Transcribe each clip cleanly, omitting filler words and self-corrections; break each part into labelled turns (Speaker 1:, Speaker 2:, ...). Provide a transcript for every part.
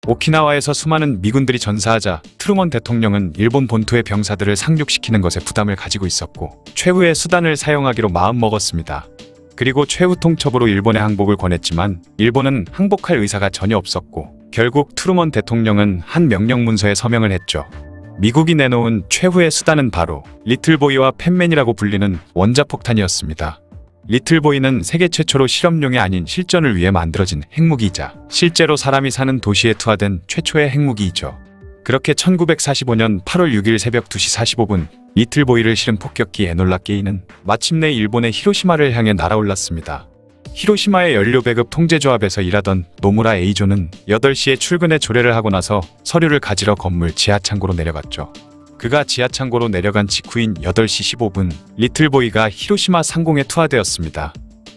Speaker 1: 오키나와에서 수많은 미군들이 전사하자 트루먼 대통령은 일본 본토의 병사들을 상륙시키는 것에 부담을 가지고 있었고 최후의 수단을 사용하기로 마음먹었습니다. 그리고 최후 통첩으로 일본에 항복을 권했지만 일본은 항복할 의사가 전혀 없었고 결국 트루먼 대통령은 한 명령문서에 서명을 했죠. 미국이 내놓은 최후의 수단은 바로 리틀보이와 팻맨이라고 불리는 원자폭탄이었습니다. 리틀보이는 세계 최초로 실험용이 아닌 실전을 위해 만들어진 핵무기이자 실제로 사람이 사는 도시에 투하된 최초의 핵무기이죠. 그렇게 1945년 8월 6일 새벽 2시 45분 리틀보이를 실은 폭격기 에놀라 게이는 마침내 일본의 히로시마를 향해 날아올랐습니다. 히로시마의 연료 배급 통제조합에서 일하던 노무라 에이조는 8시에 출근에 조례를 하고 나서 서류를 가지러 건물 지하창고로 내려갔죠. 그가 지하창고로 내려간 직후인 8시 15분 리틀보이가 히로시마 상공에 투하되었습니다.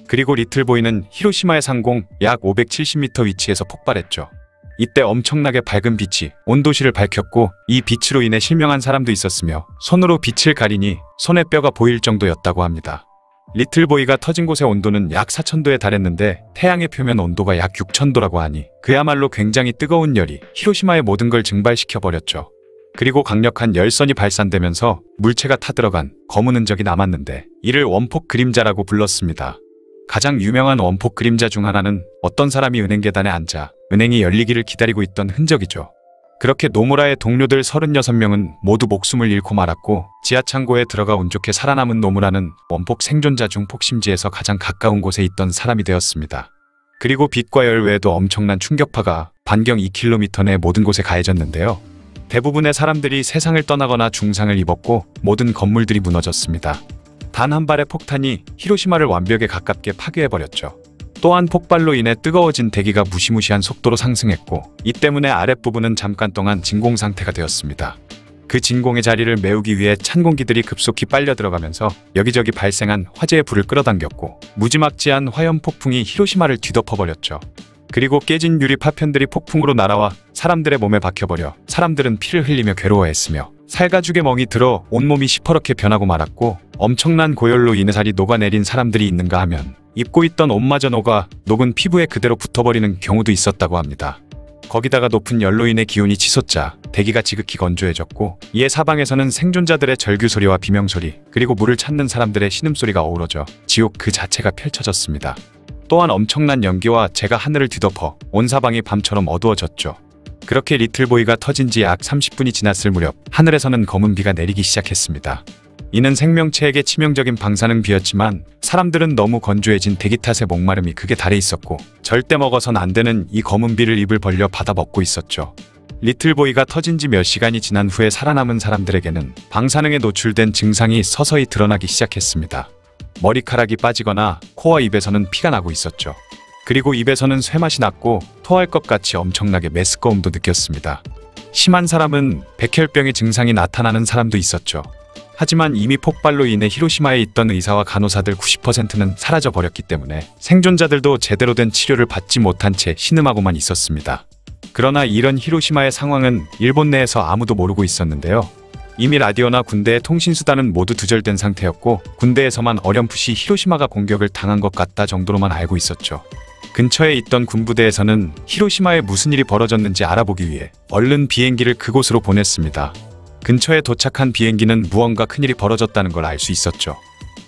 Speaker 1: 그리고 리틀보이는 히로시마의 상공 약 570m 위치에서 폭발했죠. 이때 엄청나게 밝은 빛이 온 도시를 밝혔고 이 빛으로 인해 실명한 사람도 있었으며 손으로 빛을 가리니 손의 뼈가 보일 정도였다고 합니다. 리틀보이가 터진 곳의 온도는 약 4000도에 달했는데 태양의 표면 온도가 약 6000도라고 하니 그야말로 굉장히 뜨거운 열이 히로시마의 모든 걸 증발시켜버렸죠. 그리고 강력한 열선이 발산되면서 물체가 타들어간 검은 흔적이 남았는데 이를 원폭 그림자라고 불렀습니다. 가장 유명한 원폭 그림자 중 하나는 어떤 사람이 은행 계단에 앉아 은행이 열리기를 기다리고 있던 흔적이죠. 그렇게 노무라의 동료들 36명은 모두 목숨을 잃고 말았고 지하창고에 들어가 운 좋게 살아남은 노무라는 원폭 생존자 중 폭심지에서 가장 가까운 곳에 있던 사람이 되었습니다. 그리고 빛과 열 외에도 엄청난 충격파가 반경 2km 내 모든 곳에 가해졌는데요. 대부분의 사람들이 세상을 떠나거나 중상을 입었고 모든 건물들이 무너졌습니다. 단 한 발의 폭탄이 히로시마를 완벽에 가깝게 파괴해버렸죠. 또한 폭발로 인해 뜨거워진 대기가 무시무시한 속도로 상승했고 이 때문에 아랫부분은 잠깐 동안 진공 상태가 되었습니다. 그 진공의 자리를 메우기 위해 찬 공기들이 급속히 빨려 들어가면서 여기저기 발생한 화재의 불을 끌어당겼고 무지막지한 화염 폭풍이 히로시마를 뒤덮어버렸죠. 그리고 깨진 유리 파편들이 폭풍으로 날아와 사람들의 몸에 박혀버려 사람들은 피를 흘리며 괴로워했으며 살가죽에 멍이 들어 온몸이 시퍼렇게 변하고 말았고 엄청난 고열로 인해 살이 녹아내린 사람들이 있는가 하면 입고 있던 옷마저 녹아 녹은 피부에 그대로 붙어버리는 경우도 있었다고 합니다. 거기다가 높은 열로 인해 기온이 치솟자 대기가 지극히 건조해졌고 이에 사방에서는 생존자들의 절규소리와 비명소리 그리고 물을 찾는 사람들의 신음소리가 어우러져 지옥 그 자체가 펼쳐졌습니다. 또한 엄청난 연기와 재가 하늘을 뒤덮어 온 사방이 밤처럼 어두워졌죠. 그렇게 리틀보이가 터진 지 약 30분이 지났을 무렵 하늘에서는 검은 비가 내리기 시작했습니다. 이는 생명체에게 치명적인 방사능 비였지만 사람들은 너무 건조해진 대기 탓에 목마름이 극에 달해 있었고 절대 먹어선 안 되는 이 검은 비를 입을 벌려 받아 먹고 있었죠. 리틀보이가 터진 지 몇 시간이 지난 후에 살아남은 사람들에게는 방사능에 노출된 증상이 서서히 드러나기 시작했습니다. 머리카락이 빠지거나 코와 입에서는 피가 나고 있었죠. 그리고 입에서는 쇠맛이 났고 토할 것 같이 엄청나게 메스꺼움도 느꼈습니다. 심한 사람은 백혈병의 증상이 나타나는 사람도 있었죠. 하지만 이미 폭발로 인해 히로시마에 있던 의사와 간호사들 90%는 사라져버렸기 때문에 생존자들도 제대로 된 치료를 받지 못한 채 신음하고만 있었습니다. 그러나 이런 히로시마의 상황은 일본 내에서 아무도 모르고 있었는데요. 이미 라디오나 군대의 통신수단은 모두 두절된 상태였고 군대에서만 어렴풋이 히로시마가 공격을 당한 것 같다 정도로만 알고 있었죠. 근처에 있던 군부대에서는 히로시마에 무슨 일이 벌어졌는지 알아보기 위해 얼른 비행기를 그곳으로 보냈습니다. 근처에 도착한 비행기는 무언가 큰일이 벌어졌다는 걸 알 수 있었죠.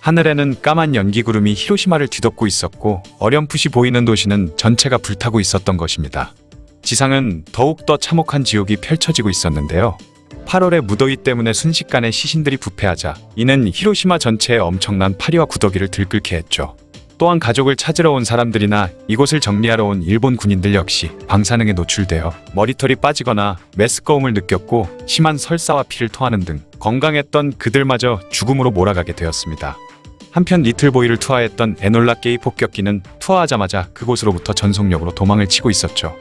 Speaker 1: 하늘에는 까만 연기구름이 히로시마를 뒤덮고 있었고 어렴풋이 보이는 도시는 전체가 불타고 있었던 것입니다. 지상은 더욱더 참혹한 지옥이 펼쳐지고 있었는데요. 8월의 무더위 때문에 순식간에 시신들이 부패하자 이는 히로시마 전체에 엄청난 파리와 구더기를 들끓게 했죠. 또한 가족을 찾으러 온 사람들이나 이곳을 정리하러 온 일본 군인들 역시 방사능에 노출되어 머리털이 빠지거나 메스꺼움을 느꼈고 심한 설사와 피를 토하는 등 건강했던 그들마저 죽음으로 몰아가게 되었습니다. 한편 리틀보이를 투하했던 에놀라 게이 폭격기는 투하하자마자 그곳으로부터 전속력으로 도망을 치고 있었죠.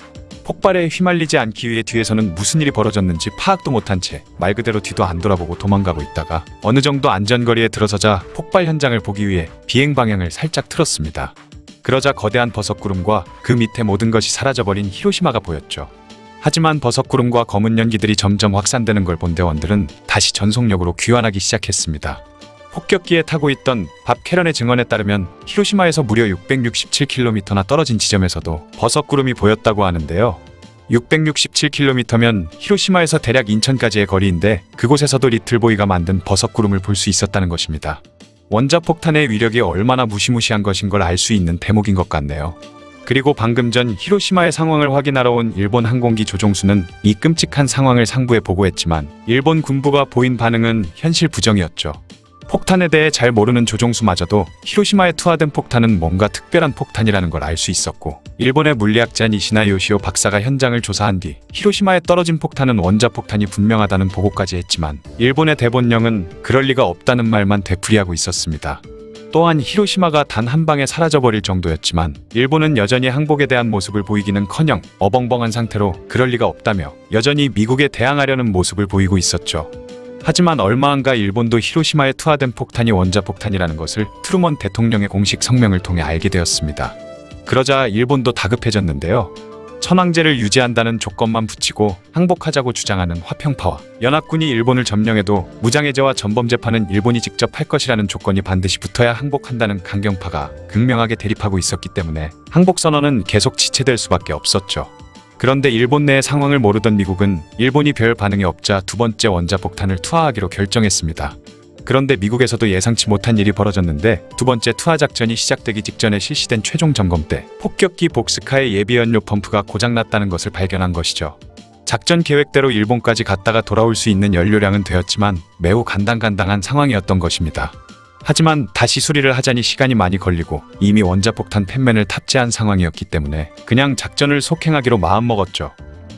Speaker 1: 폭발에 휘말리지 않기 위해 뒤에서는 무슨 일이 벌어졌는지 파악도 못한 채 말 그대로 뒤도 안 돌아보고 도망가고 있다가 어느 정도 안전거리에 들어서자 폭발 현장을 보기 위해 비행 방향을 살짝 틀었습니다. 그러자 거대한 버섯구름과 그 밑에 모든 것이 사라져버린 히로시마가 보였죠. 하지만 버섯구름과 검은 연기들이 점점 확산되는 걸 본 대원들은 다시 전속력으로 귀환하기 시작했습니다. 폭격기에 타고 있던 밥 캐런의 증언에 따르면 히로시마에서 무려 667km나 떨어진 지점에서도 버섯구름이 보였다고 하는데요. 667km면 히로시마에서 대략 인천까지의 거리인데 그곳에서도 리틀보이가 만든 버섯구름을 볼 수 있었다는 것입니다. 원자폭탄의 위력이 얼마나 무시무시한 것인 걸 알 수 있는 대목인 것 같네요. 그리고 방금 전 히로시마의 상황을 확인하러 온 일본 항공기 조종수는 이 끔찍한 상황을 상부에 보고했지만 일본 군부가 보인 반응은 현실 부정이었죠. 폭탄에 대해 잘 모르는 조종수마저도 히로시마에 투하된 폭탄은 뭔가 특별한 폭탄이라는 걸 알 수 있었고, 일본의 물리학자 니시나 요시오 박사가 현장을 조사한 뒤 히로시마에 떨어진 폭탄은 원자폭탄이 분명하다는 보고까지 했지만 일본의 대본령은 그럴 리가 없다는 말만 되풀이하고 있었습니다. 또한 히로시마가 단 한 방에 사라져버릴 정도였지만 일본은 여전히 항복에 대한 모습을 보이기는커녕 어벙벙한 상태로 그럴 리가 없다며 여전히 미국에 대항하려는 모습을 보이고 있었죠. 하지만 얼마 안가 일본도 히로시마에 투하된 폭탄이 원자폭탄이라는 것을 트루먼 대통령의 공식 성명을 통해 알게 되었습니다. 그러자 일본도 다급해졌는데요. 천황제를 유지한다는 조건만 붙이고 항복하자고 주장하는 화평파와 연합군이 일본을 점령해도 무장해제와 전범재판은 일본이 직접 할 것이라는 조건이 반드시 붙어야 항복한다는 강경파가 극명하게 대립하고 있었기 때문에 항복선언은 계속 지체될 수밖에 없었죠. 그런데 일본 내의 상황을 모르던 미국은 일본이 별 반응이 없자 두 번째 원자폭탄을 투하하기로 결정했습니다. 그런데 미국에서도 예상치 못한 일이 벌어졌는데 두 번째 투하 작전이 시작되기 직전에 실시된 최종 점검 때 폭격기 복스카의 예비 연료 펌프가 고장났다는 것을 발견한 것이죠. 작전 계획대로 일본까지 갔다가 돌아올 수 있는 연료량은 되었지만 매우 간당간당한 상황이었던 것입니다. 하지만 다시 수리를 하자니 시간이 많이 걸리고 이미 원자폭탄 팬맨을 탑재한 상황이었기 때문에 그냥 작전을 속행하기로 마음먹었죠.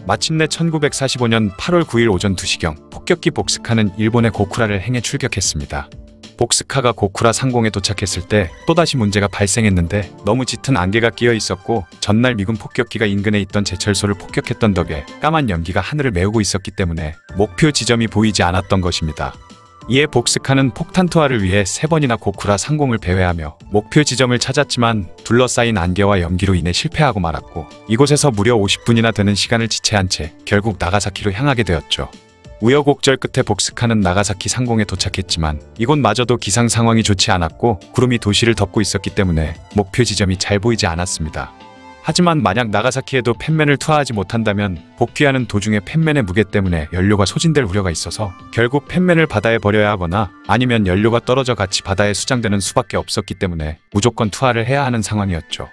Speaker 1: 마침내 1945년 8월 9일 오전 2시경 폭격기 복스카는 일본의 고쿠라를 행해 출격했습니다. 복스카가 고쿠라 상공에 도착했을 때 또다시 문제가 발생했는데 너무 짙은 안개가 끼어 있었고 전날 미군 폭격기가 인근에 있던 제철소를 폭격했던 덕에 까만 연기가 하늘을 메우고 있었기 때문에 목표 지점이 보이지 않았던 것입니다. 이에 복스카는 폭탄 투하를 위해 3번이나 고쿠라 상공을 배회하며 목표 지점을 찾았지만 둘러싸인 안개와 연기로 인해 실패하고 말았고 이곳에서 무려 50분이나 되는 시간을 지체한 채 결국 나가사키로 향하게 되었죠. 우여곡절 끝에 복스카는 나가사키 상공에 도착했지만 이곳마저도 기상 상황이 좋지 않았고 구름이 도시를 덮고 있었기 때문에 목표 지점이 잘 보이지 않았습니다. 하지만 만약 나가사키에도 팬맨을 투하하지 못한다면 복귀하는 도중에 팬맨의 무게 때문에 연료가 소진될 우려가 있어서 결국 팬맨을 바다에 버려야 하거나 아니면 연료가 떨어져 같이 바다에 수장되는 수밖에 없었기 때문에 무조건 투하를 해야 하는 상황이었죠.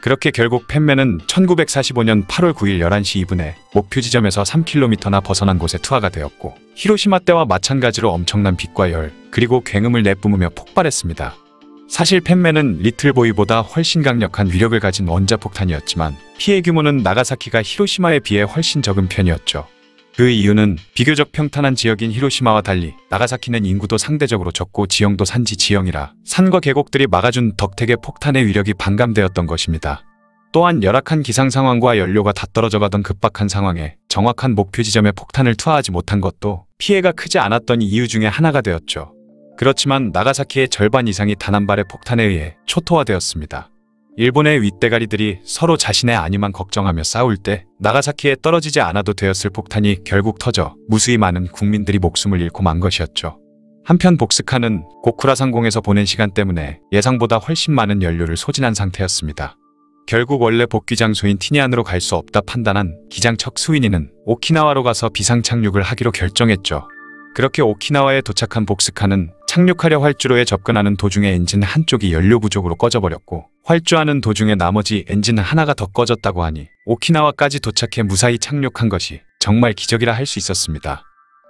Speaker 1: 그렇게 결국 팬맨은 1945년 8월 9일 11시 2분에 목표 지점에서 3km나 벗어난 곳에 투하가 되었고 히로시마 때와 마찬가지로 엄청난 빛과 열 그리고 굉음을 내뿜으며 폭발했습니다. 사실 팬맨은 리틀보이보다 훨씬 강력한 위력을 가진 원자폭탄이었지만 피해 규모는 나가사키가 히로시마에 비해 훨씬 적은 편이었죠. 그 이유는 비교적 평탄한 지역인 히로시마와 달리 나가사키는 인구도 상대적으로 적고 지형도 산지 지형이라 산과 계곡들이 막아준 덕택의 폭탄의 위력이 반감되었던 것입니다. 또한 열악한 기상 상황과 연료가 다 떨어져 가던 급박한 상황에 정확한 목표 지점에 폭탄을 투하하지 못한 것도 피해가 크지 않았던 이유 중에 하나가 되었죠. 그렇지만 나가사키의 절반 이상이 단 한 발의 폭탄에 의해 초토화되었습니다. 일본의 윗대가리들이 서로 자신의 안위만 걱정하며 싸울 때 나가사키에 떨어지지 않아도 되었을 폭탄이 결국 터져 무수히 많은 국민들이 목숨을 잃고 만 것이었죠. 한편 복스카는 고쿠라 상공에서 보낸 시간 때문에 예상보다 훨씬 많은 연료를 소진한 상태였습니다. 결국 원래 복귀 장소인 티니안으로 갈 수 없다 판단한 기장척 스위니는 오키나와로 가서 비상 착륙을 하기로 결정했죠. 그렇게 오키나와에 도착한 복스카는 착륙하려 활주로에 접근하는 도중에 엔진 한쪽이 연료 부족으로 꺼져버렸고 활주하는 도중에 나머지 엔진 하나가 더 꺼졌다고 하니 오키나와까지 도착해 무사히 착륙한 것이 정말 기적이라 할 수 있었습니다.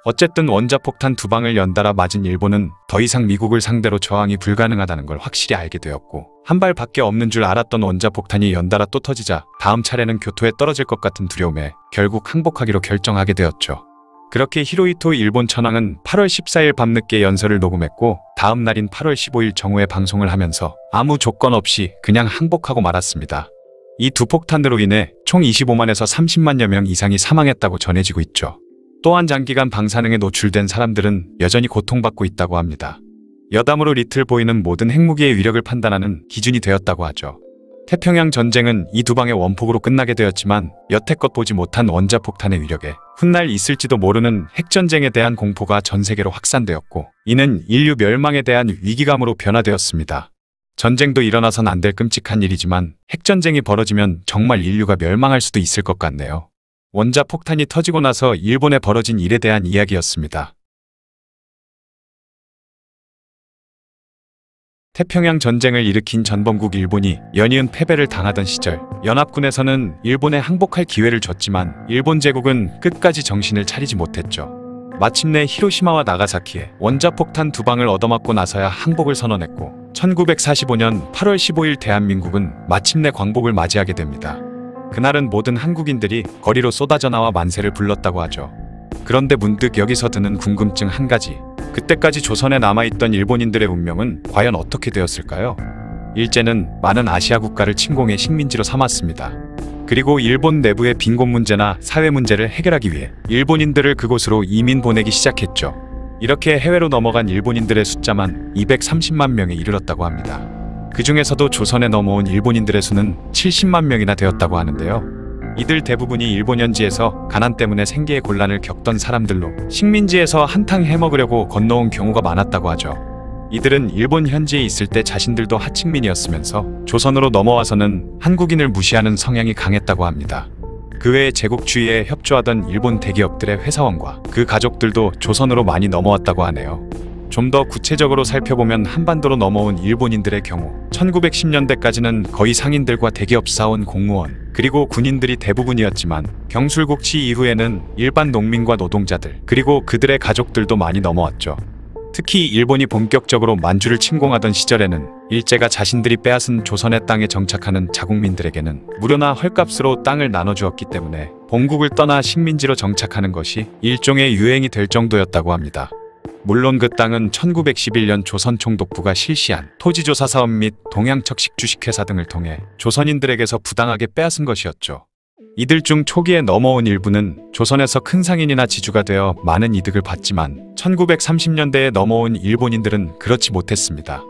Speaker 1: 어쨌든 원자폭탄 2방을 연달아 맞은 일본은 더 이상 미국을 상대로 저항이 불가능하다는 걸 확실히 알게 되었고 한 발밖에 없는 줄 알았던 원자폭탄이 연달아 또 터지자 다음 차례는 교토에 떨어질 것 같은 두려움에 결국 항복하기로 결정하게 되었죠. 그렇게 히로히토 일본 천황은 8월 14일 밤늦게 연설을 녹음했고 다음 날인 8월 15일 정오에 방송을 하면서 아무 조건 없이 그냥 항복하고 말았습니다. 이 두 폭탄으로 인해 총 25만에서 30만여 명 이상이 사망했다고 전해지고 있죠. 또한 장기간 방사능에 노출된 사람들은 여전히 고통받고 있다고 합니다. 여담으로 리틀보이는 모든 핵무기의 위력을 판단하는 기준이 되었다고 하죠. 태평양 전쟁은 이 두 방의 원폭으로 끝나게 되었지만 여태껏 보지 못한 원자폭탄의 위력에 훗날 있을지도 모르는 핵전쟁에 대한 공포가 전 세계로 확산되었고 이는 인류 멸망에 대한 위기감으로 변화되었습니다. 전쟁도 일어나선 안 될 끔찍한 일이지만 핵전쟁이 벌어지면 정말 인류가 멸망할 수도 있을 것 같네요. 원자폭탄이 터지고 나서 일본에 벌어진 일에 대한 이야기였습니다. 태평양 전쟁을 일으킨 전범국 일본이 연이은 패배를 당하던 시절, 연합군에서는 일본에 항복할 기회를 줬지만 일본 제국은 끝까지 정신을 차리지 못했죠. 마침내 히로시마와 나가사키에 원자폭탄 2방을 얻어맞고 나서야 항복을 선언했고, 1945년 8월 15일 대한민국은 마침내 광복을 맞이하게 됩니다. 그날은 모든 한국인들이 거리로 쏟아져 나와 만세를 불렀다고 하죠. 그런데 문득 여기서 드는 궁금증 한 가지. 그때까지 조선에 남아있던 일본인들의 운명은 과연 어떻게 되었을까요? 일제는 많은 아시아 국가를 침공해 식민지로 삼았습니다. 그리고 일본 내부의 빈곤 문제나 사회 문제를 해결하기 위해 일본인들을 그곳으로 이민 보내기 시작했죠. 이렇게 해외로 넘어간 일본인들의 숫자만 230만 명에 이르렀다고 합니다. 그 중에서도 조선에 넘어온 일본인들의 수는 70만 명이나 되었다고 하는데요. 이들 대부분이 일본 현지에서 가난 때문에 생계의 곤란을 겪던 사람들로 식민지에서 한탕 해먹으려고 건너온 경우가 많았다고 하죠. 이들은 일본 현지에 있을 때 자신들도 하층민이었으면서 조선으로 넘어와서는 한국인을 무시하는 성향이 강했다고 합니다. 그 외에 제국주의에 협조하던 일본 대기업들의 회사원과 그 가족들도 조선으로 많이 넘어왔다고 하네요. 좀 더 구체적으로 살펴보면 한반도로 넘어온 일본인들의 경우 1910년대까지는 거의 상인들과 대기업 사원, 공무원, 그리고 군인들이 대부분이었지만 경술국치 이후에는 일반 농민과 노동자들, 그리고 그들의 가족들도 많이 넘어왔죠. 특히 일본이 본격적으로 만주를 침공하던 시절에는 일제가 자신들이 빼앗은 조선의 땅에 정착하는 자국민들에게는 무료나 헐값으로 땅을 나눠주었기 때문에 본국을 떠나 식민지로 정착하는 것이 일종의 유행이 될 정도였다고 합니다. 물론 그 땅은 1911년 조선 총독부가 실시한 토지조사 사업 및 동양척식 주식회사 등을 통해 조선인들에게서 부당하게 빼앗은 것이었죠. 이들 중 초기에 넘어온 일부는 조선에서 큰 상인이나 지주가 되어 많은 이득을 봤지만 1930년대에 넘어온 일본인들은 그렇지 못했습니다.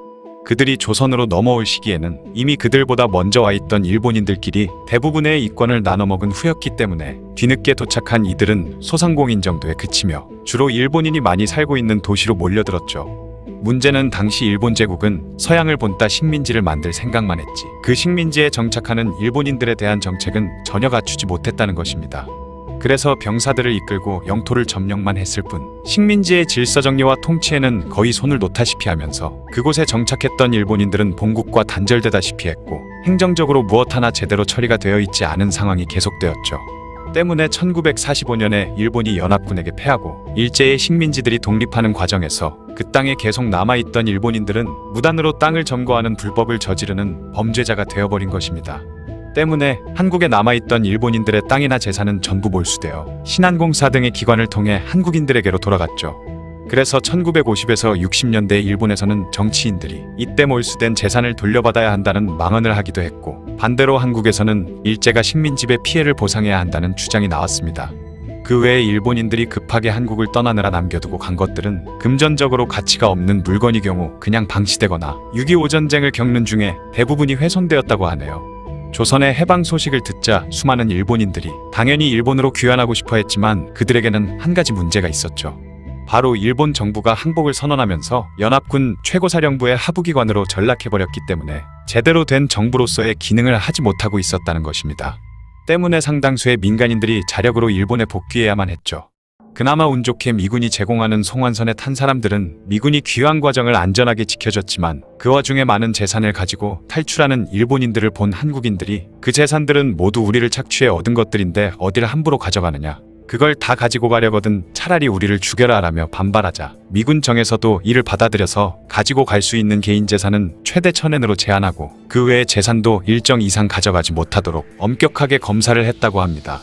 Speaker 1: 그들이 조선으로 넘어올 시기에는 이미 그들보다 먼저 와 있던 일본인들끼리 대부분의 이권을 나눠먹은 후였기 때문에 뒤늦게 도착한 이들은 소상공인 정도에 그치며 주로 일본인이 많이 살고 있는 도시로 몰려들었죠. 문제는 당시 일본 제국은 서양을 본따 식민지를 만들 생각만 했지 그 식민지에 정착하는 일본인들에 대한 정책은 전혀 갖추지 못했다는 것입니다. 그래서 병사들을 이끌고 영토를 점령만 했을 뿐 식민지의 질서 정리와 통치에는 거의 손을 놓다시피 하면서 그곳에 정착했던 일본인들은 본국과 단절되다시피 했고 행정적으로 무엇 하나 제대로 처리가 되어 있지 않은 상황이 계속되었죠. 때문에 1945년에 일본이 연합군에게 패하고 일제의 식민지들이 독립하는 과정에서 그 땅에 계속 남아있던 일본인들은 무단으로 땅을 점거하는 불법을 저지르는 범죄자가 되어버린 것입니다. 때문에 한국에 남아있던 일본인들의 땅이나 재산은 전부 몰수되어 신한공사 등의 기관을 통해 한국인들에게로 돌아갔죠. 그래서 1950에서 60년대 일본에서는 정치인들이 이때 몰수된 재산을 돌려받아야 한다는 망언을 하기도 했고, 반대로 한국에서는 일제가 식민지배 피해를 보상해야 한다는 주장이 나왔습니다. 그 외에 일본인들이 급하게 한국을 떠나느라 남겨두고 간 것들은 금전적으로 가치가 없는 물건의 경우 그냥 방치되거나 6.25 전쟁을 겪는 중에 대부분이 훼손되었다고 하네요. 조선의 해방 소식을 듣자 수많은 일본인들이 당연히 일본으로 귀환하고 싶어 했지만 그들에게는 한 가지 문제가 있었죠. 바로 일본 정부가 항복을 선언하면서 연합군 최고사령부의 하부기관으로 전락해버렸기 때문에 제대로 된 정부로서의 기능을 하지 못하고 있었다는 것입니다. 때문에 상당수의 민간인들이 자력으로 일본에 복귀해야만 했죠. 그나마 운 좋게 미군이 제공하는 송환선에 탄 사람들은 미군이 귀환 과정을 안전하게 지켜줬지만 그 와중에 많은 재산을 가지고 탈출하는 일본인들을 본 한국인들이 그 재산들은 모두 우리를 착취해 얻은 것들인데 어딜 함부로 가져가느냐, 그걸 다 가지고 가려거든 차라리 우리를 죽여라 라며 반발하자 미군 정에서도 이를 받아들여서 가지고 갈 수 있는 개인 재산은 최대 1000엔으로 제한하고 그 외의 재산도 일정 이상 가져가지 못하도록 엄격하게 검사를 했다고 합니다.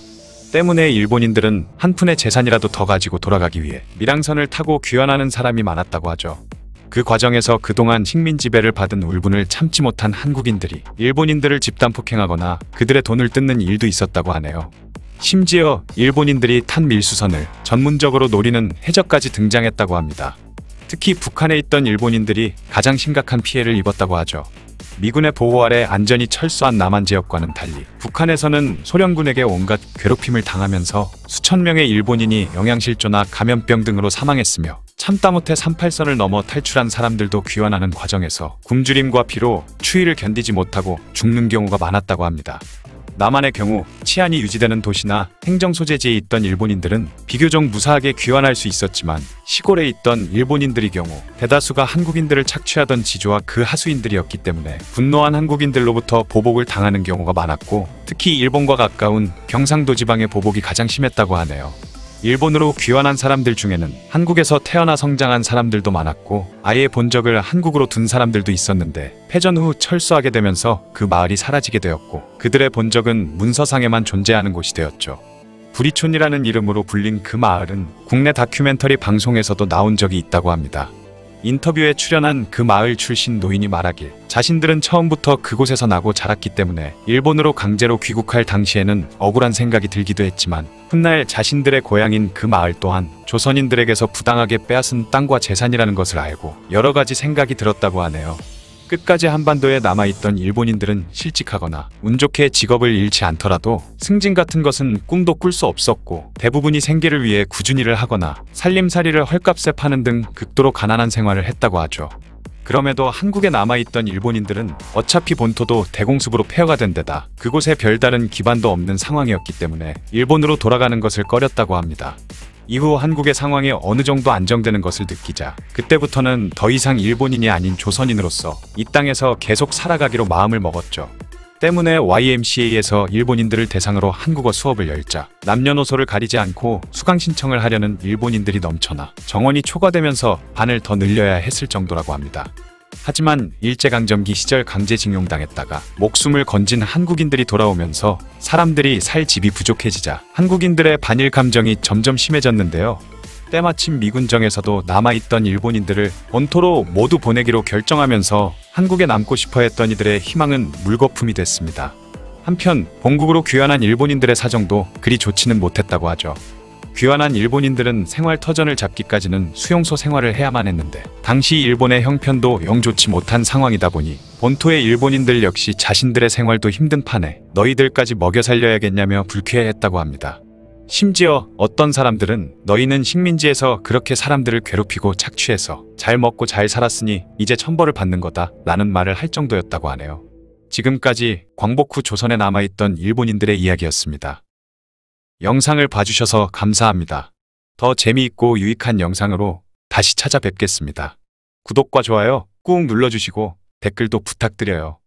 Speaker 1: 때문에 일본인들은 한 푼의 재산이라도 더 가지고 돌아가기 위해 밀항선을 타고 귀환하는 사람이 많았다고 하죠. 그 과정에서 그동안 식민지배를 받은 울분을 참지 못한 한국인들이 일본인들을 집단 폭행하거나 그들의 돈을 뜯는 일도 있었다고 하네요. 심지어 일본인들이 탄 밀수선을 전문적으로 노리는 해적까지 등장했다고 합니다. 특히 북한에 있던 일본인들이 가장 심각한 피해를 입었다고 하죠. 미군의 보호 아래 안전히 철수한 남한 지역과는 달리 북한에서는 소련군에게 온갖 괴롭힘을 당하면서 수천 명의 일본인이 영양실조나 감염병 등으로 사망했으며 참다 못해 38선을 넘어 탈출한 사람들도 귀환하는 과정에서 굶주림과 피로 추위를 견디지 못하고 죽는 경우가 많았다고 합니다. 남한의 경우 치안이 유지되는 도시나 행정 소재지에 있던 일본인들은 비교적 무사하게 귀환할 수 있었지만 시골에 있던 일본인들의 경우 대다수가 한국인들을 착취하던 지주와 그 하수인들이었기 때문에 분노한 한국인들로부터 보복을 당하는 경우가 많았고, 특히 일본과 가까운 경상도 지방의 보복이 가장 심했다고 하네요. 일본으로 귀환한 사람들 중에는 한국에서 태어나 성장한 사람들도 많았고, 아예 본적을 한국으로 둔 사람들도 있었는데 패전 후 철수하게 되면서 그 마을이 사라지게 되었고, 그들의 본적은 문서상에만 존재하는 곳이 되었죠. 부리촌이라는 이름으로 불린 그 마을은 국내 다큐멘터리 방송에서도 나온 적이 있다고 합니다. 인터뷰에 출연한 그 마을 출신 노인이 말하길, 자신들은 처음부터 그곳에서 나고 자랐기 때문에 일본으로 강제로 귀국할 당시에는 억울한 생각이 들기도 했지만, 훗날 자신들의 고향인 그 마을 또한 조선인들에게서 부당하게 빼앗은 땅과 재산이라는 것을 알고 여러 가지 생각이 들었다고 하네요. 끝까지 한반도에 남아있던 일본인들은 실직하거나 운 좋게 직업을 잃지 않더라도 승진 같은 것은 꿈도 꿀 수 없었고, 대부분이 생계를 위해 꾸준히를 하거나 살림살이를 헐값에 파는 등 극도로 가난한 생활을 했다고 하죠. 그럼에도 한국에 남아있던 일본인들은 어차피 본토도 대공습으로 폐허가 된 데다 그곳에 별다른 기반도 없는 상황이었기 때문에 일본으로 돌아가는 것을 꺼렸다고 합니다. 이후 한국의 상황이 어느 정도 안정되는 것을 느끼자 그때부터는 더 이상 일본인이 아닌 조선인으로서 이 땅에서 계속 살아가기로 마음을 먹었죠. 때문에 YMCA에서 일본인들을 대상으로 한국어 수업을 열자 남녀노소를 가리지 않고 수강 신청을 하려는 일본인들이 넘쳐나 정원이 초과되면서 반을 더 늘려야 했을 정도라고 합니다. 하지만 일제강점기 시절 강제징용당했다가 목숨을 건진 한국인들이 돌아오면서 사람들이 살 집이 부족해지자 한국인들의 반일 감정이 점점 심해졌는데요. 때마침 미군정에서도 남아있던 일본인들을 본토로 모두 보내기로 결정하면서 한국에 남고 싶어 했던 이들의 희망은 물거품이 됐습니다. 한편 본국으로 귀환한 일본인들의 사정도 그리 좋지는 못했다고 하죠. 귀환한 일본인들은 생활터전을 잡기까지는 수용소 생활을 해야만 했는데, 당시 일본의 형편도 영 좋지 못한 상황이다 보니 본토의 일본인들 역시 자신들의 생활도 힘든 판에 너희들까지 먹여 살려야겠냐며 불쾌해했다고 합니다. 심지어 어떤 사람들은 너희는 식민지에서 그렇게 사람들을 괴롭히고 착취해서 잘 먹고 잘 살았으니 이제 천벌을 받는 거다 라는 말을 할 정도였다고 하네요. 지금까지 광복 후 조선에 남아있던 일본인들의 이야기였습니다. 영상을 봐주셔서 감사합니다. 더 재미있고 유익한 영상으로 다시 찾아뵙겠습니다. 구독과 좋아요 꾹 눌러주시고 댓글도 부탁드려요.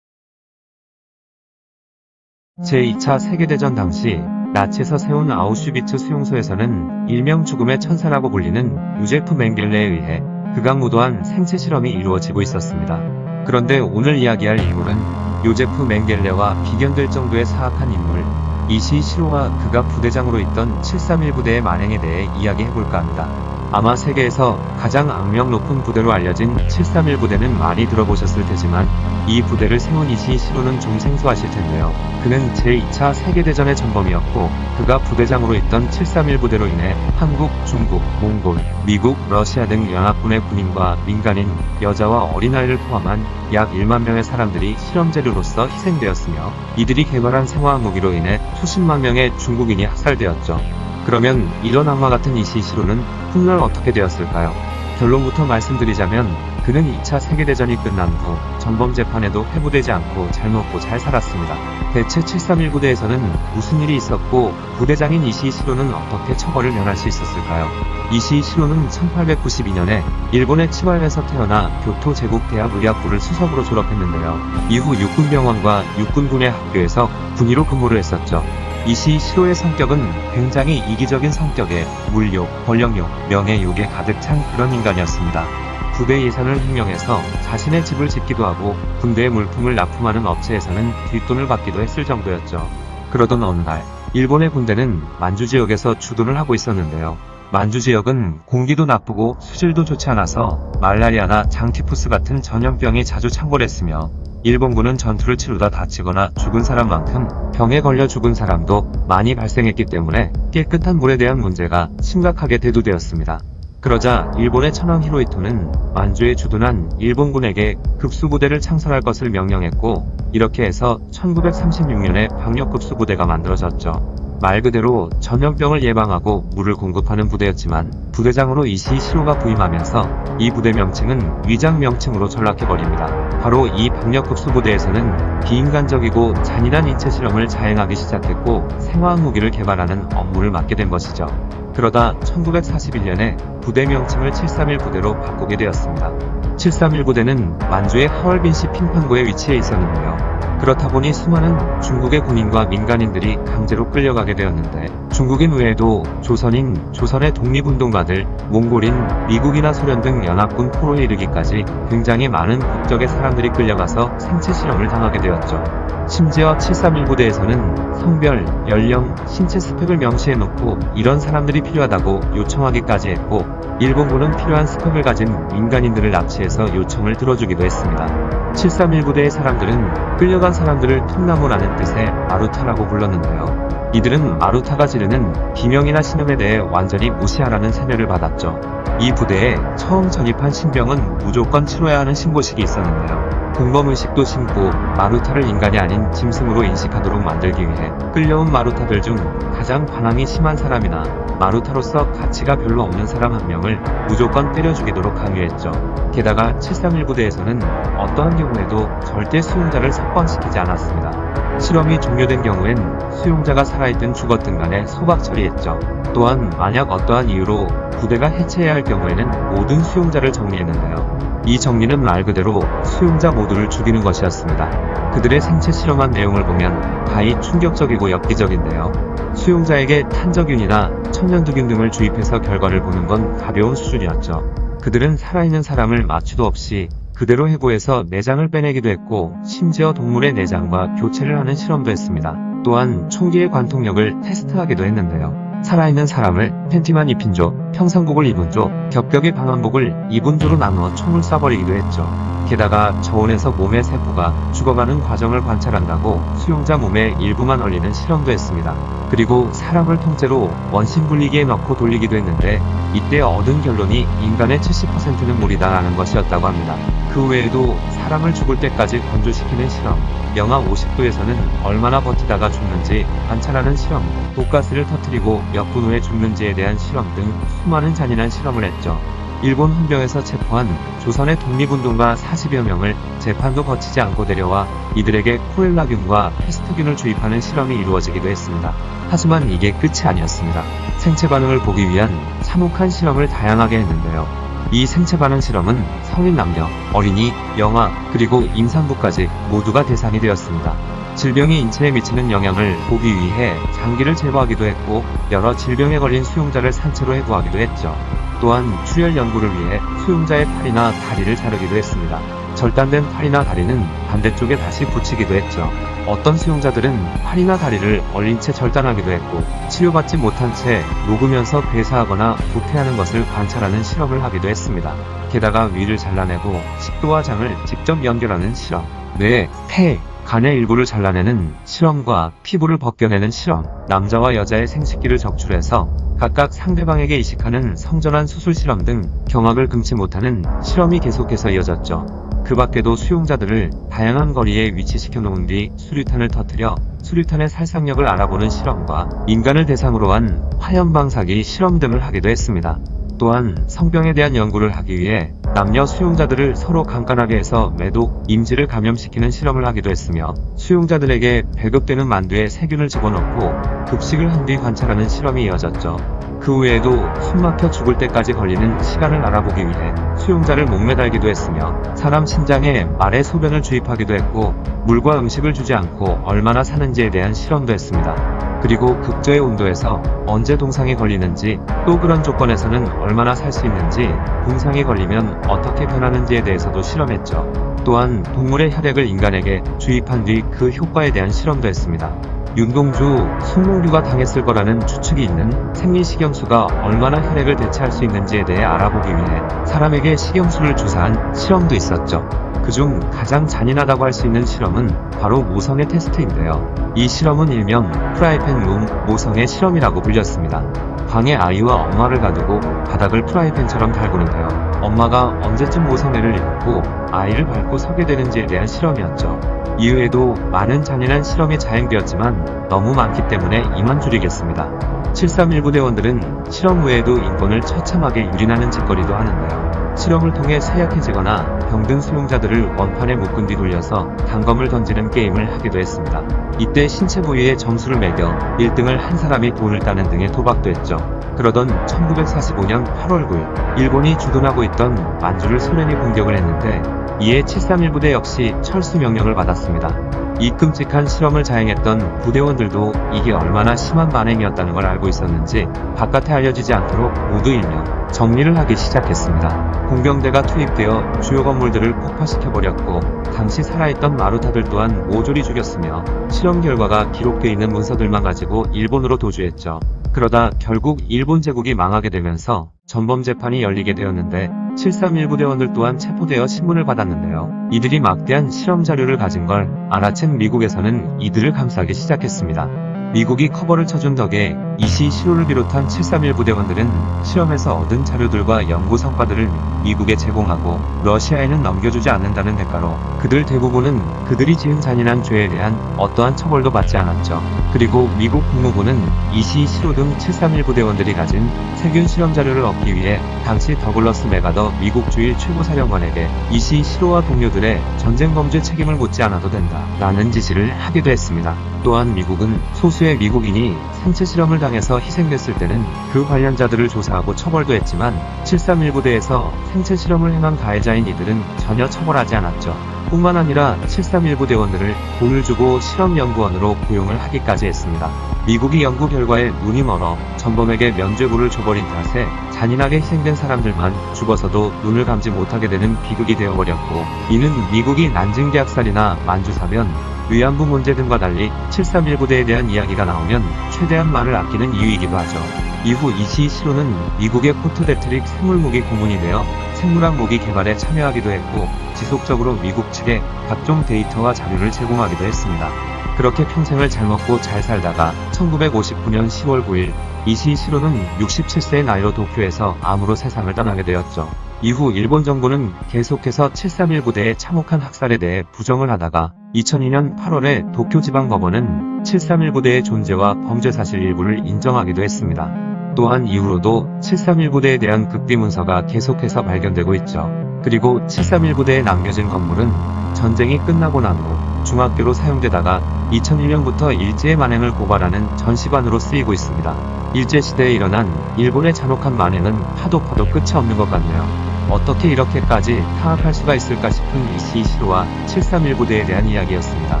Speaker 2: 제2차 세계대전 당시 나치에서 세운 아우슈비츠 수용소에서는 일명 죽음의 천사라고 불리는 요제프 맹겔레에 의해 극악무도한 생체 실험이 이루어지고 있었습니다. 그런데 오늘 이야기할 인물은 요제프 맹겔레와 비견될 정도의 사악한 인물, 이시 시로가 극악 부대장으로 있던 731 부대의 만행에 대해 이야기해볼까 합니다. 아마 세계에서 가장 악명 높은 부대로 알려진 731 부대는 많이 들어보셨을 테지만 이 부대를 세운 이시 시로는 좀 생소하실 텐데요. 그는 제2차 세계대전의 전범이었고, 그가 부대장으로 있던 731 부대로 인해 한국, 중국, 몽골, 미국, 러시아 등 연합군의 군인과 민간인, 여자와 어린아이를 포함한 약 1만 명의 사람들이 실험재료로서 희생되었으며, 이들이 개발한 생화학 무기로 인해 수십만 명의 중국인이 학살되었죠. 그러면 이런 악마 같은 이시 시로는 훗날 어떻게 되었을까요? 결론부터 말씀드리자면 그는 2차 세계대전이 끝난 후 전범재판에도 회부되지 않고 잘 먹고 잘 살았습니다. 대체 731 부대에서는 무슨 일이 있었고 부대장인 이시 시로는 어떻게 처벌을 면할 수 있었을까요? 이시 시로는 1892년에 일본의 치바에서 태어나 교토 제국대학 의학부를 수석으로 졸업했는데요. 이후 육군병원과 육군군의 학교에서 군의로 근무를 했었죠. 이시 시로의 성격은 굉장히 이기적인 성격에 물욕, 권력욕, 명예욕에 가득 찬 그런 인간이었습니다. 부대 예산을 횡령해서 자신의 집을 짓기도 하고 군대의 물품을 납품하는 업체에서는 뒷돈을 받기도 했을 정도였죠. 그러던 어느 날 일본의 군대는 만주 지역에서 주둔을 하고 있었는데요. 만주 지역은 공기도 나쁘고 수질도 좋지 않아서 말라리아나 장티푸스 같은 전염병이 자주 창궐했으며, 일본군은 전투를 치르다 다치거나 죽은 사람만큼 병에 걸려 죽은 사람도 많이 발생했기 때문에 깨끗한 물에 대한 문제가 심각하게 대두되었습니다. 그러자 일본의 천황 히로히토는 만주에 주둔한 일본군에게 급수부대를 창설할 것을 명령했고, 이렇게 해서 1936년에 방역급수부대가 만들어졌죠. 말 그대로 전염병을 예방하고 물을 공급하는 부대였지만 부대장으로 이시 시로가 부임하면서 이 부대 명칭은 위장 명칭으로 전락해버립니다. 바로 이 박력급수 부대에서는 비인간적이고 잔인한 인체 실험을 자행하기 시작했고 생화학 무기를 개발하는 업무를 맡게 된 것이죠. 그러다 1941년에 부대 명칭을 731 부대로 바꾸게 되었습니다. 731 부대는 만주의 하얼빈시 핑판구에 위치해 있었는데요. 그렇다 보니 수많은 중국의 군인과 민간인들이 강제로 끌려가게 되었는데 중국인 외에도 조선인, 조선의 독립운동가들, 몽골인, 미국이나 소련 등 연합군 포로에 이르기까지 굉장히 많은 국적의 사람들이 끌려가서 생체 실험을 당하게 되었죠. 심지어 731 부대에서는 성별, 연령, 신체 스펙을 명시해놓고 이런 사람들이 필요하다고 요청하기까지 했고 일본군은 필요한 스펙을 가진 민간인들을 납치해서 요청을 들어주기도 했습니다. 731 부대의 사람들은 끌려간 사람들을 통나무라는 뜻의 마루타라고 불렀는데요. 이들은 마루타가 지르는 비명이나 신음에 대해 완전히 무시하라는 세뇌를 받았죠. 이 부대에 처음 전입한 신병은 무조건 치러야 하는 신고식이 있었는데요. 공범의식도 심고 마루타를 인간이 아닌 짐승으로 인식하도록 만들기 위해 끌려온 마루타들 중 가장 반항이 심한 사람이나 마루타로서 가치가 별로 없는 사람 한 명을 무조건 때려 죽이도록 강요했죠. 게다가 731 부대에서는 어떠한 경우에도 절대 수용자를 석방시키지 않았습니다. 실험이 종료된 경우엔 수용자가 살아있든 죽었든 간에 소각 처리했죠. 또한 만약 어떠한 이유로 부대가 해체해야 할 경우에는 모든 수용자를 정리했는데요. 이 정리는 말 그대로 수용자 모두를 죽이는 것이었습니다. 그들의 생체 실험한 내용을 보면 가히 충격적이고 엽기적인데요. 수용자에게 탄저균이나 천연두균 등을 주입해서 결과를 보는 건 가벼운 수준이었죠. 그들은 살아있는 사람을 마취도 없이 그대로 해부해서 내장을 빼내기도 했고 심지어 동물의 내장과 교체를 하는 실험도 했습니다. 또한 총기의 관통력을 테스트하기도 했는데요. 살아있는 사람을 팬티만 입힌 조, 평상복을 입은 조, 겹겹이 방한복을 입은 조로 나누어 총을 쏴버리기도 했죠. 게다가 저온에서 몸의 세포가 죽어가는 과정을 관찰한다고 수용자 몸의 일부만 얼리는 실험도 했습니다. 그리고 사람을 통째로 원심분리기에 넣고 돌리기도 했는데 이때 얻은 결론이 인간의 70%는 물이다라는 것이었다고 합니다. 그 외에도 사람을 죽을 때까지 건조시키는 실험, 영하 50도에서는 얼마나 버티다가 죽는지 관찰하는 실험, 독가스를 터뜨리고 몇 분 후에 죽는지에 대한 실험 등 수많은 잔인한 실험을 했죠. 일본 헌병에서 체포한 조선의 독립운동가 40여 명을 재판도 거치지 않고 데려와 이들에게 코렐라균과 페스트균을 주입하는 실험이 이루어지기도 했습니다. 하지만 이게 끝이 아니었습니다. 생체 반응을 보기 위한 참혹한 실험을 다양하게 했는데요. 이 생체 반응 실험은 성인 남녀, 어린이, 영아, 그리고 임산부까지 모두가 대상이 되었습니다. 질병이 인체에 미치는 영향을 보기 위해 장기를 제거하기도 했고 여러 질병에 걸린 수용자를 산채로 해부하기도 했죠. 또한 출혈 연구를 위해 수용자의 팔이나 다리를 자르기도 했습니다. 절단된 팔이나 다리는 반대쪽에 다시 붙이기도 했죠. 어떤 수용자들은 팔이나 다리를 얼린 채 절단하기도 했고 치료받지 못한 채 녹으면서 괴사하거나 부패하는 것을 관찰하는 실험을 하기도 했습니다. 게다가 위를 잘라내고 식도와 장을 직접 연결하는 실험, 뇌, 폐, 간의 일부를 잘라내는 실험과 피부를 벗겨내는 실험, 남자와 여자의 생식기를 적출해서 각각 상대방에게 이식하는 성전환 수술 실험 등 경악을 금치 못하는 실험이 계속해서 이어졌죠. 그 밖에도 수용자들을 다양한 거리에 위치시켜 놓은 뒤 수류탄을 터뜨려 수류탄의 살상력을 알아보는 실험과 인간을 대상으로 한 화염방사기 실험 등을 하기도 했습니다. 또한 성병에 대한 연구를 하기 위해 남녀 수용자들을 서로 깜깜하게 해서 매독, 임지를 감염시키는 실험을 하기도 했으며 수용자들에게 배급되는 만두에 세균을 집어넣고 급식을 한 뒤 관찰하는 실험이 이어졌죠. 그 외에도 숨막혀 죽을 때까지 걸리는 시간을 알아보기 위해 수용자를 목매달기도 했으며 사람 심장에 말의 소변을 주입하기도 했고 물과 음식을 주지 않고 얼마나 사는지에 대한 실험도 했습니다. 그리고 극저의 온도에서 언제 동상이 걸리는지 또 그런 조건에서는 얼마나 살 수 있는지 동상이 걸리면 어떻게 변하는지에 대해서도 실험했죠. 또한 동물의 혈액을 인간에게 주입한 뒤 그 효과에 대한 실험도 했습니다. 윤동주, 송몽규가 당했을 거라는 추측이 있는 생리식염수가 얼마나 혈액을 대체할 수 있는지에 대해 알아보기 위해 사람에게 식염수를 주사한 실험도 있었죠. 그중 가장 잔인하다고 할 수 있는 실험은 바로 모성애 테스트인데요. 이 실험은 일명 프라이팬 룸 모성애 실험이라고 불렸습니다. 방에 아이와 엄마를 가두고 바닥을 프라이팬처럼 달구는데요. 엄마가 언제쯤 모성애를 일으키고 아이를 밟고 서게 되는지에 대한 실험이었죠. 이후에도 많은 잔인한 실험이 자행되었지만 너무 많기 때문에 이만 줄이겠습니다. 731부대원들은 실험 후에도 인권을 처참하게 유린하는 짓거리도 하는데요. 실험을 통해 쇠약해지거나 병든 수용자들을 원판에 묶은 뒤 돌려서 단검을 던지는 게임을 하기도 했습니다. 이때 신체 부위에 점수를 매겨 1등을 한 사람이 돈을 따는 등의 도박도 했죠. 그러던 1945년 8월 9일 일본이 주둔하고 있던 만주를 소련이 공격을 했는데 이에 731부대 역시 철수 명령을 받았습니다. 이 끔찍한 실험을 자행했던 부대원들도 이게 얼마나 심한 만행이었다는 걸 알고 있었는지 바깥에 알려지지 않도록 모두 일명 정리를 하기 시작했습니다. 공병대가 투입되어 주요 건물들을 폭파시켜버렸고 당시 살아있던 마루타들 또한 모조리 죽였으며 실험 결과가 기록되어 있는 문서들만 가지고 일본으로 도주했죠. 그러다 결국 일본 제국이 망하게 되면서 전범재판이 열리게 되었는데 731부대원들 또한 체포되어 신문을 받았는데요. 이들이 막대한 실험 자료를 가진 걸 알아챈 미국에서는 이들을 감싸기 시작했습니다. 미국이 커버를 쳐준 덕에 이시 시로를 비롯한 731부대원들은 실험에서 얻은 자료들과 연구 성과들을 미국에 제공하고 러시아에는 넘겨주지 않는다는 대가로 그들 대부분은 그들이 지은 잔인한 죄에 대한 어떠한 처벌도 받지 않았죠. 그리고 미국 국무부는 이시 시로 등 731부대원들이 가진 세균 실험 자료를 얻기 위해 당시 더글러스 맥아더 미국 주일 최고사령관에게 이시 시로와 동료들의 전쟁 범죄 책임을 묻지 않아도 된다 라는 지시를 하기도 했습니다. 또한 미국은 소수의 미국인이 생체 실험을 당해서 희생됐을 때는 그 관련자들을 조사하고 처벌도 했지만 731부대에서 생체 실험을 행한 가해자인 이들은 전혀 처벌하지 않았죠. 뿐만 아니라 731부대원들을 돈을 주고 실험연구원으로 고용을 하기까지 했습니다. 미국이 연구 결과에 눈이 멀어 전범에게 면죄부를 줘버린 탓에 잔인하게 희생된 사람들만 죽어서도 눈을 감지 못하게 되는 비극이 되어버렸고 이는 미국이 난징대학살이나 만주사변, 위안부 문제 등과 달리 731부대에 대한 이야기가 나오면 최대한 말을 아끼는 이유이기도 하죠. 이후 이시 시로는 미국의 포트 데트릭 생물무기 고문이 되어 생물학 무기 개발에 참여하기도 했고 지속적으로 미국 측에 각종 데이터와 자료를 제공하기도 했습니다. 그렇게 평생을 잘 먹고 잘 살다가 1959년 10월 9일 이시 시로는 67세의 나이로 도쿄에서 암으로 세상을 떠나게 되었죠. 이후 일본 정부는 계속해서 731부대의 참혹한 학살에 대해 부정을 하다가 2002년 8월에 도쿄지방법원은 731부대의 존재와 범죄 사실 일부를 인정하기도 했습니다. 또한 이후로도 731부대에 대한 극비 문서가 계속해서 발견되고 있죠. 그리고 731부대에 남겨진 건물은 전쟁이 끝나고 난 후 중학교로 사용되다가 2001년부터 일제의 만행을 고발하는 전시관으로 쓰이고 있습니다. 일제시대에 일어난 일본의 잔혹한 만행은 파도 끝이 없는 것 같네요. 어떻게 이렇게까지 타악할 수가 있을까 싶은 이시 시로와 731부대에 대한 이야기였습니다.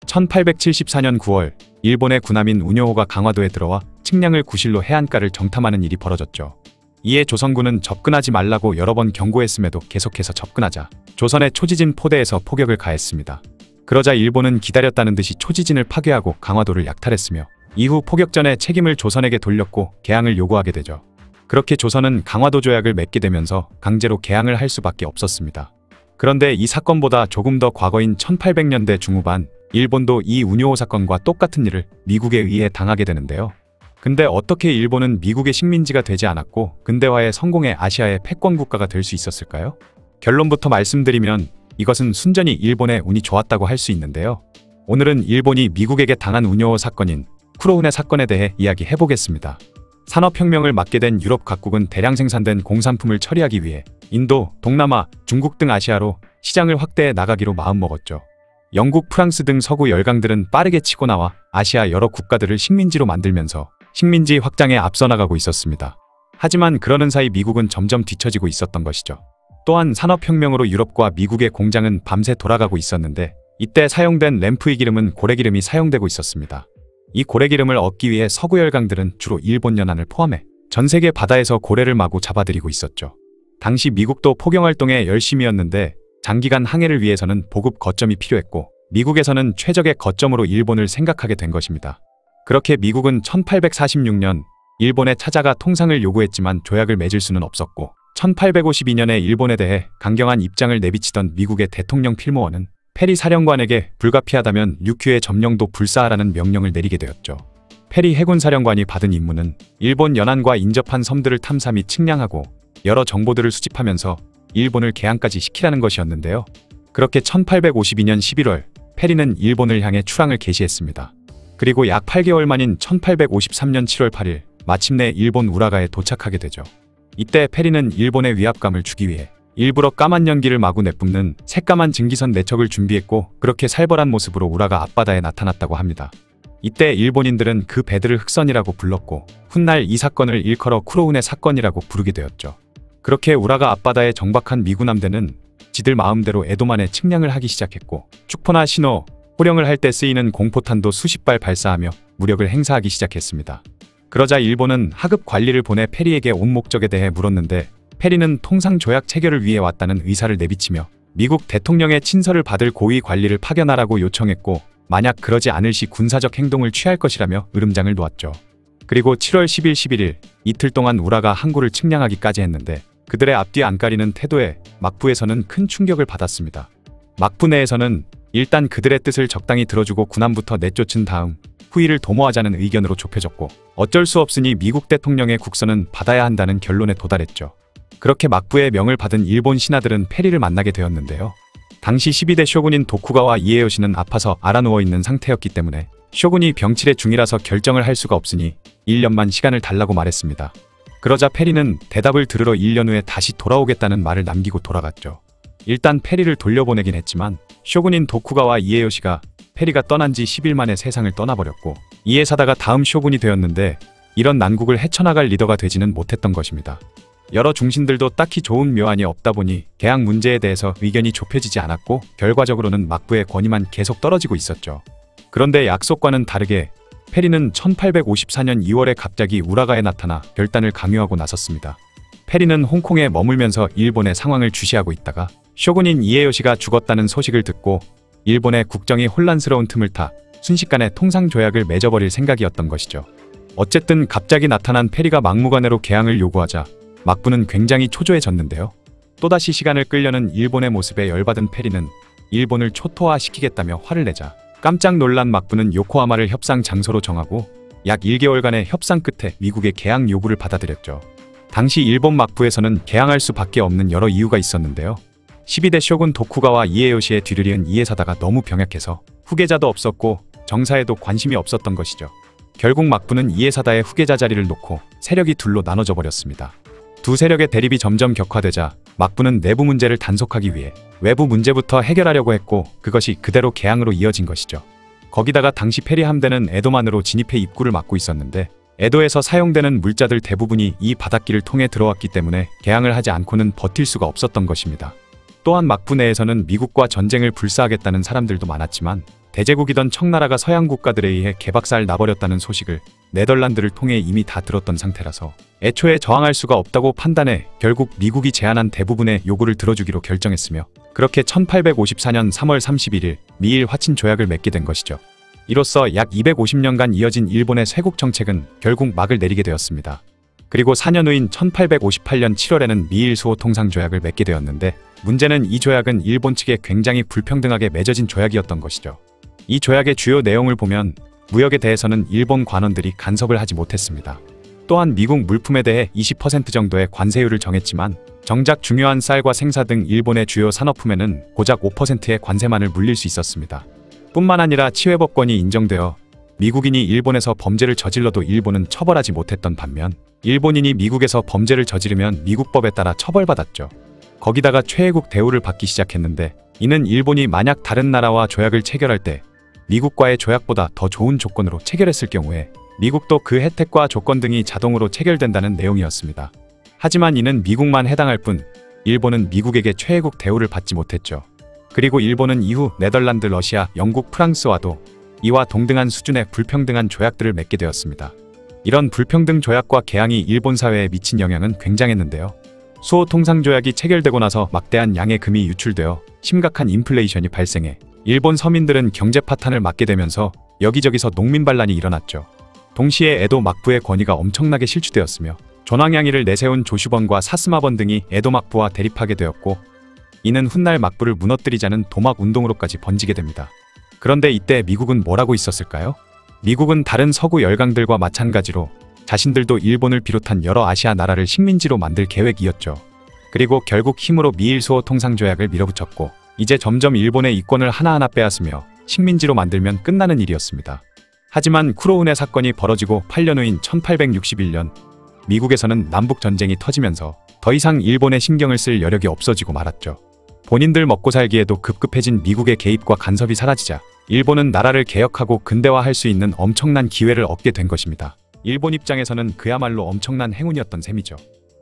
Speaker 1: 1874년 9월 일본의 군함인 우뇨호가 강화도에 들어와 측량을 구실로 해안가를 정탐하는 일이 벌어졌죠. 이에 조선군은 접근하지 말라고 여러 번 경고했음에도 계속해서 접근하자 조선의 초지진 포대에서 포격을 가했습니다. 그러자 일본은 기다렸다는 듯이 초지진을 파괴하고 강화도를 약탈했으며 이후 포격전의 책임을 조선에게 돌렸고 개항을 요구하게 되죠. 그렇게 조선은 강화도 조약을 맺게 되면서 강제로 개항을 할 수밖에 없었습니다. 그런데 이 사건보다 조금 더 과거인 1800년대 중후반 일본도 이 우뇨호 사건과 똑같은 일을 미국에 의해 당하게 되는데요. 근데 어떻게 일본은 미국의 식민지가 되지 않았고 근대화의 성공의 아시아의 패권 국가가 될 수 있었을까요? 결론부터 말씀드리면 이것은 순전히 일본의 운이 좋았다고 할 수 있는데요. 오늘은 일본이 미국에게 당한 우뇨호 사건인 쿠로훈의 사건에 대해 이야기해보겠습니다. 산업혁명을 맞게 된 유럽 각국은 대량 생산된 공산품을 처리하기 위해 인도, 동남아, 중국 등 아시아로 시장을 확대해 나가기로 마음먹었죠. 영국, 프랑스 등 서구 열강들은 빠르게 치고 나와 아시아 여러 국가들을 식민지로 만들면서 식민지 확장에 앞서 나가고 있었습니다. 하지만 그러는 사이 미국은 점점 뒤처지고 있었던 것이죠. 또한 산업혁명으로 유럽과 미국의 공장은 밤새 돌아가고 있었는데 이때 사용된 램프의 기름은 고래기름이 사용되고 있었습니다. 이 고래기름을 얻기 위해 서구 열강들은 주로 일본 연안을 포함해 전 세계 바다에서 고래를 마구 잡아들이고 있었죠. 당시 미국도 포경활동에 열심이었는데 장기간 항해를 위해서는 보급 거점이 필요했고 미국에서는 최적의 거점으로 일본을 생각하게 된 것입니다. 그렇게 미국은 1846년 일본에 찾아가 통상을 요구했지만 조약을 맺을 수는 없었고 1852년에 일본에 대해 강경한 입장을 내비치던 미국의 대통령 필모어는 페리 사령관에게 불가피하다면 육휴의 점령도 불사하라는 명령을 내리게 되었죠. 페리 해군 사령관이 받은 임무는 일본 연안과 인접한 섬들을 탐사 및 측량하고 여러 정보들을 수집하면서 일본을 개항까지 시키라는 것이었는데요. 그렇게 1852년 11월 페리는 일본을 향해 출항을 개시했습니다. 그리고 약 8개월 만인 1853년 7월 8일 마침내 일본 우라가에 도착하게 되죠. 이때 페리는 일본의 위압감을 주기 위해 일부러 까만 연기를 마구 내뿜는 새까만 증기선 4척을 준비했고 그렇게 살벌한 모습으로 우라가 앞바다에 나타났다고 합니다. 이때 일본인들은 그 배들을 흑선이라고 불렀고 훗날 이 사건을 일컬어 쿠로운의 사건이라고 부르게 되었죠. 그렇게 우라가 앞바다에 정박한 미군 함대는 지들 마음대로 에도만에 측량을 하기 시작했고 축포나 신호, 호령을 할 때 쓰이는 공포탄도 수십 발 발사하며 무력을 행사하기 시작했습니다. 그러자 일본은 하급 관리를 보내 페리에게 온 목적에 대해 물었는데 페리는 통상조약 체결을 위해 왔다는 의사를 내비치며 미국 대통령의 친서를 받을 고위 관리를 파견하라고 요청했고 만약 그러지 않을 시 군사적 행동을 취할 것이라며 으름장을 놓았죠. 그리고 7월 10일 11일 이틀 동안 우라가 항구를 측량하기까지 했는데 그들의 앞뒤 안 가리는 태도에 막부에서는 큰 충격을 받았습니다. 막부 내에서는 일단 그들의 뜻을 적당히 들어주고 군함부터 내쫓은 다음 후위를 도모하자는 의견으로 좁혀졌고 어쩔 수 없으니 미국 대통령의 국서는 받아야 한다는 결론에 도달했죠. 그렇게 막부의 명을 받은 일본 신하들은 페리를 만나게 되었는데요. 당시 12대 쇼군인 도쿠가와 이에요시는 아파서 알아누워 있는 상태였기 때문에 쇼군이 병치레 중이라서 결정을 할 수가 없으니 1년만 시간을 달라고 말했습니다. 그러자 페리는 대답을 들으러 1년 후에 다시 돌아오겠다는 말을 남기고 돌아갔죠. 일단 페리를 돌려보내긴 했지만 쇼군인 도쿠가와 이에요시가 페리가 떠난 지 10일 만에 세상을 떠나버렸고 이에사다가 다음 쇼군이 되었는데 이런 난국을 헤쳐나갈 리더가 되지는 못했던 것입니다. 여러 중신들도 딱히 좋은 묘안이 없다 보니 개항 문제에 대해서 의견이 좁혀지지 않았고 결과적으로는 막부의 권위만 계속 떨어지고 있었죠. 그런데 약속과는 다르게 페리는 1854년 2월에 갑자기 우라가에 나타나 결단을 강요하고 나섰습니다. 페리는 홍콩에 머물면서 일본의 상황을 주시하고 있다가 쇼군인 이에요시가 죽었다는 소식을 듣고 일본의 국정이 혼란스러운 틈을 타 순식간에 통상조약을 맺어버릴 생각이었던 것이죠. 어쨌든 갑자기 나타난 페리가 막무가내로 개항을 요구하자 막부는 굉장히 초조해졌는데요. 또다시 시간을 끌려는 일본의 모습에 열받은 페리는 일본을 초토화시키겠다며 화를 내자 깜짝 놀란 막부는 요코하마를 협상 장소로 정하고 약 1개월간의 협상 끝에 미국의 개항 요구를 받아들였죠. 당시 일본 막부에서는 개항할 수밖에 없는 여러 이유가 있었는데요. 12대 쇼군 도쿠가와 이에요시의 뒤를 이은 이에사다가 너무 병약해서 후계자도 없었고 정사에도 관심이 없었던 것이죠. 결국 막부는 이에사다의 후계자 자리를 놓고 세력이 둘로 나눠져 버렸습니다. 두 세력의 대립이 점점 격화되자 막부는 내부 문제를 단속하기 위해 외부 문제부터 해결하려고 했고 그것이 그대로 개항으로 이어진 것이죠. 거기다가 당시 페리 함대는 에도만으로 진입해 입구를 막고 있었는데 에도에서 사용되는 물자들 대부분이 이 바닷길을 통해 들어왔기 때문에 개항을 하지 않고는 버틸 수가 없었던 것입니다. 또한 막부 내에서는 미국과 전쟁을 불사하겠다는 사람들도 많았지만 대제국이던 청나라가 서양 국가들에 의해 개박살 나버렸다는 소식을 네덜란드를 통해 이미 다 들었던 상태라서 애초에 저항할 수가 없다고 판단해 결국 미국이 제안한 대부분의 요구를 들어주기로 결정했으며 그렇게 1854년 3월 31일 미일 화친 조약을 맺게 된 것이죠. 이로써 약 250년간 이어진 일본의 쇄국 정책은 결국 막을 내리게 되었습니다. 그리고 4년 후인 1858년 7월에는 미일 수호 통상조약을 맺게 되었는데 문제는 이 조약은 일본 측에 굉장히 불평등하게 맺어진 조약이었던 것이죠. 이 조약의 주요 내용을 보면 무역에 대해서는 일본 관원들이 간섭을 하지 못했습니다. 또한 미국 물품에 대해 20% 정도의 관세율을 정했지만 정작 중요한 쌀과 생사 등 일본의 주요 산업품에는 고작 5%의 관세만을 물릴 수 있었습니다. 뿐만 아니라 치외법권이 인정되어 미국인이 일본에서 범죄를 저질러도 일본은 처벌하지 못했던 반면 일본인이 미국에서 범죄를 저지르면 미국법에 따라 처벌받았죠. 거기다가 최애국 대우를 받기 시작했는데 이는 일본이 만약 다른 나라와 조약을 체결할 때 미국과의 조약보다 더 좋은 조건으로 체결했을 경우에 미국도 그 혜택과 조건 등이 자동으로 체결된다는 내용이었습니다. 하지만 이는 미국만 해당할 뿐 일본은 미국에게 최애국 대우를 받지 못했죠. 그리고 일본은 이후 네덜란드, 러시아, 영국, 프랑스와도 이와 동등한 수준의 불평등한 조약들을 맺게 되었습니다. 이런 불평등 조약과 개항이 일본 사회에 미친 영향은 굉장했는데요. 수호 통상조약이 체결되고 나서 막대한 양의 금이 유출되어 심각한 인플레이션이 발생해 일본 서민들은 경제 파탄을 맞게 되면서 여기저기서 농민 반란이 일어났죠. 동시에 에도 막부의 권위가 엄청나게 실추되었으며 존왕양이를 내세운 조슈번과 사스마번 등이 에도 막부와 대립하게 되었고 이는 훗날 막부를 무너뜨리자는 도막 운동으로까지 번지게 됩니다. 그런데 이때 미국은 뭘 하고 있었을까요? 미국은 다른 서구 열강들과 마찬가지로 자신들도 일본을 비롯한 여러 아시아 나라를 식민지로 만들 계획이었죠. 그리고 결국 힘으로 미일 수호 통상조약을 밀어붙였고 이제 점점 일본의 이권을 하나하나 빼앗으며 식민지로 만들면 끝나는 일이었습니다. 하지만 쿠로운의 사건이 벌어지고 8년 후인 1861년 미국에서는 남북전쟁이 터지면서 더 이상 일본에 신경을 쓸 여력이 없어지고 말았죠. 본인들 먹고 살기에도 급급해진 미국의 개입과 간섭이 사라지자 일본은 나라를 개혁하고 근대화할 수 있는 엄청난 기회를 얻게 된 것입니다. 일본 입장에서는 그야말로 엄청난 행운이었던 셈이죠.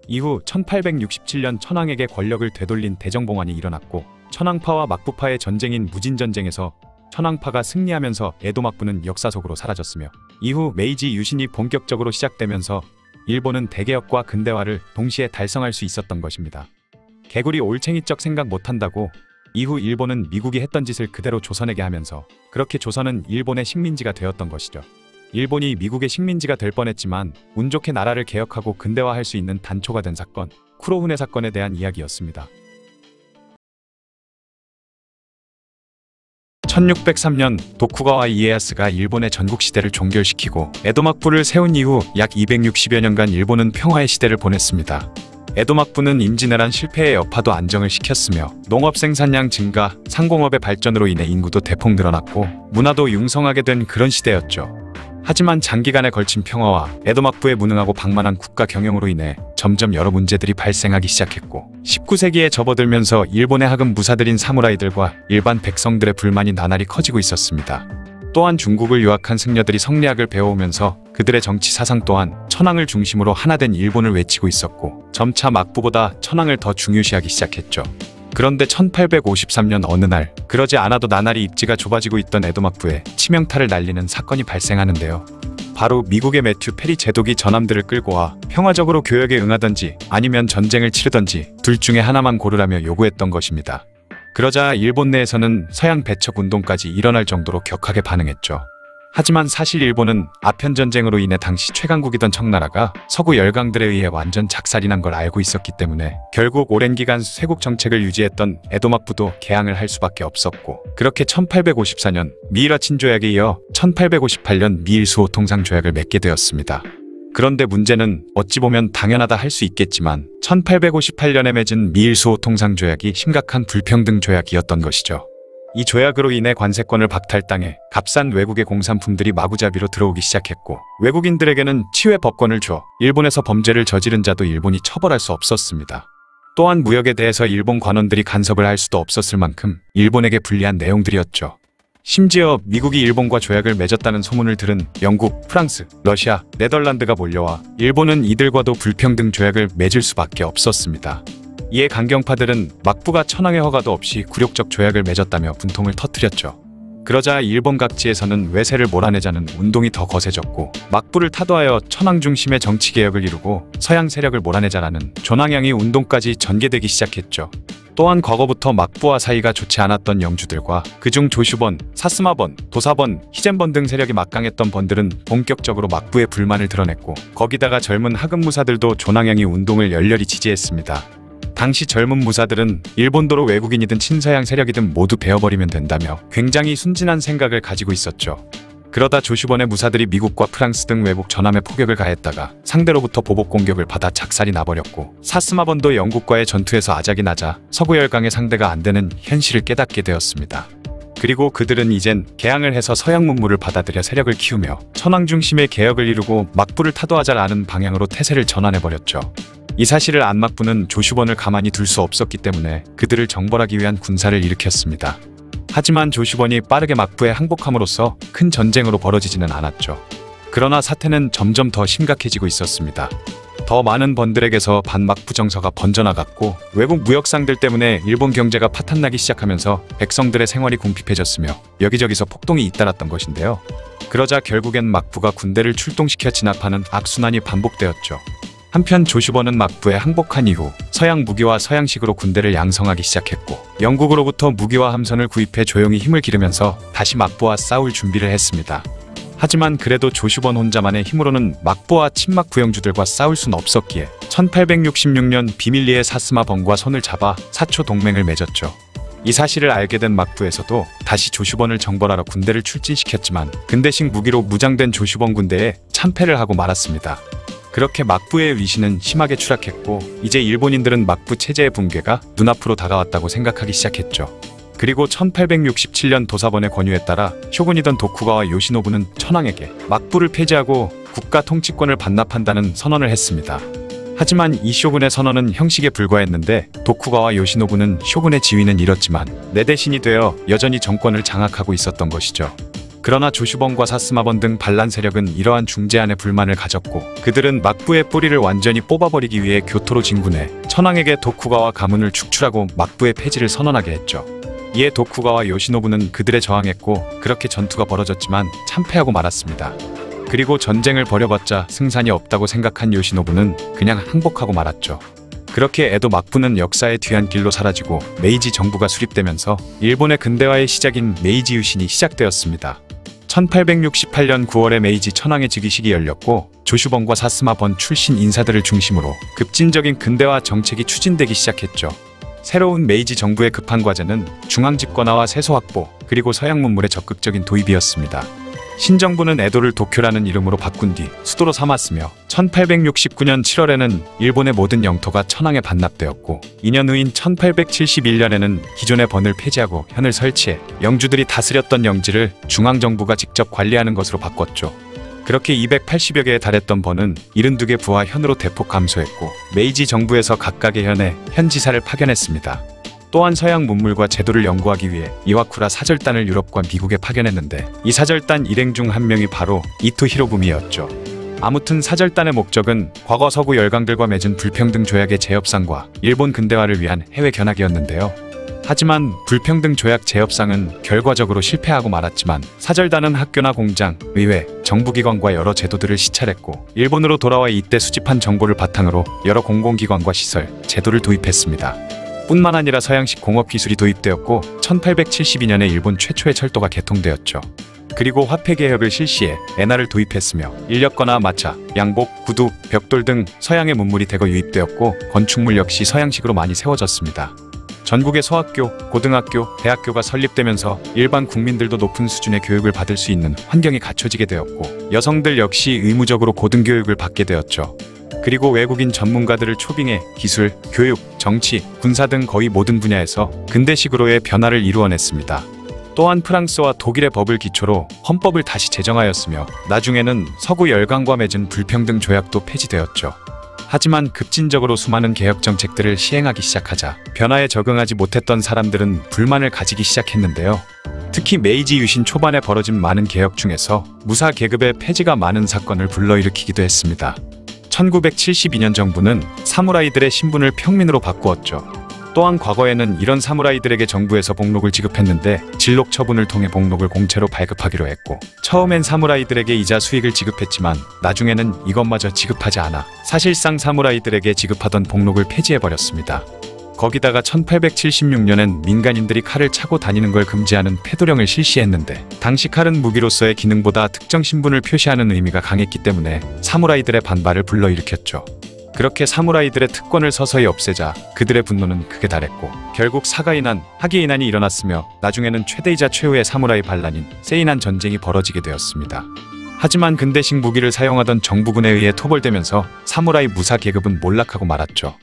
Speaker 1: 이후 1867년 천황에게 권력을 되돌린 대정봉환이 일어났고 천황파와 막부파의 전쟁인 무진전쟁에서 천황파가 승리하면서 에도 막부는 역사 속으로 사라졌으며 이후 메이지 유신이 본격적으로 시작되면서 일본은 대개혁과 근대화를 동시에 달성할 수 있었던 것입니다. 개구리 올챙이적 생각 못한다고 이후 일본은 미국이 했던 짓을 그대로 조선에게 하면서 그렇게 조선은 일본의 식민지가 되었던 것이죠. 일본이 미국의 식민지가 될 뻔했지만 운 좋게 나라를 개혁하고 근대화할 수 있는 단초가 된 사건, 쿠로훈의 사건에 대한 이야기였습니다. 1603년 도쿠가와 이에야스가 일본의 전국시대를 종결시키고 에도 막부를 세운 이후 약 260여 년간 일본은 평화의 시대를 보냈습니다. 에도 막부는 임진왜란 실패의 여파도 안정을 시켰으며 농업 생산량 증가, 상공업의 발전으로 인해 인구도 대폭 늘어났고 문화도 융성하게 된 그런 시대였죠. 하지만 장기간에 걸친 평화와 에도 막부의 무능하고 방만한 국가 경영으로 인해 점점 여러 문제들이 발생하기 시작했고 19세기에 접어들면서 일본의 하급 무사들인 사무라이들과 일반 백성들의 불만이 나날이 커지고 있었습니다. 또한 중국을 유학한 승려들이 성리학을 배워오면서 그들의 정치 사상 또한 천황을 중심으로 하나된 일본을 외치고 있었고 점차 막부보다 천황을 더 중요시하기 시작했죠. 그런데 1853년 어느 날 그러지 않아도 나날이 입지가 좁아지고 있던 에도 막부에 치명타를 날리는 사건이 발생하는데요. 바로 미국의 매튜 페리 제독이 전함들을 끌고 와 평화적으로 교역에 응하든지 아니면 전쟁을 치르든지 둘 중에 하나만 고르라며 요구했던 것입니다. 그러자 일본 내에서는 서양 배척 운동까지 일어날 정도로 격하게 반응했죠. 하지만 사실 일본은 아편전쟁으로 인해 당시 최강국이던 청나라가 서구 열강들에 의해 완전 작살이 난 걸 알고 있었기 때문에 결국 오랜 기간 쇄국 정책을 유지했던 에도 막부도 개항을 할 수밖에 없었고 그렇게 1854년 미이라 친조약에 이어 1858년 미일 수호 통상조약을 맺게 되었습니다. 그런데 문제는 어찌 보면 당연하다 할 수 있겠지만 1858년에 맺은 미일 수호 통상조약이 심각한 불평등 조약이었던 것이죠. 이 조약으로 인해 관세권을 박탈당해 값싼 외국의 공산품들이 마구잡이로 들어오기 시작했고 외국인들에게는 치외 법권을 줘 일본에서 범죄를 저지른 자도 일본이 처벌할 수 없었습니다. 또한 무역에 대해서 일본 관원들이 간섭을 할 수도 없었을 만큼 일본에게 불리한 내용들이었죠. 심지어 미국이 일본과 조약을 맺었다는 소문을 들은 영국, 프랑스, 러시아, 네덜란드가 몰려와 일본은 이들과도 불평등 조약을 맺을 수밖에 없었습니다. 이에 강경파들은 막부가 천황의 허가도 없이 굴욕적 조약을 맺었다며 분통을 터뜨렸죠. 그러자 일본 각지에서는 외세를 몰아내자는 운동이 더 거세졌고 막부를 타도하여 천황 중심의 정치개혁을 이루고 서양 세력을 몰아내자라는 존왕양의 운동까지 전개되기 시작했죠. 또한 과거부터 막부와 사이가 좋지 않았던 영주들과 그중 조슈번, 사스마번, 도사번, 히젠번 등 세력이 막강했던 번들은 본격적으로 막부의 불만을 드러냈고 거기다가 젊은 하급 무사들도 존왕양의 운동을 열렬히 지지했습니다. 당시 젊은 무사들은 일본도로 외국인이든 친서양 세력이든 모두 베어버리면 된다며 굉장히 순진한 생각을 가지고 있었죠. 그러다 조슈번의 무사들이 미국과 프랑스 등 외국 전함에 포격을 가했다가 상대로부터 보복 공격을 받아 작살이 나버렸고 사스마번도 영국과의 전투에서 아작이 나자 서구 열강의 상대가 안 되는 현실을 깨닫게 되었습니다. 그리고 그들은 이젠 개항을 해서 서양 문물을 받아들여 세력을 키우며 천황 중심의 개혁을 이루고 막부를 타도하자라는 방향으로 태세를 전환해버렸죠. 이 사실을 안 막부는 조슈번을 가만히 둘 수 없었기 때문에 그들을 정벌하기 위한 군사를 일으켰습니다. 하지만 조슈번이 빠르게 막부에 항복함으로써 큰 전쟁으로 벌어지지는 않았죠. 그러나 사태는 점점 더 심각해지고 있었습니다. 더 많은 번들에게서 반막부 정서가 번져나갔고 외국 무역상들 때문에 일본 경제가 파탄나기 시작하면서 백성들의 생활이 궁핍해졌으며 여기저기서 폭동이 잇따랐던 것인데요. 그러자 결국엔 막부가 군대를 출동시켜 진압하는 악순환이 반복되었죠. 한편 조슈번은 막부에 항복한 이후 서양 무기와 서양식으로 군대를 양성하기 시작했고 영국으로부터 무기와 함선을 구입해 조용히 힘을 기르면서 다시 막부와 싸울 준비를 했습니다. 하지만 그래도 조슈번 혼자만의 힘으로는 막부와 친막 부영주들과 싸울 순 없었기에 1866년 비밀리에 사스마 번과 손을 잡아 사초 동맹을 맺었죠. 이 사실을 알게 된 막부에서도 다시 조슈번을 정벌하러 군대를 출진시켰지만 근대식 무기로 무장된 조슈번 군대에 참패를 하고 말았습니다. 그렇게 막부의 위신은 심하게 추락했고 이제 일본인들은 막부 체제의 붕괴가 눈앞으로 다가왔다고 생각하기 시작했죠. 그리고 1867년 도사본의 권유에 따라 쇼군이던 도쿠가와 요시노부는 천황에게 막부를 폐지하고 국가 통치권을 반납한다는 선언을 했습니다. 하지만 이 쇼군의 선언은 형식에 불과했는데 도쿠가와 요시노부는 쇼군의 지위는 잃었지만 내 대신이 되어 여전히 정권을 장악하고 있었던 것이죠. 그러나 조슈번과 사스마번 등 반란 세력은 이러한 중재안에 불만을 가졌고 그들은 막부의 뿌리를 완전히 뽑아버리기 위해 교토로 진군해 천황에게 도쿠가와 가문을 축출하고 막부의 폐지를 선언하게 했죠. 이에 도쿠가와 요시노부는 그들에 저항했고 그렇게 전투가 벌어졌지만 참패하고 말았습니다. 그리고 전쟁을 벌여봤자 승산이 없다고 생각한 요시노부는 그냥 항복하고 말았죠. 그렇게 에도 막부는 역사의 뒤안길로 사라지고 메이지 정부가 수립되면서 일본의 근대화의 시작인 메이지 유신이 시작되었습니다. 1868년 9월에 메이지 천황의 즉위식이 열렸고 조슈번과 사스마번 출신 인사들을 중심으로 급진적인 근대화 정책이 추진되기 시작했죠. 새로운 메이지 정부의 급한 과제는 중앙 집권화와 세소 확보, 그리고 서양 문물의 적극적인 도입이었습니다. 신정부는 에도를 도쿄라는 이름으로 바꾼 뒤 수도로 삼았으며 1869년 7월에는 일본의 모든 영토가 천황에 반납되었고 2년 후인 1871년에는 기존의 번을 폐지하고 현을 설치해 영주들이 다스렸던 영지를 중앙정부가 직접 관리하는 것으로 바꿨죠. 그렇게 280여 개에 달했던 번은 72개 부와 현으로 대폭 감소했고 메이지 정부에서 각각의 현에 현지사를 파견했습니다. 또한 서양 문물과 제도를 연구하기 위해 이와쿠라 사절단을 유럽과 미국에 파견했는데 이 사절단 일행 중 한 명이 바로 이토 히로부미였죠. 아무튼 사절단의 목적은 과거 서구 열강들과 맺은 불평등 조약의 재협상과 일본 근대화를 위한 해외 견학이었는데요. 하지만 불평등 조약 재협상은 결과적으로 실패하고 말았지만 사절단은 학교나 공장, 의회, 정부기관과 여러 제도들을 시찰했고 일본으로 돌아와 이때 수집한 정보를 바탕으로 여러 공공기관과 시설, 제도를 도입했습니다. 뿐만 아니라 서양식 공업기술이 도입되었고 1872년에 일본 최초의 철도가 개통되었죠. 그리고 화폐개혁을 실시해 엔화를 도입했으며 인력거나 마차, 양복, 구두, 벽돌 등 서양의 문물이 대거 유입되었고 건축물 역시 서양식으로 많이 세워졌습니다. 전국의 소학교, 고등학교, 대학교가 설립되면서 일반 국민들도 높은 수준의 교육을 받을 수 있는 환경이 갖춰지게 되었고 여성들 역시 의무적으로 고등교육을 받게 되었죠. 그리고 외국인 전문가들을 초빙해 기술, 교육, 정치, 군사 등 거의 모든 분야에서 근대식으로의 변화를 이루어냈습니다. 또한 프랑스와 독일의 법을 기초로 헌법을 다시 제정하였으며 나중에는 서구 열강과 맺은 불평등 조약도 폐지되었죠. 하지만 급진적으로 수많은 개혁 정책들을 시행하기 시작하자 변화에 적응하지 못했던 사람들은 불만을 가지기 시작했는데요. 특히 메이지 유신 초반에 벌어진 많은 개혁 중에서 무사 계급의 폐지가 많은 사건을 불러일으키기도 했습니다. 1972년 정부는 사무라이들의 신분을 평민으로 바꾸었죠. 또한 과거에는 이런 사무라이들에게 정부에서 복록을 지급했는데 진록 처분을 통해 복록을 공채로 발급하기로 했고 처음엔 사무라이들에게 이자 수익을 지급했지만 나중에는 이것마저 지급하지 않아 사실상 사무라이들에게 지급하던 복록을 폐지해버렸습니다. 거기다가 1876년엔 민간인들이 칼을 차고 다니는 걸 금지하는 패도령을 실시했는데 당시 칼은 무기로서의 기능보다 특정 신분을 표시하는 의미가 강했기 때문에 사무라이들의 반발을 불러일으켰죠. 그렇게 사무라이들의 특권을 서서히 없애자 그들의 분노는 극에 달했고 결국 사가이난, 하기이난이 일어났으며 나중에는 최대이자 최후의 사무라이 반란인 세이난 전쟁이 벌어지게 되었습니다. 하지만 근대식 무기를 사용하던 정부군에 의해 토벌되면서 사무라이 무사 계급은 몰락하고 말았죠.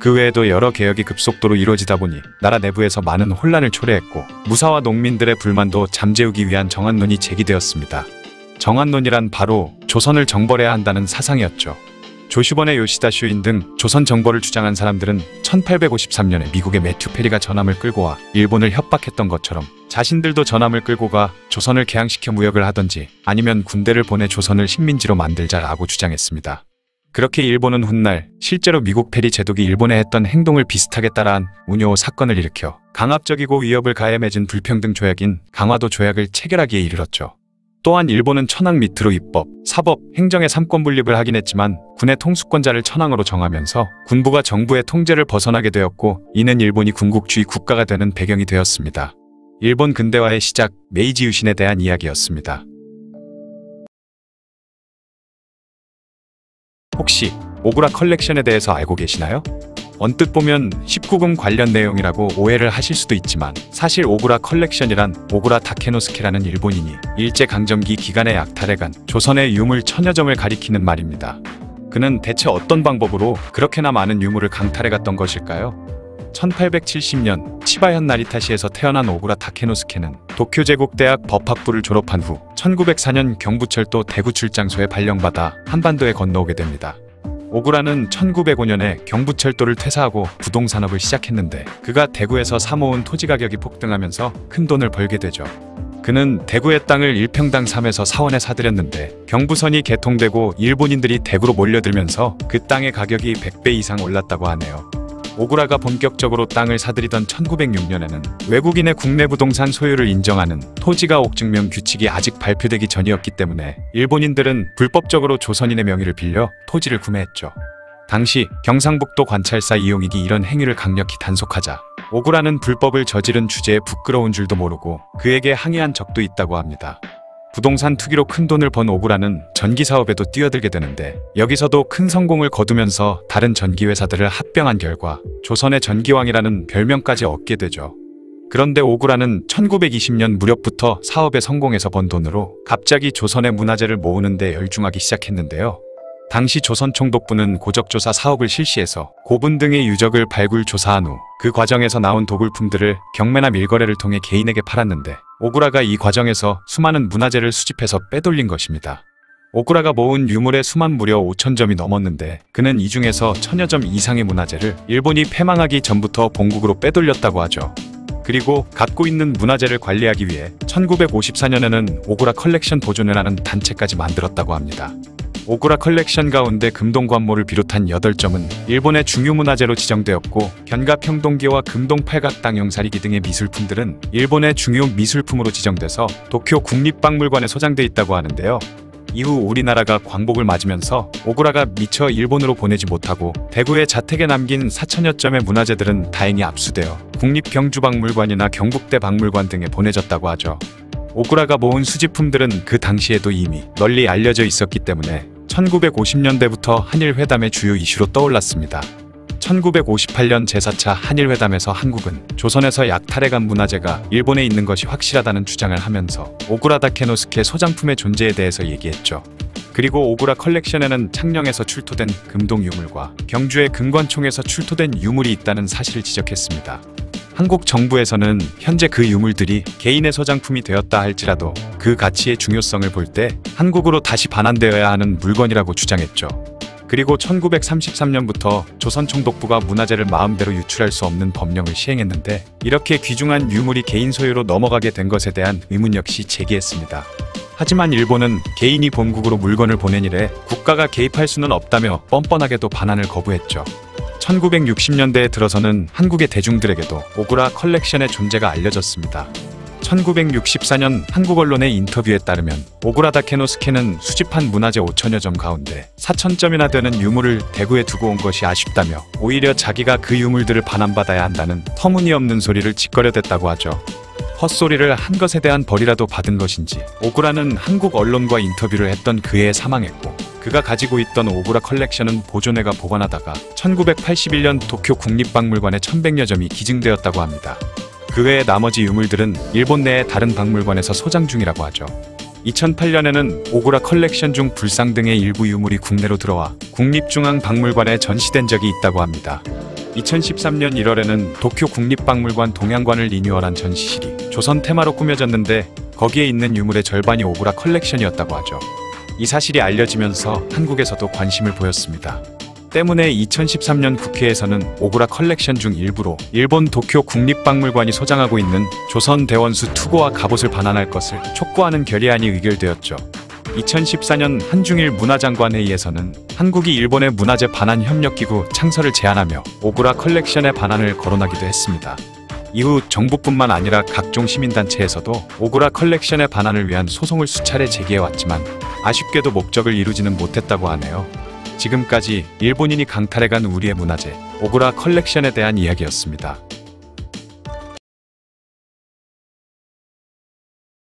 Speaker 1: 그 외에도 여러 개혁이 급속도로 이루어지다 보니 나라 내부에서 많은 혼란을 초래했고 무사와 농민들의 불만도 잠재우기 위한 정한론이 제기되었습니다. 정한론이란 바로 조선을 정벌해야 한다는 사상이었죠. 조슈번의 요시다 쇼인 등 조선 정벌을 주장한 사람들은 1853년에 미국의 매튜 페리가 전함을 끌고 와 일본을 협박했던 것처럼 자신들도 전함을 끌고 가 조선을 개항시켜 무역을 하던지 아니면 군대를 보내 조선을 식민지로 만들자라고 주장했습니다. 그렇게 일본은 훗날 실제로 미국 페리 제독이 일본에 했던 행동을 비슷하게 따라한 운요 사건을 일으켜 강압적이고 위협을 가해 맺은 불평등 조약인 강화도 조약을 체결하기에 이르렀죠. 또한 일본은 천황 밑으로 입법, 사법, 행정의 3권 분립을 하긴 했지만 군의 통수권자를 천황으로 정하면서 군부가 정부의 통제를 벗어나게 되었고 이는 일본이 군국주의 국가가 되는 배경이 되었습니다. 일본 근대화의 시작, 메이지 유신에 대한 이야기였습니다. 혹시 오구라 컬렉션에 대해서 알고 계시나요? 언뜻 보면 19금 관련 내용이라고 오해를 하실 수도 있지만 사실 오구라 컬렉션이란 오구라 다케노스케라는 일본인이 일제강점기 기간에 약탈해간 조선의 유물 천여 점을 가리키는 말입니다. 그는 대체 어떤 방법으로 그렇게나 많은 유물을 강탈해갔던 것일까요? 1870년 치바현 나리타시에서 태어난 오구라 다케노스케는 도쿄제국대학 법학부를 졸업한 후 1904년 경부철도 대구 출장소에 발령받아 한반도에 건너오게 됩니다. 오구라는 1905년에 경부철도를 퇴사하고 부동산업을 시작했는데 그가 대구에서 사모은 토지 가격이 폭등하면서 큰 돈을 벌게 되죠. 그는 대구의 땅을 1평당 3에서 4원에 사들였는데 경부선이 개통되고 일본인들이 대구로 몰려들면서 그 땅의 가격이 100배 이상 올랐다고 하네요. 오구라가 본격적으로 땅을 사들이던 1906년에는 외국인의 국내 부동산 소유를 인정하는 토지가 옥증명 규칙이 아직 발표되기 전이었기 때문에 일본인들은 불법적으로 조선인의 명의를 빌려 토지를 구매했죠. 당시 경상북도 관찰사 이용익이 이런 행위를 강력히 단속하자 오구라는 불법을 저지른 주제에 부끄러운 줄도 모르고 그에게 항의한 적도 있다고 합니다. 부동산 투기로 큰 돈을 번 오구라는 전기사업에도 뛰어들게 되는데 여기서도 큰 성공을 거두면서 다른 전기회사들을 합병한 결과 조선의 전기왕이라는 별명까지 얻게 되죠. 그런데 오구라는 1920년 무렵부터 사업에 성공해서 번 돈으로 갑자기 조선의 문화재를 모으는 데 열중하기 시작했는데요. 당시 조선총독부는 고적조사 사업을 실시해서 고분 등의 유적을 발굴 조사한 후 그 과정에서 나온 도굴품들을 경매나 밀거래를 통해 개인에게 팔았는데 오구라가 이 과정에서 수많은 문화재를 수집해서 빼돌린 것입니다. 오구라가 모은 유물의 수만 무려 5,000점이 넘었는데 그는 이 중에서 1,000여 점 이상의 문화재를 일본이 패망하기 전부터 본국으로 빼돌렸다고 하죠. 그리고 갖고 있는 문화재를 관리하기 위해 1954년에는 오구라 컬렉션 보존회라는 단체까지 만들었다고 합니다. 오구라 컬렉션 가운데 금동관모를 비롯한 8점은 일본의 중요문화재로 지정되었고 견갑형동기와 금동 팔각당 용사리기 등의 미술품들은 일본의 중요 미술품으로 지정돼서 도쿄 국립박물관에 소장돼 있다고 하는데요. 이후 우리나라가 광복을 맞으면서 오구라가 미처 일본으로 보내지 못하고 대구의 자택에 남긴 4,000여 점의 문화재들은 다행히 압수되어 국립경주박물관이나 경북대 박물관 등에 보내졌다고 하죠. 오구라가 모은 수집품들은 그 당시에도 이미 널리 알려져 있었기 때문에 1950년대부터 한일회담의 주요 이슈로 떠올랐습니다. 1958년 제4차 한일회담에서 한국은 조선에서 약탈해간 문화재가 일본에 있는 것이 확실하다는 주장을 하면서 오구라 다케노스케 소장품의 존재에 대해서 얘기했죠. 그리고 오구라 컬렉션에는 창녕에서 출토된 금동 유물과 경주의 금관총에서 출토된 유물이 있다는 사실을 지적했습니다. 한국 정부에서는 현재 그 유물들이 개인의 소장품이 되었다 할지라도 그 가치의 중요성을 볼 때 한국으로 다시 반환되어야 하는 물건이라고 주장했죠. 그리고 1933년부터 조선총독부가 문화재를 마음대로 유출할 수 없는 법령을 시행했는데 이렇게 귀중한 유물이 개인 소유로 넘어가게 된 것에 대한 의문 역시 제기했습니다. 하지만 일본은 개인이 본국으로 물건을 보낸 일에 국가가 개입할 수는 없다며 뻔뻔하게도 반환을 거부했죠. 1960년대에 들어서는 한국의 대중들에게도 오구라 컬렉션의 존재가 알려졌습니다. 1964년 한국 언론의 인터뷰에 따르면 오구라 다케노스케는 수집한 문화재 5,000여 점 가운데 4,000점이나 되는 유물을 대구에 두고 온 것이 아쉽다며 오히려 자기가 그 유물들을 반환받아야 한다는 터무니없는 소리를 짓거려댔다고 하죠. 헛소리를 한 것에 대한 벌이라도 받은 것인지 오구라는 한국 언론과 인터뷰를 했던 그해 사망했고 그가 가지고 있던 오구라 컬렉션은 보존회가 보관하다가 1981년 도쿄 국립박물관에 1,100여 점이 기증되었다고 합니다. 그 외의 나머지 유물들은 일본 내의 다른 박물관에서 소장 중이라고 하죠. 2008년에는 오구라 컬렉션 중 불상 등의 일부 유물이 국내로 들어와 국립중앙박물관에 전시된 적이 있다고 합니다. 2013년 1월에는 도쿄 국립박물관 동양관을 리뉴얼한 전시실이 조선 테마로 꾸며졌는데 거기에 있는 유물의 절반이 오구라 컬렉션이었다고 하죠. 이 사실이 알려지면서 한국에서도 관심을 보였습니다. 때문에 2013년 국회에서는 오구라 컬렉션 중 일부로 일본 도쿄 국립박물관이 소장하고 있는 조선 대원수 투고와 갑옷을 반환할 것을 촉구하는 결의안이 의결되었죠. 2014년 한중일 문화장관 회의에서는 한국이 일본의 문화재 반환 협력기구 창설을 제안하며 오구라 컬렉션의 반환을 거론하기도 했습니다. 이후 정부뿐만 아니라 각종 시민단체에서도 오구라 컬렉션의 반환을 위한 소송을 수차례 제기해왔지만 아쉽게도 목적을 이루지는 못했다고 하네요. 지금까지 일본인이 강탈해간 우리의 문화재, 오구라 컬렉션에 대한 이야기였습니다.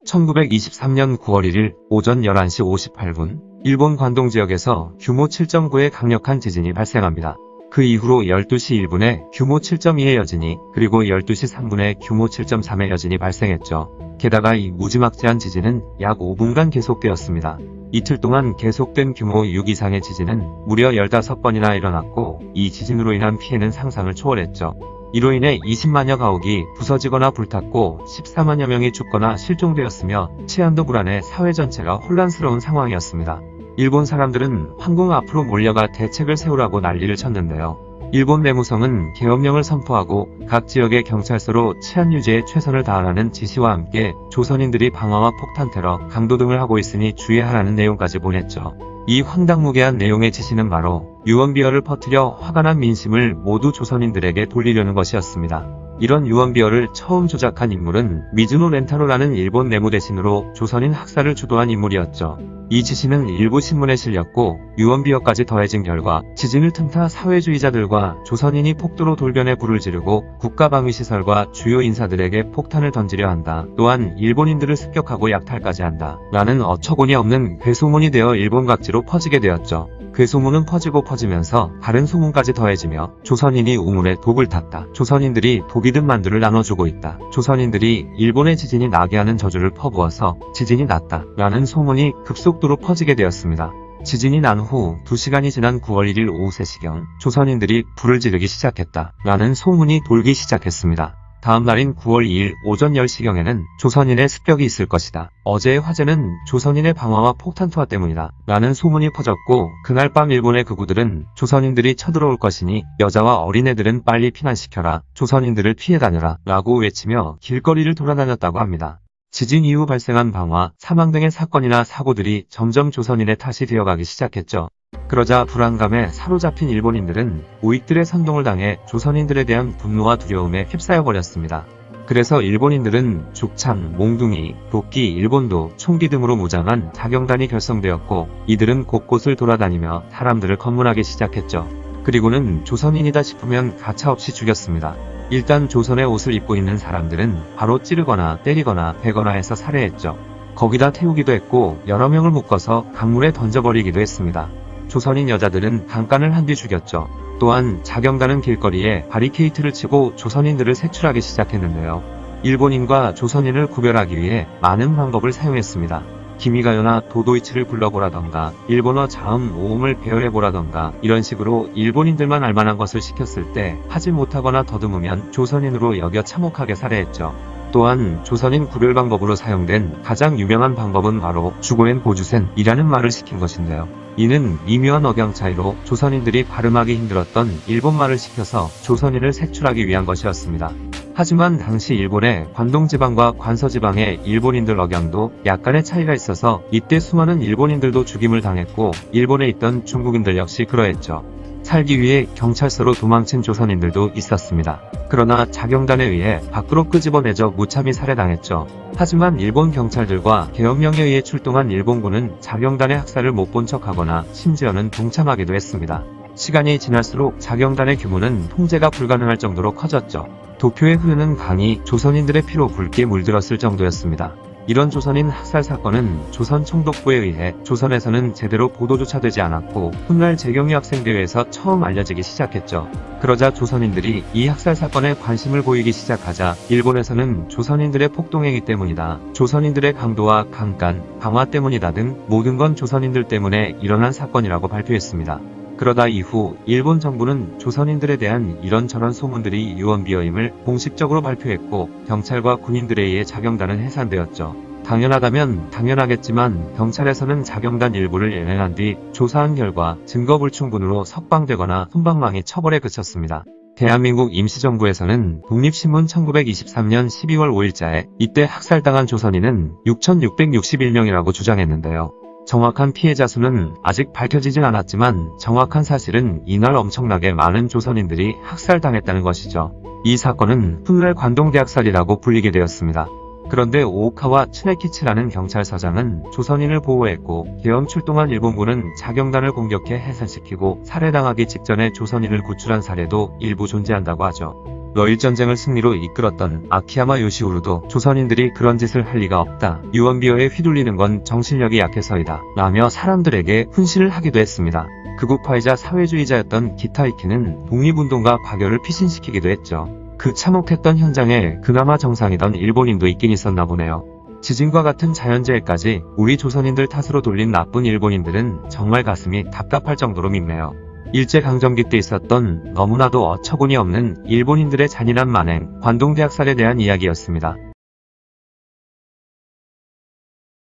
Speaker 2: 1923년 9월 1일 오전 11시 58분 일본 관동 지역에서 규모 7.9의 강력한 지진이 발생합니다. 그 이후로 12시 1분에 규모 7.2의 여진이, 그리고 12시 3분에 규모 7.3의 여진이 발생했죠. 게다가 이 무지막지한 지진은 약 5분간 계속되었습니다. 이틀 동안 계속된 규모 6 이상의 지진은 무려 15번이나 일어났고, 이 지진으로 인한 피해는 상상을 초월했죠. 이로 인해 20만여 가옥이 부서지거나 불탔고 14만여 명이 죽거나 실종되었으며 치안도 불안해 사회 전체가 혼란스러운 상황이었습니다. 일본 사람들은 황궁 앞으로 몰려가 대책을 세우라고 난리를 쳤는데요. 일본 내무성은 계엄령을 선포하고 각 지역의 경찰서로 치안 유지에 최선을 다하라는 지시와 함께 조선인들이 방화와 폭탄 테러, 강도 등을 하고 있으니 주의하라는 내용까지 보냈죠. 이 황당무계한 내용의 지시는 바로 유언비어를 퍼뜨려 화가 난 민심을 모두 조선인들에게 돌리려는 것이었습니다. 이런 유언비어를 처음 조작한 인물은 미즈노 렌타로라는 일본 내무 대신으로 조선인 학살을 주도한 인물이었죠. 이 지시는 일부 신문에 실렸고 유언비어까지 더해진 결과 지진을 틈타 사회주의자들과 조선인이 폭도로 돌변해 불을 지르고 국가방위시설과 주요 인사들에게 폭탄을 던지려 한다. 또한 일본인들을 습격하고 약탈까지 한다. 라는 어처구니 없는 괴소문이 되어 일본 각지로 퍼지게 되었죠. 괴소문은 퍼지고 퍼지면서 다른 소문까지 더해지며 조선인이 우물에 독을 탔다. 조선인들이 독이든 만두를 나눠주고 있다. 조선인들이 일본의 지진이 나게 하는 저주를 퍼부어서 지진이 났다. 라는 소문이 급속도로 퍼지게 되었습니다. 지진이 난 후 2시간이 지난 9월 1일 오후 3시경 조선인들이 불을 지르기 시작했다. 라는 소문이 돌기 시작했습니다. 다음 날인 9월 2일 오전 10시경에는 조선인의 습격이 있을 것이다. 어제의 화재는 조선인의 방화와 폭탄 투하 때문이다. 라는 소문이 퍼졌고 그날 밤 일본의 극우들은 조선인들이 쳐들어올 것이니 여자와 어린애들은 빨리 피난시켜라. 조선인들을 피해 다녀라. 라고 외치며 길거리를 돌아다녔다고 합니다. 지진 이후 발생한 방화, 사망 등의 사건이나 사고들이 점점 조선인의 탓이 되어가기 시작했죠. 그러자 불안감에 사로잡힌 일본인들은 우익들의 선동을 당해 조선인들에 대한 분노와 두려움에 휩싸여버렸습니다. 그래서 일본인들은 죽창, 몽둥이, 도끼, 일본도, 총기 등으로 무장한 자경단이 결성되었고 이들은 곳곳을 돌아다니며 사람들을 검문하기 시작했죠. 그리고는 조선인이다 싶으면 가차없이 죽였습니다. 일단 조선의 옷을 입고 있는 사람들은 바로 찌르거나 때리거나 베거나 해서 살해했죠. 거기다 태우기도 했고 여러 명을 묶어서 강물에 던져버리기도 했습니다. 조선인 여자들은 강간을 한 뒤 죽였죠. 또한 자경단은 길거리에 바리케이트를 치고 조선인들을 색출하기 시작했는데요. 일본인과 조선인을 구별하기 위해 많은 방법을 사용했습니다. 기미가요나 도도이치를 불러보라던가 일본어 자음 오음을 배열해보라던가 이런 식으로 일본인들만 알만한 것을 시켰을 때 하지 못하거나 더듬으면 조선인으로 여겨 참혹하게 살해했죠. 또한 조선인 구별 방법으로 사용된 가장 유명한 방법은 바로 주고엔 보주센이라는 말을 시킨 것인데요. 이는 미묘한 억양 차이로 조선인들이 발음하기 힘들었던 일본말을 시켜서 조선인을 색출하기 위한 것이었습니다. 하지만 당시 일본의 관동지방과 관서지방의 일본인들 억양도 약간의 차이가 있어서 이때 수많은 일본인들도 죽임을 당했고 일본에 있던 중국인들 역시 그러했죠. 살기 위해 경찰서로 도망친 조선인들도 있었습니다. 그러나 자경단에 의해 밖으로 끄집어내져 무참히 살해당했죠. 하지만 일본 경찰들과 계엄령에 의해 출동한 일본군은 자경단의 학살을 못 본 척하거나 심지어는 동참하기도 했습니다. 시간이 지날수록 자경단의 규모는 통제가 불가능할 정도로 커졌죠. 도쿄에 흐르는 강이 조선인들의 피로 붉게 물들었을 정도였습니다. 이런 조선인 학살 사건은 조선총독부에 의해 조선에서는 제대로 보도조차 되지 않았고 훗날 재경유 학생대회에서 처음 알려지기 시작했죠. 그러자 조선인들이 이 학살 사건에 관심을 보이기 시작하자 일본에서는 조선인들의 폭동행위 때문이다, 조선인들의 강도와 강간, 방화 때문이다 등 모든 건 조선인들 때문에 일어난 사건이라고 발표했습니다. 그러다 이후 일본 정부는 조선인들에 대한 이런저런 소문들이 유언비어임을 공식적으로 발표했고 경찰과 군인들에 의해 자경단은 해산되었죠. 당연하다면 당연하겠지만 경찰에서는 자경단 일부를 연행한 뒤 조사한 결과 증거불충분으로 석방되거나 손방망이 처벌에 그쳤습니다. 대한민국 임시정부에서는 독립신문 1923년 12월 5일자에 이때 학살당한 조선인은 6,661명이라고 주장했는데요. 정확한 피해자 수는 아직 밝혀지진 않았지만 정확한 사실은 이날 엄청나게 많은 조선인들이 학살당했다는 것이죠. 이 사건은 훗날 관동대학살이라고 불리게 되었습니다. 그런데 오오카와 츠네키치라는 경찰서장은 조선인을 보호했고 계엄 출동한 일본군은 자경단을 공격해 해산시키고 살해당하기 직전에 조선인을 구출한 사례도 일부 존재한다고 하죠. 러일전쟁을 승리로 이끌었던 아키야마 요시우루도 조선인들이 그런 짓을 할 리가 없다. 유언비어에 휘둘리는 건 정신력이 약해서이다. 라며 사람들에게 훈시를 하기도 했습니다. 극우파이자 사회주의자였던 기타이키는 독립운동가 박열을 피신시키기도 했죠. 그 참혹했던 현장에 그나마 정상이던 일본인도 있긴 있었나 보네요. 지진과 같은 자연재해까지 우리 조선인들 탓으로 돌린 나쁜 일본인들은 정말 가슴이 답답할 정도로 밉네요. 일제강점기 때 있었던 너무나도 어처구니 없는 일본인들의 잔인한 만행, 관동대학살에 대한 이야기였습니다.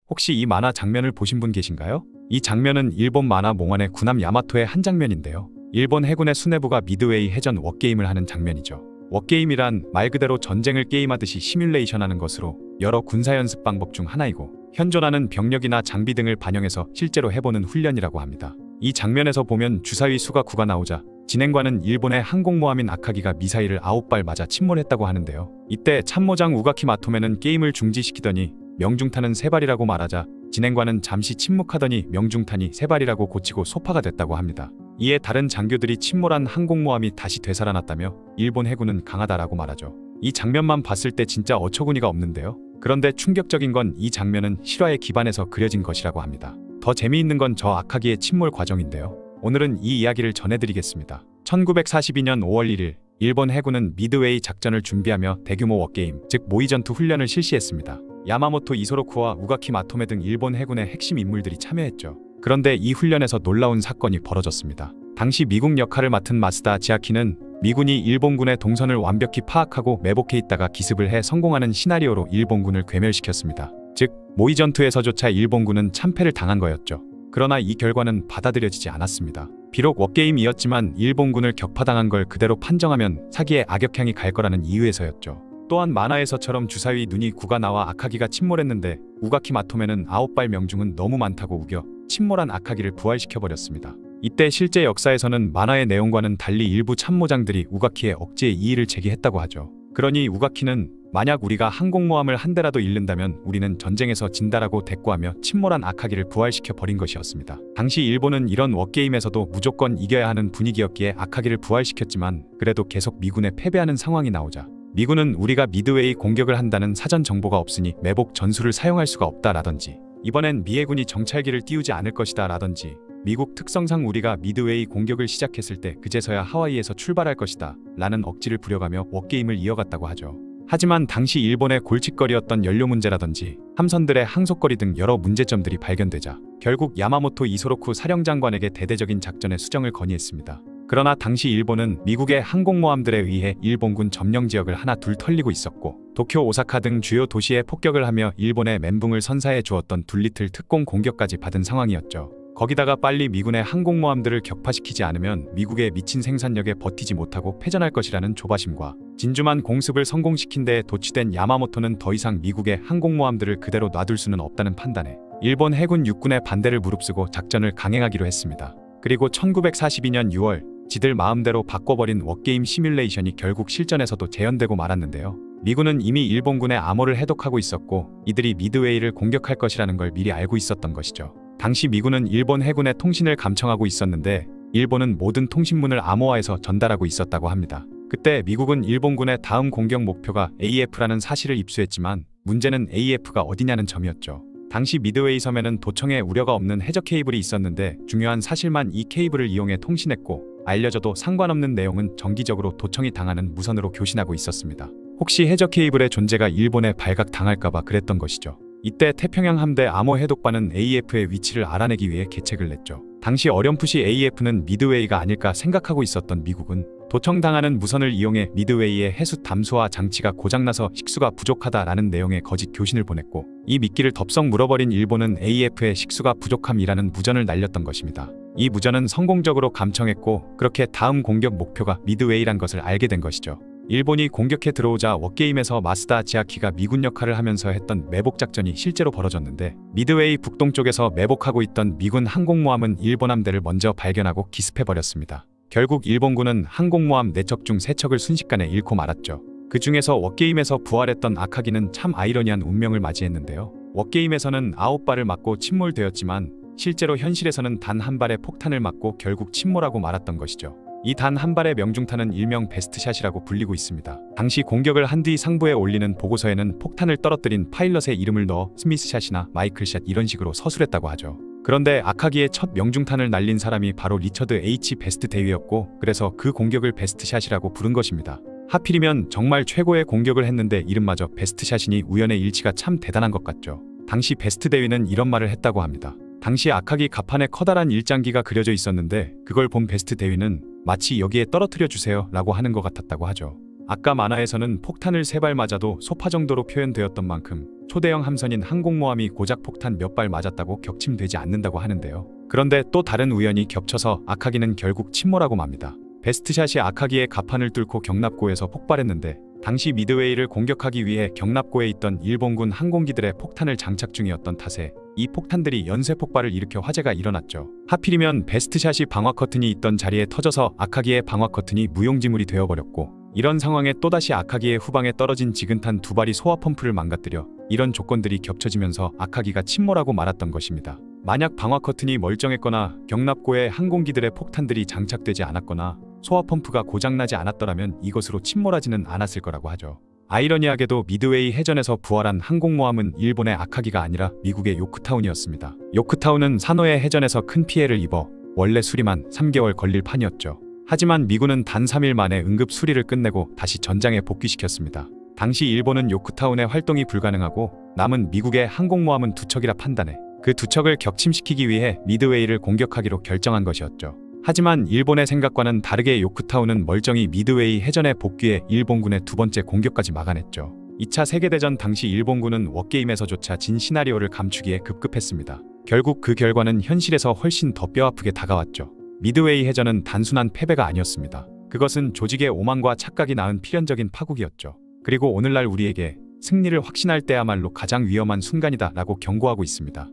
Speaker 1: 혹시 이 만화 장면을 보신 분 계신가요? 이 장면은 일본 만화 몽환의 군함 야마토의 한 장면인데요. 일본 해군의 수뇌부가 미드웨이 해전 워게임을 하는 장면이죠. 워게임이란 말 그대로 전쟁을 게임하듯이 시뮬레이션하는 것으로 여러 군사 연습 방법 중 하나이고 현존하는 병력이나 장비 등을 반영해서 실제로 해보는 훈련이라고 합니다. 이 장면에서 보면 주사위 수가 9가 나오자 진행관은 일본의 항공모함인 아카기가 미사일을 9발 맞아 침몰했다고 하는데요. 이때 참모장 우가키 마토메는 게임을 중지시키더니 명중탄은 3발이라고 말하자 진행관은 잠시 침묵하더니 명중탄이 3발이라고 고치고 소파가 됐다고 합니다. 이에 다른 장교들이 침몰한 항공모함이 다시 되살아났다며 일본 해군은 강하다라고 말하죠. 이 장면만 봤을 때 진짜 어처구니가 없는데요. 그런데 충격적인 건 이 장면은 실화에 기반해서 그려진 것이라고 합니다. 더 재미있는 건 저 아카기의 침몰 과정인데요. 오늘은 이 이야기를 전해드리겠습니다. 1942년 5월 1일 일본 해군은 미드웨이 작전을 준비하며 대규모 워게임, 즉 모의전투 훈련을 실시했습니다. 야마모토 이소로쿠와 우가키 마토메 등 일본 해군의 핵심 인물들이 참여했죠. 그런데 이 훈련에서 놀라운 사건이 벌어졌습니다. 당시 미국 역할을 맡은 마스다 지아키는 미군이 일본군의 동선을 완벽히 파악하고 매복해 있다가 기습을 해 성공하는 시나리오로 일본군을 괴멸시켰습니다. 즉, 모의전투에서조차 일본군은 참패를 당한 거였죠. 그러나 이 결과는 받아들여지지 않았습니다. 비록 워게임이었지만 일본군을 격파당한 걸 그대로 판정하면 사기의 악역향이 갈 거라는 이유에서였죠. 또한 만화에서처럼 주사위 눈이 9가 나와 아카기가 침몰했는데 우가키 마토메는 9발 명중은 너무 많다고 우겨 침몰한 아카기를 부활시켜버렸습니다. 이때 실제 역사에서는 만화의 내용과는 달리 일부 참모장들이 우가키의 억지에 이의를 제기했다고 하죠. 그러니 우가키는 만약 우리가 항공모함을 한 대라도 잃는다면 우리는 전쟁에서 진다라고 대꾸하며 침몰한 아카기를 부활시켜 버린 것이었습니다. 당시 일본은 이런 워게임에서도 무조건 이겨야 하는 분위기였기에 아카기를 부활시켰지만 그래도 계속 미군에 패배하는 상황이 나오자 미군은 우리가 미드웨이 공격을 한다는 사전 정보가 없으니 매복 전술을 사용할 수가 없다라든지 이번엔 미 해군이 정찰기를 띄우지 않을 것이다 라든지 미국 특성상 우리가 미드웨이 공격을 시작했을 때 그제서야 하와이에서 출발할 것이다 라는 억지를 부려가며 워게임을 이어갔다고 하죠. 하지만 당시 일본의 골칫거리였던 연료 문제라든지 함선들의 항속거리 등 여러 문제점들이 발견되자 결국 야마모토 이소로쿠 사령장관에게 대대적인 작전의 수정을 건의했습니다. 그러나 당시 일본은 미국의 항공모함들에 의해 일본군 점령 지역을 하나 둘 털리고 있었고 도쿄, 오사카 등 주요 도시에 폭격을 하며 일본의 멘붕을 선사해 주었던 둘리틀 특공 공격까지 받은 상황이었죠. 거기다가 빨리 미군의 항공모함들을 격파시키지 않으면 미국의 미친 생산력에 버티지 못하고 패전할 것이라는 조바심과 진주만 공습을 성공시킨 데에 도취된 야마모토는 더 이상 미국의 항공모함들을 그대로 놔둘 수는 없다는 판단에 일본 해군 육군의 반대를 무릅쓰고 작전을 강행하기로 했습니다. 그리고 1942년 6월 지들 마음대로 바꿔버린 워게임 시뮬레이션이 결국 실전에서도 재현되고 말았는데요. 미군은 이미 일본군의 암호를 해독하고 있었고 이들이 미드웨이를 공격할 것이라는 걸 미리 알고 있었던 것이죠. 당시 미군은 일본 해군의 통신을 감청하고 있었는데 일본은 모든 통신문을 암호화해서 전달하고 있었다고 합니다. 그때 미국은 일본군의 다음 공격 목표가 AF라는 사실을 입수했지만 문제는 AF가 어디냐는 점이었죠. 당시 미드웨이 섬에는 도청에 우려가 없는 해저 케이블이 있었는데 중요한 사실만 이 케이블을 이용해 통신했고 알려져도 상관없는 내용은 정기적으로 도청이 당하는 무선으로 교신하고 있었습니다. 혹시 해저 케이블의 존재가 일본에 발각당할까봐 그랬던 것이죠. 이때 태평양 함대 암호 해독반은 AF의 위치를 알아내기 위해 계책을 냈죠. 당시 어렴풋이 AF는 미드웨이가 아닐까 생각하고 있었던 미국은 도청당하는 무선을 이용해 미드웨이의 해수 담소화 장치가 고장나서 식수가 부족하다라는 내용의 거짓 교신을 보냈고 이 미끼를 덥석 물어버린 일본은 AF의 식수가 부족함이라는 무전을 날렸던 것입니다. 이 무전은 성공적으로 감청했고 그렇게 다음 공격 목표가 미드웨이란 것을 알게 된 것이죠. 일본이 공격해 들어오자 워게임에서 마스다 지아키가 미군 역할을 하면서 했던 매복 작전이 실제로 벌어졌는데 미드웨이 북동쪽에서 매복하고 있던 미군 항공모함은 일본 함대를 먼저 발견하고 기습해버렸습니다. 결국 일본군은 항공모함 4척 중 3척을 순식간에 잃고 말았죠. 그 중에서 워게임에서 부활했던 아카기는 참 아이러니한 운명을 맞이했는데요. 워게임에서는 9발을 맞고 침몰되었지만 실제로 현실에서는 단 한 발의 폭탄을 맞고 결국 침몰하고 말았던 것이죠. 이 단 한 발의 명중탄은 일명 베스트샷이라고 불리고 있습니다. 당시 공격을 한 뒤 상부에 올리는 보고서에는 폭탄을 떨어뜨린 파일럿의 이름을 넣어 스미스샷이나 마이클샷 이런 식으로 서술했다고 하죠. 그런데 아카기의 첫 명중탄을 날린 사람이 바로 리처드 H. 베스트 대위였고 그래서 그 공격을 베스트샷이라고 부른 것입니다. 하필이면 정말 최고의 공격을 했는데 이름마저 베스트샷이니 우연의 일치가 참 대단한 것 같죠. 당시 베스트 대위는 이런 말을 했다고 합니다. 당시 아카기 갑판에 커다란 일장기가 그려져 있었는데 그걸 본 베스트 대위는 마치 여기에 떨어뜨려 주세요 라고 하는 것 같았다고 하죠. 아까 만화에서는 폭탄을 3발 맞아도 소파 정도로 표현되었던 만큼 초대형 함선인 항공모함이 고작 폭탄 몇 발 맞았다고 격침되지 않는다고 하는데요. 그런데 또 다른 우연이 겹쳐서 아카기는 결국 침몰하고 맙니다. 베스트샷이 아카기의 갑판을 뚫고 경납고에서 폭발했는데 당시 미드웨이를 공격하기 위해 경납고에 있던 일본군 항공기들의 폭탄을 장착 중이었던 탓에 이 폭탄들이 연쇄 폭발을 일으켜 화재가 일어났죠. 하필이면 베스트샷이 방화 커튼이 있던 자리에 터져서 아카기의 방화 커튼이 무용지물이 되어버렸고 이런 상황에 또다시 아카기의 후방에 떨어진 지근탄 2발이 소화 펌프를 망가뜨려 이런 조건들이 겹쳐지면서 아카기가 침몰하고 말았던 것입니다. 만약 방화 커튼이 멀쩡했거나 경납고에 항공기들의 폭탄들이 장착되지 않았거나 소화 펌프가 고장나지 않았더라면 이것으로 침몰하지는 않았을 거라고 하죠. 아이러니하게도 미드웨이 해전에서 부활한 항공모함은 일본의 아카기가 아니라 미국의 요크타운이었습니다. 요크타운은 산호의 해전에서 큰 피해를 입어 원래 수리만 3개월 걸릴 판이었죠. 하지만 미군은 단 3일 만에 응급 수리를 끝내고 다시 전장에 복귀시켰습니다. 당시 일본은 요크타운의 활동이 불가능하고 남은 미국의 항공모함은 2척이라 판단해 그 2척을 격침시키기 위해 미드웨이를 공격하기로 결정한 것이었죠. 하지만 일본의 생각과는 다르게 요크타운은 멀쩡히 미드웨이 해전에 복귀해 일본군의 2번째 공격까지 막아냈죠. 2차 세계대전 당시 일본군은 워게임에서조차 진 시나리오를 감추기에 급급했습니다. 결국 그 결과는 현실에서 훨씬 더 뼈아프게 다가왔죠. 미드웨이 해전은 단순한 패배가 아니었습니다. 그것은 조직의 오만과 착각이 낳은 필연적인 파국이었죠. 그리고 오늘날 우리에게 승리를 확신할 때야말로 가장 위험한 순간이다 라고 경고하고 있습니다.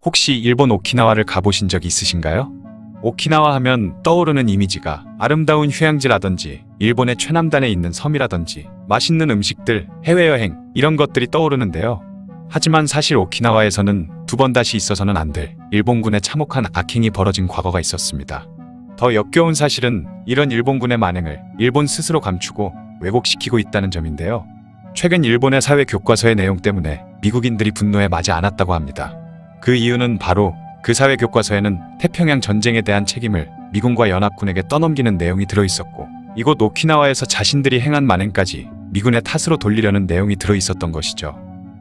Speaker 1: 혹시 일본 오키나와를 가보신 적 있으신가요? 오키나와 하면 떠오르는 이미지가 아름다운 휴양지라든지 일본의 최남단에 있는 섬이라든지 맛있는 음식들, 해외여행 이런 것들이 떠오르는데요. 하지만 사실 오키나와에서는 2번 다시 있어서는 안 될 일본군의 참혹한 악행이 벌어진 과거가 있었습니다. 더 역겨운 사실은 이런 일본군의 만행을 일본 스스로 감추고 왜곡시키고 있다는 점인데요. 최근 일본의 사회 교과서의 내용 때문에 미국인들이 분노에 마지 않았다고 합니다. 그 이유는 바로 그 사회 교과서에는 태평양 전쟁에 대한 책임을 미군과 연합군에게 떠넘기는 내용이 들어있었고 이곳 오키나와에서 자신들이 행한 만행까지 미군의 탓으로 돌리려는 내용이 들어있었던 것이죠.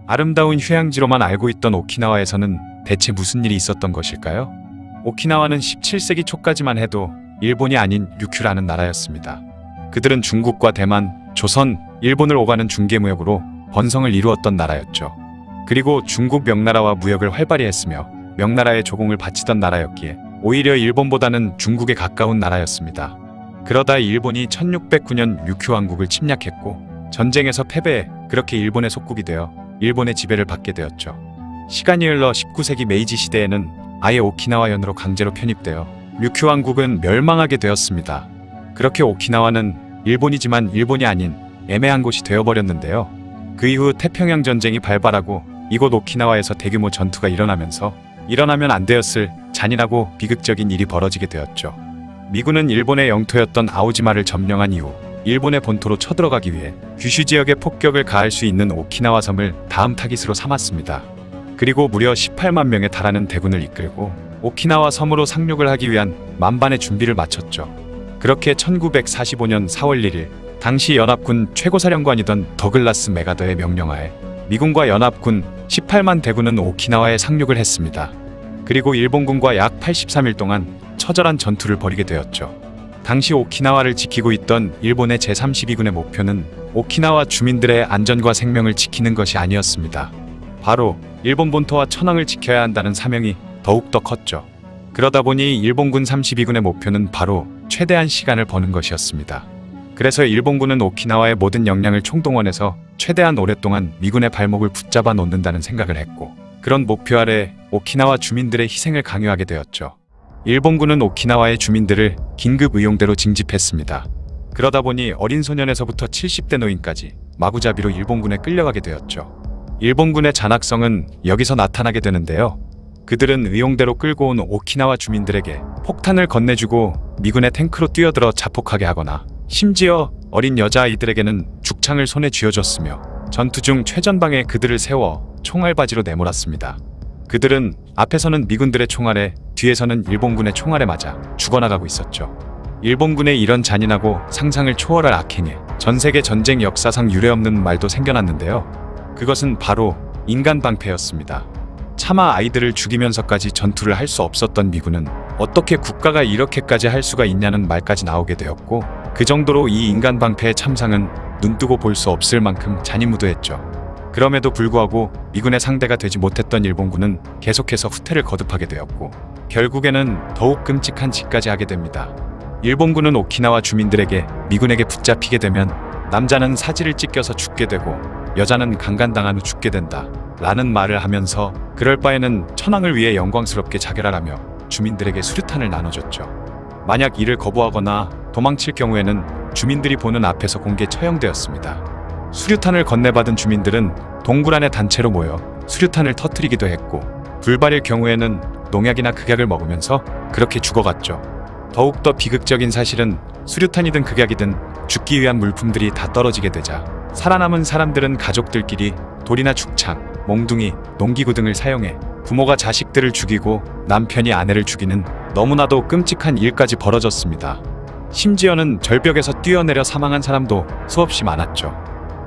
Speaker 1: 아름다운 휴양지로만 알고 있던 오키나와에서는 대체 무슨 일이 있었던 것일까요? 오키나와는 17세기 초까지만 해도 일본이 아닌 류큐라는 나라였습니다. 그들은 중국과 대만, 조선, 일본을 오가는 중개무역으로 번성을 이루었던 나라였죠. 그리고 중국 명나라와 무역을 활발히 했으며 명나라의 조공을 바치던 나라였기에 오히려 일본보다는 중국에 가까운 나라였습니다. 그러다 일본이 1609년 류큐 왕국을 침략했고 전쟁에서 패배해 그렇게 일본의 속국이 되어 일본의 지배를 받게 되었죠. 시간이 흘러 19세기 메이지 시대에는 아예 오키나와현으로 강제로 편입되어 류큐 왕국은 멸망하게 되었습니다. 그렇게 오키나와는 일본이지만 일본이 아닌 애매한 곳이 되어버렸는데요. 그 이후 태평양 전쟁이 발발하고 이곳 오키나와에서 대규모 전투가 일어나면서 일어나면 안 되었을 잔인하고 비극적인 일이 벌어지게 되었죠. 미군은 일본의 영토였던 아오지마를 점령한 이후 일본의 본토로 쳐들어가기 위해 규슈 지역에 폭격을 가할 수 있는 오키나와 섬을 다음 타깃으로 삼았습니다. 그리고 무려 18만 명에 달하는 대군을 이끌고 오키나와 섬으로 상륙을 하기 위한 만반의 준비를 마쳤죠. 그렇게 1945년 4월 1일 당시 연합군 최고사령관이던 더글라스 메가더의 명령하에 미군과 연합군 18만 대군은 오키나와에 상륙을 했습니다. 그리고 일본군과 약 83일 동안 처절한 전투를 벌이게 되었죠. 당시 오키나와를 지키고 있던 일본의 제32군의 목표는 오키나와 주민들의 안전과 생명을 지키는 것이 아니었습니다. 바로 일본 본토와 천황을 지켜야 한다는 사명이 더욱더 컸죠. 그러다 보니 일본군 32군의 목표는 바로 최대한 시간을 버는 것이었습니다. 그래서 일본군은 오키나와의 모든 역량을 총동원해서 최대한 오랫동안 미군의 발목을 붙잡아 놓는다는 생각을 했고 그런 목표 아래 오키나와 주민들의 희생을 강요하게 되었죠. 일본군은 오키나와의 주민들을 긴급 의용대로 징집했습니다. 그러다 보니 어린 소년에서부터 70대 노인까지 마구잡이로 일본군에 끌려가게 되었죠. 일본군의 잔악성은 여기서 나타나게 되는데요. 그들은 의용대로 끌고 온 오키나와 주민들에게 폭탄을 건네주고 미군의 탱크로 뛰어들어 자폭하게 하거나 심지어 어린 여자아이들에게는 죽창을 손에 쥐어줬으며 전투 중 최전방에 그들을 세워 총알바지로 내몰았습니다. 그들은 앞에서는 미군들의 총알에 뒤에서는 일본군의 총알에 맞아 죽어나가고 있었죠. 일본군의 이런 잔인하고 상상을 초월할 악행에 전 세계 전쟁 역사상 유례없는 말도 생겨났는데요. 그것은 바로 인간 방패였습니다. 차마 아이들을 죽이면서까지 전투를 할 수 없었던 미군은 어떻게 국가가 이렇게까지 할 수가 있냐는 말까지 나오게 되었고, 그 정도로 이 인간 방패의 참상은 눈뜨고 볼 수 없을 만큼 잔인무도했죠. 그럼에도 불구하고 미군의 상대가 되지 못했던 일본군은 계속해서 후퇴를 거듭하게 되었고, 결국에는 더욱 끔찍한 짓까지 하게 됩니다. 일본군은 오키나와 주민들에게 미군에게 붙잡히게 되면 남자는 사지를 찢겨서 죽게 되고 여자는 강간당한 후 죽게 된다 라는 말을 하면서 그럴 바에는 천황을 위해 영광스럽게 자결하라며 주민들에게 수류탄을 나눠줬죠. 만약 이를 거부하거나 도망칠 경우에는 주민들이 보는 앞에서 공개 처형되었습니다. 수류탄을 건네받은 주민들은 동굴 안에 단체로 모여 수류탄을 터뜨리기도 했고, 불발일 경우에는 농약이나 극약을 먹으면서 그렇게 죽어갔죠. 더욱더 비극적인 사실은 수류탄이든 극약이든 죽기 위한 물품들이 다 떨어지게 되자 살아남은 사람들은 가족들끼리 돌이나 죽창, 몽둥이, 농기구 등을 사용해 부모가 자식들을 죽이고 남편이 아내를 죽이는 너무나도 끔찍한 일까지 벌어졌습니다. 심지어는 절벽에서 뛰어내려 사망한 사람도 수없이 많았죠.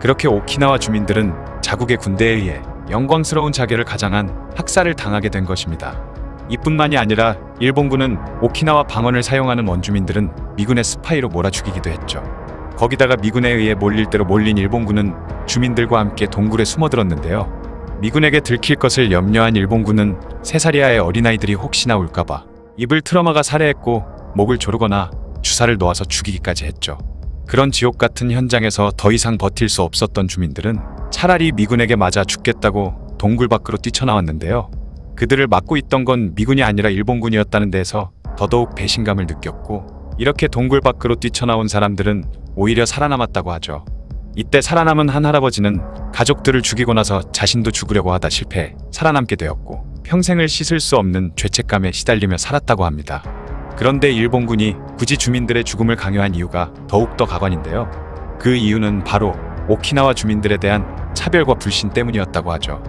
Speaker 1: 그렇게 오키나와 주민들은 자국의 군대에 의해 영광스러운 자결을 가장한 학살을 당하게 된 것입니다. 이뿐만이 아니라 일본군은 오키나와 방언을 사용하는 원주민들은 미군의 스파이로 몰아 죽이기도 했죠. 거기다가 미군에 의해 몰릴 대로 몰린 일본군은 주민들과 함께 동굴에 숨어들었는데요. 미군에게 들킬 것을 염려한 일본군은 3살 이하의 어린아이들이 혹시나 울까봐 입을 틀어막아 살해했고 목을 조르거나 주사를 놓아서 죽이기까지 했죠. 그런 지옥 같은 현장에서 더 이상 버틸 수 없었던 주민들은 차라리 미군에게 맞아 죽겠다고 동굴 밖으로 뛰쳐나왔는데요. 그들을 막고 있던 건 미군이 아니라 일본군이었다는 데에서 더더욱 배신감을 느꼈고, 이렇게 동굴 밖으로 뛰쳐나온 사람들은 오히려 살아남았다고 하죠. 이때 살아남은 한 할아버지는 가족들을 죽이고 나서 자신도 죽으려고 하다 실패해 살아남게 되었고, 평생을 씻을 수 없는 죄책감에 시달리며 살았다고 합니다. 그런데 일본군이 굳이 주민들의 죽음을 강요한 이유가 더욱더 가관인데요. 그 이유는 바로 오키나와 주민들에 대한 차별과 불신 때문이었다고 하죠.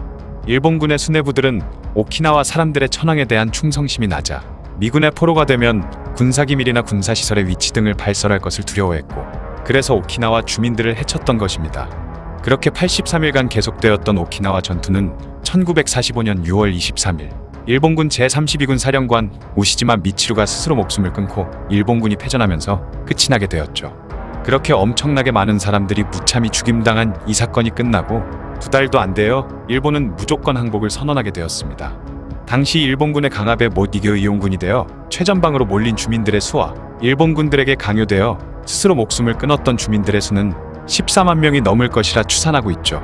Speaker 1: 일본군의 수뇌부들은 오키나와 사람들의 천황에 대한 충성심이 낮아 미군의 포로가 되면 군사기밀이나 군사시설의 위치 등을 발설할 것을 두려워했고, 그래서 오키나와 주민들을 해쳤던 것입니다. 그렇게 83일간 계속되었던 오키나와 전투는 1945년 6월 23일 일본군 제32군 사령관 우시지마 미치루가 스스로 목숨을 끊고 일본군이 패전하면서 끝이 나게 되었죠. 그렇게 엄청나게 많은 사람들이 무참히 죽임당한 이 사건이 끝나고 2달도 안 되어 일본은 무조건 항복을 선언하게 되었습니다. 당시 일본군의 강압에 못 이겨 이용군이 되어 최전방으로 몰린 주민들의 수와 일본군들에게 강요되어 스스로 목숨을 끊었던 주민들의 수는 14만 명이 넘을 것이라 추산하고 있죠.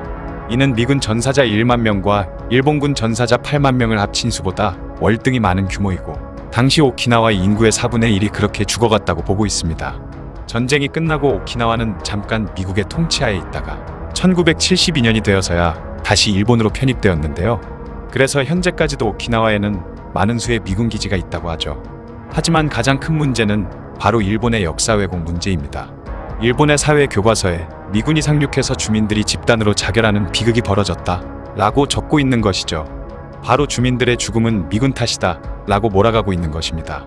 Speaker 1: 이는 미군 전사자 1만 명과 일본군 전사자 8만 명을 합친 수보다 월등히 많은 규모이고, 당시 오키나와의 인구의 4분의 1이 그렇게 죽어갔다고 보고 있습니다. 전쟁이 끝나고 오키나와는 잠깐 미국의 통치하에 있다가 1972년이 되어서야 다시 일본으로 편입되었는데요. 그래서 현재까지도 오키나와에는 많은 수의 미군 기지가 있다고 하죠. 하지만 가장 큰 문제는 바로 일본의 역사 왜곡 문제입니다. 일본의 사회 교과서에 미군이 상륙해서 주민들이 집단으로 자결하는 비극이 벌어졌다 라고 적고 있는 것이죠. 바로 주민들의 죽음은 미군 탓이다 라고 몰아가고 있는 것입니다.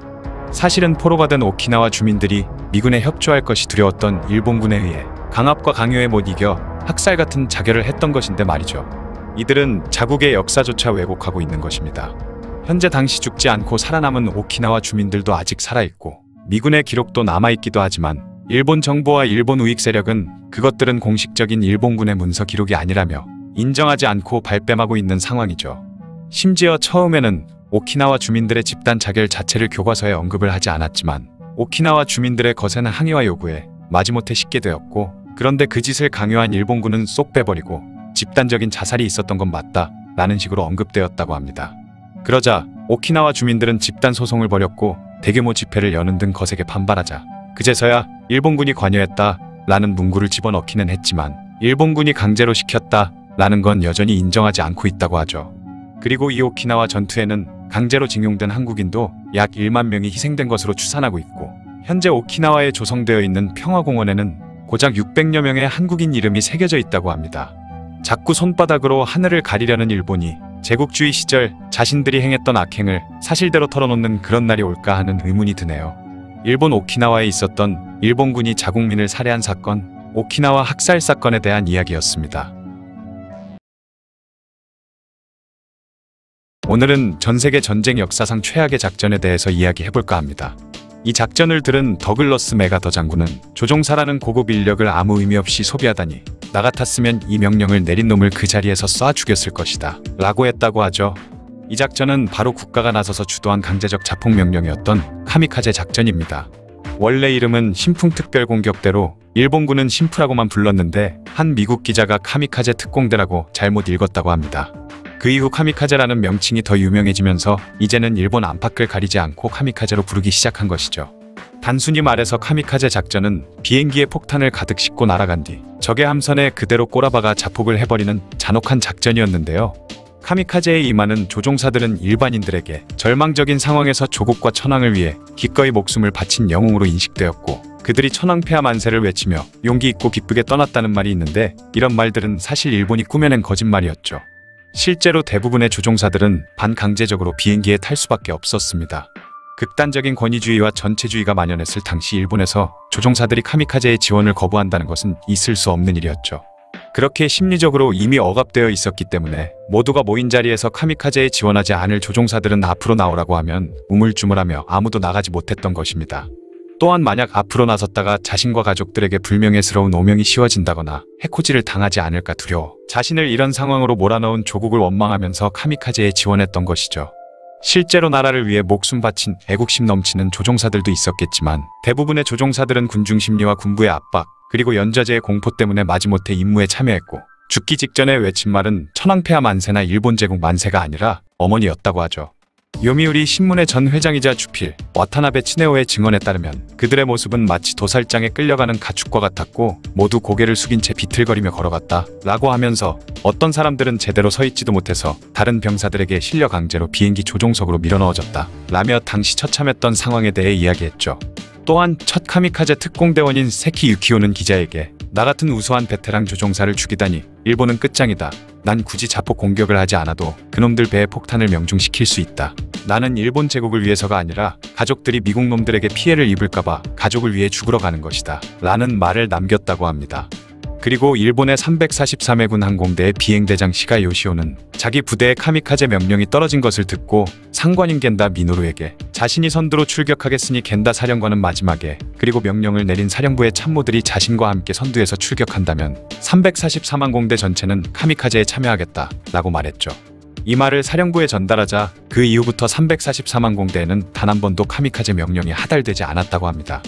Speaker 1: 사실은 포로가 된 오키나와 주민들이 미군에 협조할 것이 두려웠던 일본군에 의해 강압과 강요에 못 이겨 학살 같은 자결을 했던 것인데 말이죠. 이들은 자국의 역사조차 왜곡하고 있는 것입니다. 현재 당시 죽지 않고 살아남은 오키나와 주민들도 아직 살아있고 미군의 기록도 남아있기도 하지만 일본 정부와 일본 우익 세력은 그것들은 공식적인 일본군의 문서 기록이 아니라며 인정하지 않고 발뺌하고 있는 상황이죠. 심지어 처음에는 오키나와 주민들의 집단 자결 자체를 교과서에 언급을 하지 않았지만 오키나와 주민들의 거센 항의와 요구에 마지못해 싣게 되었고, 그런데 그 짓을 강요한 일본군은 쏙 빼버리고 집단적인 자살이 있었던 건 맞다 라는 식으로 언급되었다고 합니다. 그러자 오키나와 주민들은 집단 소송을 벌였고 대규모 집회를 여는 등 거세게 반발하자 그제서야 일본군이 관여했다 라는 문구를 집어넣기는 했지만 일본군이 강제로 시켰다 라는 건 여전히 인정하지 않고 있다고 하죠. 그리고 이 오키나와 전투에는 강제로 징용된 한국인도 약 1만 명이 희생된 것으로 추산하고 있고 현재 오키나와에 조성되어 있는 평화공원에는 고작 600여 명의 한국인 이름이 새겨져 있다고 합니다. 자꾸 손바닥으로 하늘을 가리려는 일본이 제국주의 시절 자신들이 행했던 악행을 사실대로 털어놓는 그런 날이 올까 하는 의문이 드네요. 일본 오키나와에 있었던 일본군이 자국민을 살해한 사건, 오키나와 학살 사건에 대한 이야기였습니다. 오늘은 전세계 전쟁 역사상 최악의 작전에 대해서 이야기해볼까 합니다. 이 작전을 들은 더글러스 메가더 장군은 조종사라는 고급 인력을 아무 의미 없이 소비하다니 나 같았으면 이 명령을 내린 놈을 그 자리에서 쏴 죽였을 것이다 라고 했다고 하죠. 이 작전은 바로 국가가 나서서 주도한 강제적 자폭 명령이었던 카미카제 작전입니다. 원래 이름은 신풍특별공격대로 일본군은 신프라고만 불렀는데 한 미국 기자가 카미카제 특공대라고 잘못 읽었다고 합니다. 그 이후 카미카제라는 명칭이 더 유명해지면서 이제는 일본 안팎을 가리지 않고 카미카제로 부르기 시작한 것이죠. 단순히 말해서 카미카제 작전은 비행기에 폭탄을 가득 싣고 날아간 뒤 적의 함선에 그대로 꼬라박아 자폭을 해버리는 잔혹한 작전이었는데요. 카미카제의 임하는 조종사들은 일반인들에게 절망적인 상황에서 조국과 천황을 위해 기꺼이 목숨을 바친 영웅으로 인식되었고 그들이 천황폐하 만세를 외치며 용기 있고 기쁘게 떠났다는 말이 있는데 이런 말들은 사실 일본이 꾸며낸 거짓말이었죠. 실제로 대부분의 조종사들은 반강제적으로 비행기에 탈 수밖에 없었습니다. 극단적인 권위주의와 전체주의가 만연했을 당시 일본에서 조종사들이 카미카제의 지원을 거부한다는 것은 있을 수 없는 일이었죠. 그렇게 심리적으로 이미 억압되어 있었기 때문에 모두가 모인 자리에서 카미카제에 지원하지 않을 조종사들은 앞으로 나오라고 하면 우물쭈물하며 아무도 나가지 못했던 것입니다. 또한 만약 앞으로 나섰다가 자신과 가족들에게 불명예스러운 오명이 씌워진다거나 해코지를 당하지 않을까 두려워 자신을 이런 상황으로 몰아넣은 조국을 원망하면서 카미카제에 지원했던 것이죠. 실제로 나라를 위해 목숨 바친 애국심 넘치는 조종사들도 있었겠지만 대부분의 조종사들은 군중 심리와 군부의 압박 그리고 연좌제의 공포 때문에 마지못해 임무에 참여했고 죽기 직전에 외친 말은 천황폐하 만세나 일본 제국 만세가 아니라 어머니였다고 하죠. 요미우리 신문의 전 회장이자 주필 와타나베 치네오의 증언에 따르면 그들의 모습은 마치 도살장에 끌려가는 가축과 같았고 모두 고개를 숙인 채 비틀거리며 걸어갔다 라고 하면서 어떤 사람들은 제대로 서 있지도 못해서 다른 병사들에게 실려 강제로 비행기 조종석으로 밀어넣어졌다 라며 당시 처참했던 상황에 대해 이야기했죠. 또한 첫 카미카제 특공대원인 세키 유키오는 기자에게 나 같은 우수한 베테랑 조종사를 죽이다니 일본은 끝장이다. 난 굳이 자폭 공격을 하지 않아도 그놈들 배에 폭탄을 명중시킬 수 있다. 나는 일본 제국을 위해서가 아니라 가족들이 미국 놈들에게 피해를 입을까봐 가족을 위해 죽으러 가는 것이다 라는 말을 남겼다고 합니다. 그리고 일본의 343해군 항공대의 비행대장 시가 요시오는 자기 부대의 카미카제 명령이 떨어진 것을 듣고 상관인 겐다 미노루에게 자신이 선두로 출격하겠으니 겐다 사령관은 마지막에 그리고 명령을 내린 사령부의 참모들이 자신과 함께 선두에서 출격한다면 343항공대 전체는 카미카제에 참여하겠다 라고 말했죠. 이 말을 사령부에 전달하자 그 이후부터 343항공대에는 단 한 번도 카미카제 명령이 하달되지 않았다고 합니다.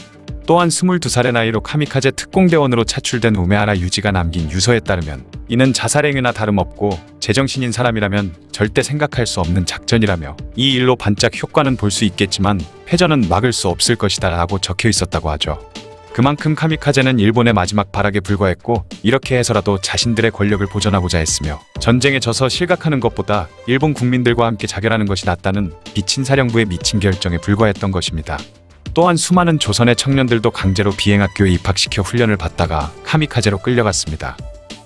Speaker 1: 또한 22살의 나이로 카미카제 특공대원으로 차출된 우메하라 유지가 남긴 유서에 따르면 이는 자살행위나 다름없고 제정신인 사람이라면 절대 생각할 수 없는 작전이라며 이 일로 반짝 효과는 볼 수 있겠지만 패전은 막을 수 없을 것이다 라고 적혀 있었다고 하죠. 그만큼 카미카제는 일본의 마지막 발악에 불과했고 이렇게 해서라도 자신들의 권력을 보존하고자 했으며 전쟁에 져서 실각하는 것보다 일본 국민들과 함께 자결하는 것이 낫다는 미친 사령부의 미친 결정에 불과했던 것입니다. 또한 수많은 조선의 청년들도 강제로 비행학교에 입학시켜 훈련을 받다가 카미카제로 끌려갔습니다.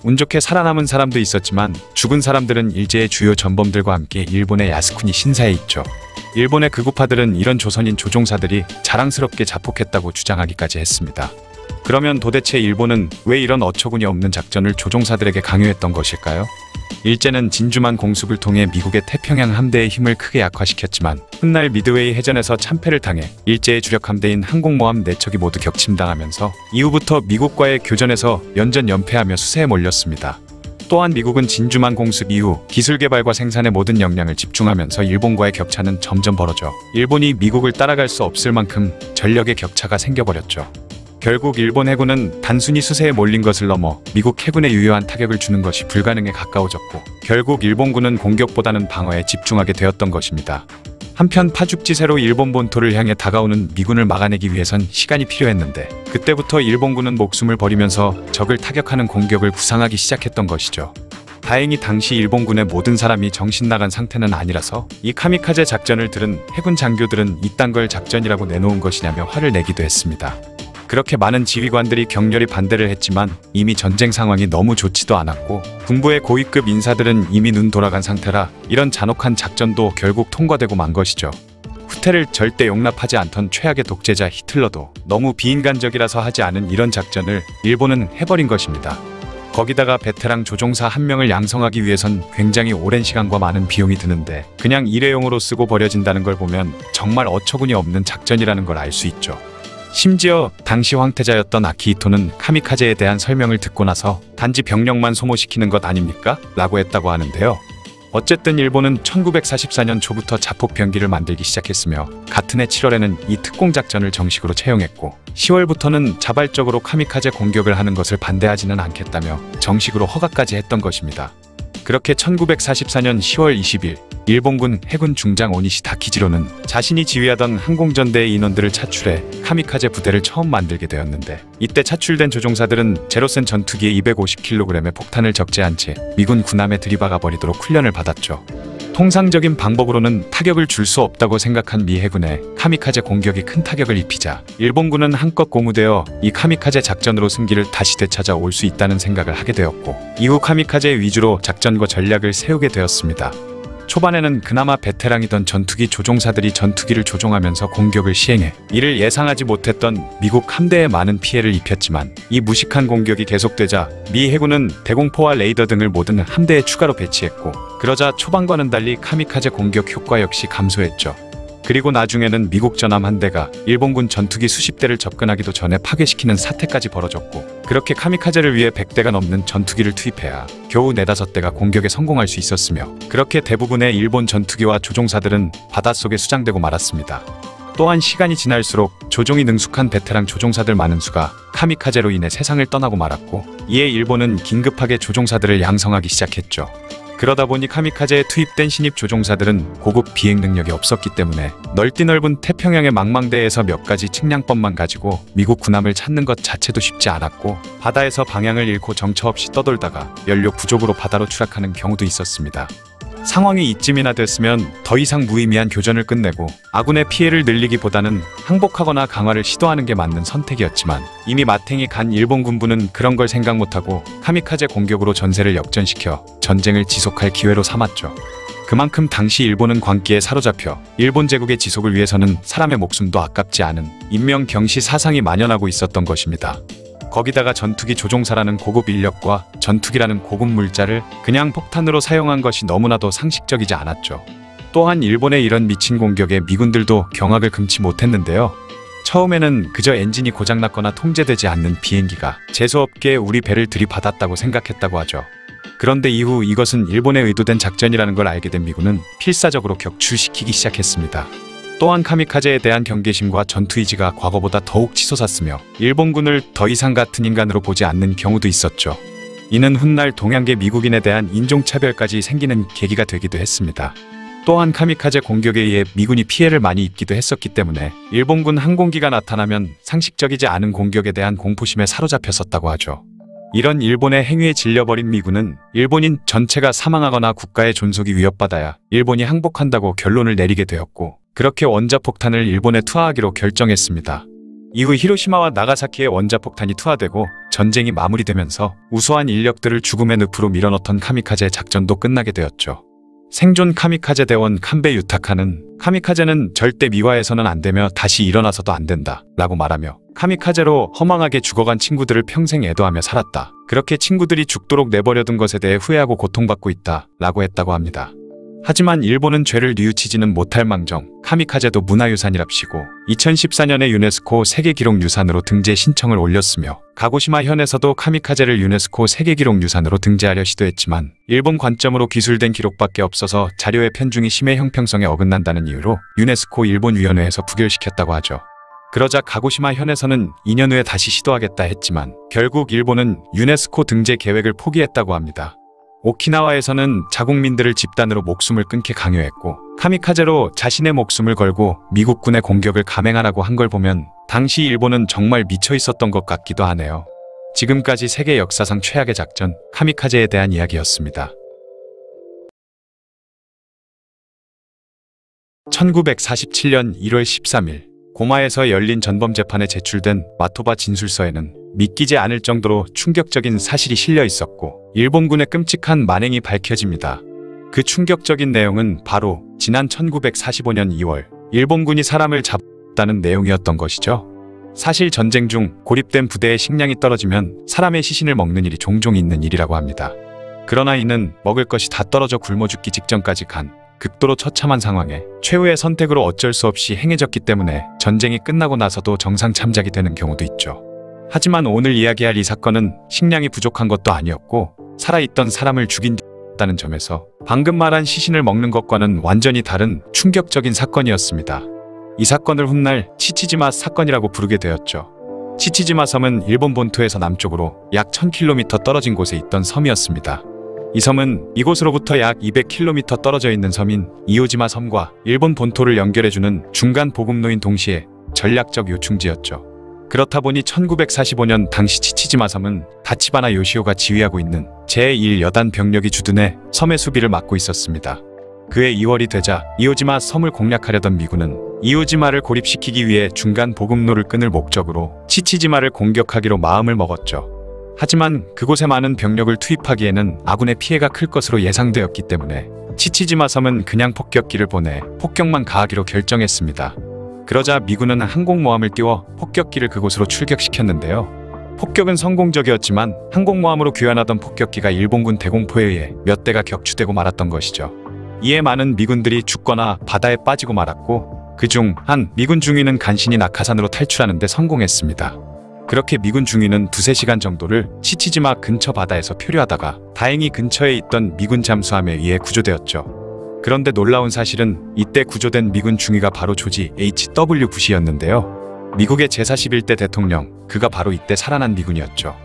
Speaker 1: 운 좋게 살아남은 사람도 있었지만 죽은 사람들은 일제의 주요 전범들과 함께 일본의 야스쿠니 신사에 있죠. 일본의 극우파들은 이런 조선인 조종사들이 자랑스럽게 자폭했다고 주장하기까지 했습니다. 그러면 도대체 일본은 왜 이런 어처구니 없는 작전을 조종사들에게 강요했던 것일까요? 일제는 진주만 공습을 통해 미국의 태평양 함대의 힘을 크게 약화시켰지만 훗날 미드웨이 해전에서 참패를 당해 일제의 주력 함대인 항공모함 4척이 모두 격침당하면서 이후부터 미국과의 교전에서 연전연패하며 수세에 몰렸습니다. 또한 미국은 진주만 공습 이후 기술 개발과 생산의 모든 역량을 집중하면서 일본과의 격차는 점점 벌어져 일본이 미국을 따라갈 수 없을 만큼 전력의 격차가 생겨버렸죠. 결국 일본 해군은 단순히 수세에 몰린 것을 넘어 미국 해군에 유효한 타격을 주는 것이 불가능에 가까워졌고 결국 일본군은 공격보다는 방어에 집중하게 되었던 것입니다. 한편 파죽지세로 일본 본토를 향해 다가오는 미군을 막아내기 위해선 시간이 필요했는데 그때부터 일본군은 목숨을 버리면서 적을 타격하는 공격을 구상하기 시작했던 것이죠. 다행히 당시 일본군의 모든 사람이 정신 나간 상태는 아니라서 이 카미카제 작전을 들은 해군 장교들은 이딴 걸 작전이라고 내놓은 것이냐며 화를 내기도 했습니다. 그렇게 많은 지휘관들이 격렬히 반대를 했지만 이미 전쟁 상황이 너무 좋지도 않았고 군부의 고위급 인사들은 이미 눈 돌아간 상태라 이런 잔혹한 작전도 결국 통과되고 만 것이죠. 후퇴를 절대 용납하지 않던 최악의 독재자 히틀러도 너무 비인간적이라서 하지 않은 이런 작전을 일본은 해버린 것입니다. 거기다가 베테랑 조종사 한 명을 양성하기 위해선 굉장히 오랜 시간과 많은 비용이 드는데 그냥 일회용으로 쓰고 버려진다는 걸 보면 정말 어처구니 없는 작전이라는 걸 알 수 있죠. 심지어 당시 황태자였던 아키히토는 카미카제에 대한 설명을 듣고 나서 단지 병력만 소모시키는 것 아닙니까? 라고 했다고 하는데요. 어쨌든 일본은 1944년 초부터 자폭 병기를 만들기 시작했으며 같은 해 7월에는 이 특공작전을 정식으로 채용했고 10월부터는 자발적으로 카미카제 공격을 하는 것을 반대하지는 않겠다며 정식으로 허가까지 했던 것입니다. 그렇게 1944년 10월 20일 일본군 해군 중장 오니시 다키지로는 자신이 지휘하던 항공전대의 인원들을 차출해 카미카제 부대를 처음 만들게 되었는데 이때 차출된 조종사들은 제로센 전투기에 250kg의 폭탄을 적재한 채 미군 군함에 들이박아 버리도록 훈련을 받았죠. 통상적인 방법으로는 타격을 줄 수 없다고 생각한 미 해군에 카미카제 공격이 큰 타격을 입히자 일본군은 한껏 고무되어 이 카미카제 작전으로 승기를 다시 되찾아올 수 있다는 생각을 하게 되었고 이후 카미카제 위주로 작전과 전략을 세우게 되었습니다. 초반에는 그나마 베테랑이던 전투기 조종사들이 전투기를 조종하면서 공격을 시행해 이를 예상하지 못했던 미국 함대에 많은 피해를 입혔지만 이 무식한 공격이 계속되자 미 해군은 대공포와 레이더 등을 모든 함대에 추가로 배치했고 그러자 초반과는 달리 카미카제 공격 효과 역시 감소했죠. 그리고 나중에는 미국 전함 한 대가 일본군 전투기 수십 대를 접근하기도 전에 파괴시키는 사태까지 벌어졌고 그렇게 카미카제를 위해 100대가 넘는 전투기를 투입해야 겨우 4~5대가 공격에 성공할 수 있었으며 그렇게 대부분의 일본 전투기와 조종사들은 바닷속에 수장되고 말았습니다. 또한 시간이 지날수록 조종이 능숙한 베테랑 조종사들 많은 수가 카미카제로 인해 세상을 떠나고 말았고 이에 일본은 긴급하게 조종사들을 양성하기 시작했죠. 그러다 보니 카미카제에 투입된 신입 조종사들은 고급 비행 능력이 없었기 때문에 넓은 태평양의 망망대해에서 몇 가지 측량법만 가지고 미국 군함을 찾는 것 자체도 쉽지 않았고 바다에서 방향을 잃고 정처 없이 떠돌다가 연료 부족으로 바다로 추락하는 경우도 있었습니다. 상황이 이쯤이나 됐으면 더 이상 무의미한 교전을 끝내고 아군의 피해를 늘리기보다는 항복하거나 강화를 시도하는 게 맞는 선택이었지만 이미 마탱이 간 일본 군부는 그런 걸 생각 못하고 카미카제 공격으로 전세를 역전시켜 전쟁을 지속할 기회로 삼았죠. 그만큼 당시 일본은 광기에 사로잡혀 일본 제국의 지속을 위해서는 사람의 목숨도 아깝지 않은 인명경시 사상이 만연하고 있었던 것입니다. 거기다가 전투기 조종사라는 고급 인력과 전투기라는 고급 물자를 그냥 폭탄으로 사용한 것이 너무나도 상식적이지 않았죠. 또한 일본의 이런 미친 공격에 미군들도 경악을 금치 못했는데요. 처음에는 그저 엔진이 고장났거나 통제되지 않는 비행기가 재수없게 우리 배를 들이받았다고 생각했다고 하죠. 그런데 이후 이것은 일본의 의도된 작전이라는 걸 알게 된 미군은 필사적으로 격추시키기 시작했습니다. 또한 카미카제에 대한 경계심과 전투의지가 과거보다 더욱 치솟았으며 일본군을 더 이상 같은 인간으로 보지 않는 경우도 있었죠. 이는 훗날 동양계 미국인에 대한 인종차별까지 생기는 계기가 되기도 했습니다. 또한 카미카제 공격에 의해 미군이 피해를 많이 입기도 했었기 때문에 일본군 항공기가 나타나면 상식적이지 않은 공격에 대한 공포심에 사로잡혔었다고 하죠. 이런 일본의 행위에 질려버린 미군은 일본인 전체가 사망하거나 국가의 존속이 위협받아야 일본이 항복한다고 결론을 내리게 되었고 그렇게 원자폭탄을 일본에 투하하기로 결정했습니다. 이후 히로시마와 나가사키에 원자폭탄이 투하되고 전쟁이 마무리되면서 우수한 인력들을 죽음의 늪으로 밀어넣던 카미카제 작전도 끝나게 되었죠. 생존 카미카제 대원 칸베 유타카는 카미카제는 절대 미화해서는 안 되며 다시 일어나서도 안 된다 라고 말하며 카미카제로 허망하게 죽어간 친구들을 평생 애도하며 살았다. 그렇게 친구들이 죽도록 내버려둔 것에 대해 후회하고 고통받고 있다 라고 했다고 합니다. 하지만 일본은 죄를 뉘우치지는 못할 망정 카미카제도 문화유산이랍시고 2014년에 유네스코 세계기록유산으로 등재 신청을 올렸으며 가고시마 현에서도 카미카제를 유네스코 세계기록유산으로 등재하려 시도했지만 일본 관점으로 기술된 기록밖에 없어서 자료의 편중이 심해 형평성에 어긋난다는 이유로 유네스코 일본위원회에서 부결시켰다고 하죠. 그러자 가고시마 현에서는 2년 후에 다시 시도하겠다 했지만 결국 일본은 유네스코 등재 계획을 포기했다고 합니다. 오키나와에서는 자국민들을 집단으로 목숨을 끊게 강요했고 카미카제로 자신의 목숨을 걸고 미국군의 공격을 감행하라고 한 걸 보면 당시 일본은 정말 미쳐 있었던 것 같기도 하네요. 지금까지 세계 역사상 최악의 작전 카미카제에 대한 이야기였습니다. 1947년 1월 13일 고마에서 열린 전범재판에 제출된 마토바 진술서에는 믿기지 않을 정도로 충격적인 사실이 실려 있었고 일본군의 끔찍한 만행이 밝혀집니다. 그 충격적인 내용은 바로 지난 1945년 2월 일본군이 사람을 잡았다는 내용이었던 것이죠. 사실 전쟁 중 고립된 부대의 식량이 떨어지면 사람의 시신을 먹는 일이 종종 있는 일이라고 합니다. 그러나 이는 먹을 것이 다 떨어져 굶어 죽기 직전까지 간 극도로 처참한 상황에 최후의 선택으로 어쩔 수 없이 행해졌기 때문에 전쟁이 끝나고 나서도 정상 참작이 되는 경우도 있죠. 하지만 오늘 이야기할 이 사건은 식량이 부족한 것도 아니었고 살아있던 사람을 죽인 다는 점에서 방금 말한 시신을 먹는 것과는 완전히 다른 충격적인 사건이었습니다. 이 사건을 훗날 치치지마 사건이라고 부르게 되었죠. 치치지마 섬은 일본 본토에서 남쪽으로 약 1000km 떨어진 곳에 있던 섬이었습니다. 이 섬은 이곳으로부터 약 200km 떨어져 있는 섬인 이오지마 섬과 일본 본토를 연결해주는 중간 보급로인 동시에 전략적 요충지였죠. 그렇다 보니 1945년 당시 치치지마 섬은 다치바나 요시오가 지휘하고 있는 제1여단 병력이 주둔해 섬의 수비를 맡고 있었습니다. 그해 2월이 되자 이오지마 섬을 공략하려던 미군은 이오지마를 고립시키기 위해 중간 보급로를 끊을 목적으로 치치지마를 공격하기로 마음을 먹었죠. 하지만 그곳에 많은 병력을 투입하기에는 아군의 피해가 클 것으로 예상되었기 때문에 치치지마 섬은 그냥 폭격기를 보내 폭격만 가하기로 결정했습니다. 그러자 미군은 항공모함을 띄워 폭격기를 그곳으로 출격시켰는데요. 폭격은 성공적이었지만 항공모함으로 귀환하던 폭격기가 일본군 대공포에 의해 몇 대가 격추되고 말았던 것이죠. 이에 많은 미군들이 죽거나 바다에 빠지고 말았고 그중 한 미군 중위는 간신히 낙하산으로 탈출하는 데 성공했습니다. 그렇게 미군 중위는 2~3시간 정도를 치치지마 근처 바다에서 표류하다가 다행히 근처에 있던 미군 잠수함에 의해 구조되었죠. 그런데 놀라운 사실은 이때 구조된 미군 중위가 바로 조지 H.W. 부시였는데요. 미국의 제41대 대통령, 그가 바로 이때 살아난 미군이었죠.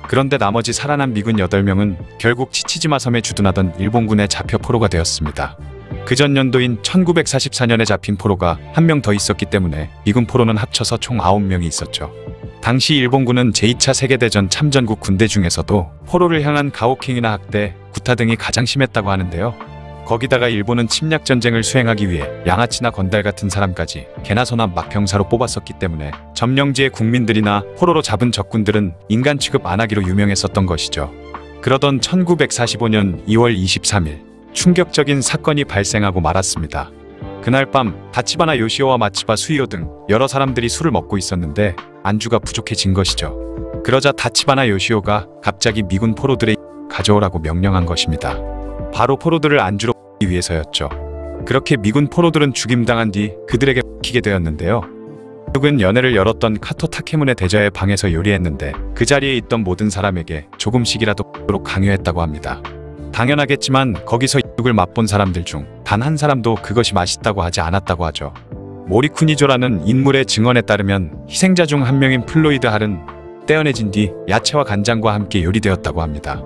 Speaker 1: 그런데 나머지 살아난 미군 8명은 결국 치치지마 섬에 주둔하던 일본군의 잡혀 포로가 되었습니다. 그 전 연도인 1944년에 잡힌 포로가 1명 더 있었기 때문에 미군 포로는 합쳐서 총 9명이 있었죠. 당시 일본군은 제2차 세계대전 참전국 군대 중에서도 포로를 향한 가혹행위나 학대, 구타 등이 가장 심했다고 하는데요. 거기다가 일본은 침략전쟁을 수행하기 위해 양아치나 건달 같은 사람까지 개나 소나 막 병사로 뽑았었기 때문에 점령지의 국민들이나 포로로 잡은 적군들은 인간 취급 안 하기로 유명했었던 것이죠. 그러던 1945년 2월 23일 충격적인 사건이 발생하고 말았습니다. 그날 밤 다치바나 요시오와 마치바 수이오 등 여러 사람들이 술을 먹고 있었는데 안주가 부족해진 것이죠. 그러자 다치바나 요시오가 갑자기 미군 포로들의 가져오라고 명령한 것입니다. 바로 포로들을 안주로 먹기 위해서였죠. 그렇게 미군 포로들은 죽임당한 뒤 그들에게 먹히게 되었는데요. 미국은 연회를 열었던 카토 타케문의 대저의 방에서 요리했는데 그 자리에 있던 모든 사람에게 조금씩이라도 먹도록 강요했다고 합니다. 당연하겠지만 거기서 육을 맛본 사람들 중 단 한 사람도 그것이 맛있다고 하지 않았다고 하죠. 모리쿠니조라는 인물의 증언에 따르면 희생자 중 한 명인 플로이드 할은 떼어내진 뒤 야채와 간장과 함께 요리되었다고 합니다.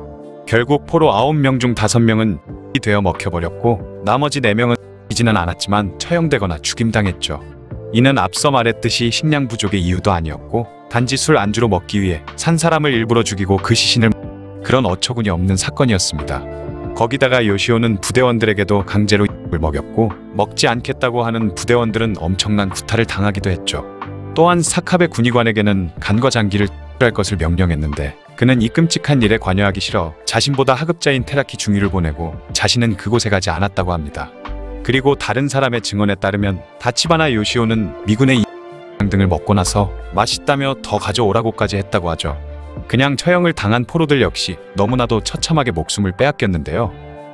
Speaker 1: 결국 포로 9명 중 5명은 되어 먹혀버렸고 나머지 4명은 이지는 않았지만 처형되거나 죽임당했죠. 이는 앞서 말했듯이 식량 부족의 이유도 아니었고 단지 술 안주로 먹기 위해 산 사람을 일부러 죽이고 그 시신을 그런 어처구니 없는 사건이었습니다. 거기다가 요시오는 부대원들에게도 강제로 을 먹였고 먹지 않겠다고 하는 부대원들은 엄청난 구타를 당하기도 했죠. 또한 사카베 군의관에게는 간과 장기를 할 것을 명령했는데 그는 이 끔찍한 일에 관여하기 싫어 자신보다 하급자인 테라키 중위를 보내고 자신은 그곳에 가지 않았다고 합니다. 그리고 다른 사람의 증언에 따르면 다치바나 요시오는 미군의 등을 먹고 나서 맛있다며 더 가져오라고까지 했다고 하죠. 그냥 처형을 당한 포로들 역시 너무나도 처참하게 목숨을 빼앗겼는데요.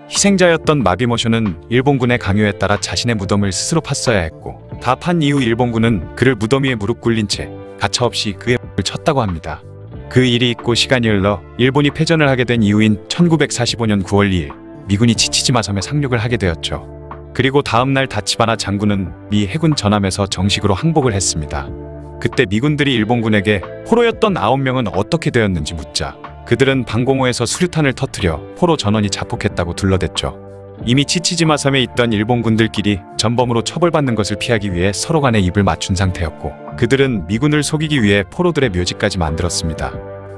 Speaker 1: 희생자였던 마비모쇼는 일본군의 강요에 따라 자신의 무덤을 스스로 팠어야 했고 다 판 이후 일본군은 그를 무덤 위에 무릎 꿇린 채 가차없이 그의 목을 쳤다고 합니다. 그 일이 있고 시간이 흘러 일본이 패전을 하게 된 이후인 1945년 9월 2일 미군이 치치지마 섬에 상륙을 하게 되었죠. 그리고 다음날 다치바나 장군은 미 해군 전함에서 정식으로 항복을 했습니다. 그때 미군들이 일본군에게 포로였던 9명은 어떻게 되었는지 묻자 그들은 방공호에서 수류탄을 터뜨려 포로 전원이 자폭했다고 둘러댔죠. 이미 치치지마 섬에 있던 일본군들끼리 전범으로 처벌받는 것을 피하기 위해 서로 간에 입을 맞춘 상태였고, 그들은 미군을 속이기 위해 포로들의 묘지까지 만들었습니다.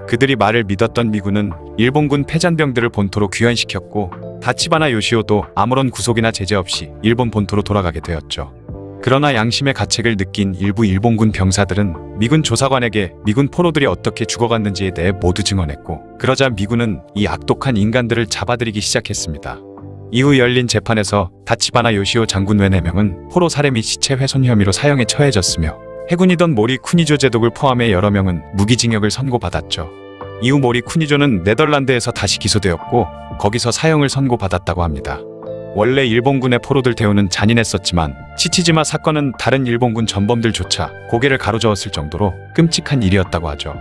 Speaker 1: 그들이 말을 믿었던 미군은 일본군 패잔병들을 본토로 귀환시켰고, 다치바나 요시오도 아무런 구속이나 제재 없이 일본 본토로 돌아가게 되었죠. 그러나 양심의 가책을 느낀 일부 일본군 병사들은 미군 조사관에게 미군 포로들이 어떻게 죽어갔는지에 대해 모두 증언했고, 그러자 미군은 이 악독한 인간들을 잡아들이기 시작했습니다. 이후 열린 재판에서 다치바나 요시오 장군 외 4명은 포로 살해 및 시체 훼손 혐의로 사형에 처해졌으며, 해군이던 모리 쿠니조 제독을 포함해 여러 명은 무기징역을 선고받았죠. 이후 모리 쿠니조는 네덜란드에서 다시 기소되었고, 거기서 사형을 선고받았다고 합니다. 원래 일본군의 포로들 대우는 잔인했었지만 치치지마 사건은 다른 일본군 전범들조차 고개를 가로저었을 정도로 끔찍한 일이었다고 하죠.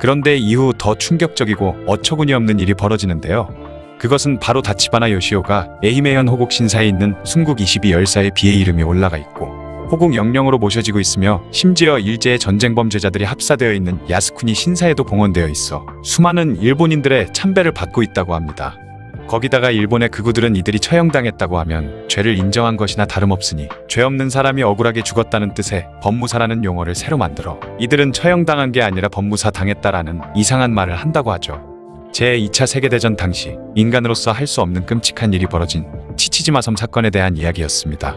Speaker 1: 그런데 이후 더 충격적이고 어처구니 없는 일이 벌어지는데요. 그것은 바로 다치바나 요시오가 에히메현 호국 신사에 있는 순국 22 열사의 비의 이름이 올라가 있고, 호국 영령으로 모셔지고 있으며 심지어 일제의 전쟁 범죄자들이 합사되어 있는 야스쿠니 신사에도 봉헌되어 있어 수많은 일본인들의 참배를 받고 있다고 합니다. 거기다가 일본의 극우들은 이들이 처형당했다고 하면 죄를 인정한 것이나 다름없으니 죄 없는 사람이 억울하게 죽었다는 뜻의 법무사라는 용어를 새로 만들어 이들은 처형당한 게 아니라 법무사 당했다라는 이상한 말을 한다고 하죠. 제2차 세계대전 당시 인간으로서 할 수 없는 끔찍한 일이 벌어진 치치지마 섬 사건에 대한 이야기였습니다.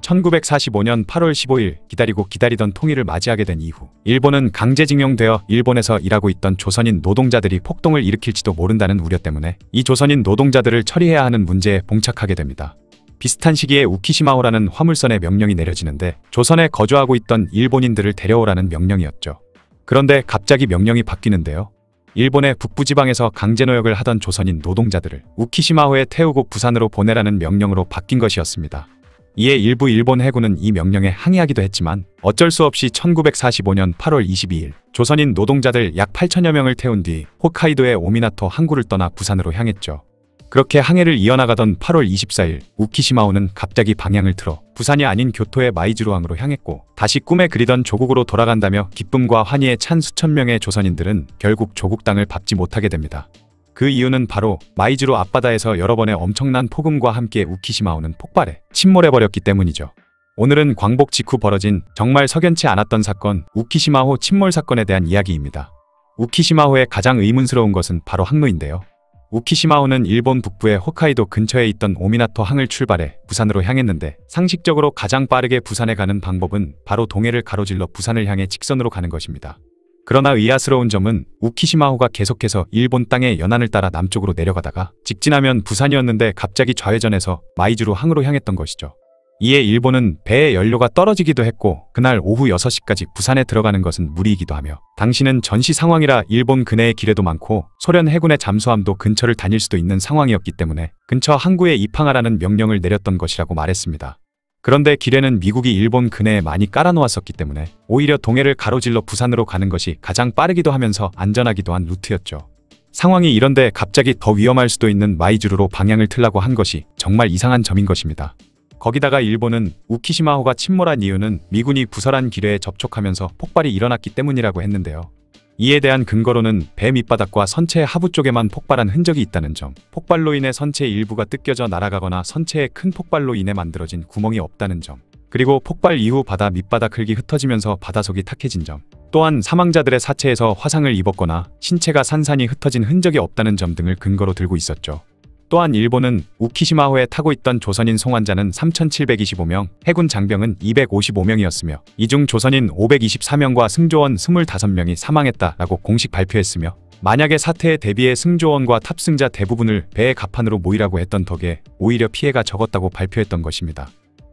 Speaker 1: 1945년 8월 15일 기다리고 기다리던 통일을 맞이하게 된 이후 일본은 강제징용되어 일본에서 일하고 있던 조선인 노동자들이 폭동을 일으킬지도 모른다는 우려 때문에 이 조선인 노동자들을 처리해야 하는 문제에 봉착하게 됩니다. 비슷한 시기에 우키시마호라는 화물선의 명령이 내려지는데 조선에 거주하고 있던 일본인들을 데려오라는 명령이었죠. 그런데 갑자기 명령이 바뀌는데요. 일본의 북부지방에서 강제노역을 하던 조선인 노동자들을 우키시마호에 태우고 부산으로 보내라는 명령으로 바뀐 것이었습니다. 이에 일부 일본 해군은 이 명령에 항의하기도 했지만 어쩔 수 없이 1945년 8월 22일 조선인 노동자들 약 8천여 명을 태운 뒤 홋카이도의 오미나토 항구를 떠나 부산으로 향했죠. 그렇게 항해를 이어나가던 8월 24일 우키시마호는 갑자기 방향을 틀어 부산이 아닌 교토의 마이즈루항으로 향했고, 다시 꿈에 그리던 조국으로 돌아간다며 기쁨과 환희에 찬 수천 명의 조선인들은 결국 조국 땅을 밟지 못하게 됩니다. 그 이유는 바로 마이즈루 앞바다에서 여러 번의 엄청난 폭음과 함께 우키시마호는 폭발해 침몰해버렸기 때문이죠. 오늘은 광복 직후 벌어진 정말 석연치 않았던 사건, 우키시마호 침몰 사건에 대한 이야기입니다. 우키시마호의 가장 의문스러운 것은 바로 항로인데요. 우키시마호는 일본 북부의 홋카이도 근처에 있던 오미나토 항을 출발해 부산으로 향했는데, 상식적으로 가장 빠르게 부산에 가는 방법은 바로 동해를 가로질러 부산을 향해 직선으로 가는 것입니다. 그러나 의아스러운 점은 우키시마호가 계속해서 일본 땅의 연안을 따라 남쪽으로 내려가다가 직진하면 부산이었는데 갑자기 좌회전해서 마이즈루 항으로 향했던 것이죠. 이에 일본은 배의 연료가 떨어지기도 했고, 그날 오후 6시까지 부산에 들어가는 것은 무리이기도 하며, 당시는 전시 상황이라 일본 근해의 기뢰도 많고 소련 해군의 잠수함도 근처를 다닐 수도 있는 상황이었기 때문에 근처 항구에 입항하라는 명령을 내렸던 것이라고 말했습니다. 그런데 기뢰는 미국이 일본 근해에 많이 깔아놓았었기 때문에 오히려 동해를 가로질러 부산으로 가는 것이 가장 빠르기도 하면서 안전하기도 한 루트였죠. 상황이 이런데 갑자기 더 위험할 수도 있는 마이즈루로 방향을 틀라고 한 것이 정말 이상한 점인 것입니다. 거기다가 일본은 우키시마호가 침몰한 이유는 미군이 부설한 기뢰에 접촉하면서 폭발이 일어났기 때문이라고 했는데요. 이에 대한 근거로는 배 밑바닥과 선체 하부 쪽에만 폭발한 흔적이 있다는 점, 폭발로 인해 선체 일부가 뜯겨져 날아가거나 선체에 큰 폭발로 인해 만들어진 구멍이 없다는 점, 그리고 폭발 이후 바다 밑바닥 흙이 흩어지면서 바다속이 탁해진 점, 또한 사망자들의 사체에서 화상을 입었거나 신체가 산산이 흩어진 흔적이 없다는 점 등을 근거로 들고 있었죠. 또한 일본은 우키시마호에 타고 있던 조선인 송환자는 3,725명, 해군 장병은 255명이었으며 이 중 조선인 524명과 승조원 25명이 사망했다라고 공식 발표했으며, 만약에 사태에 대비해 승조원과 탑승자 대부분을 배의 갑판으로 모이라고 했던 덕에 오히려 피해가 적었다고 발표했던 것입니다.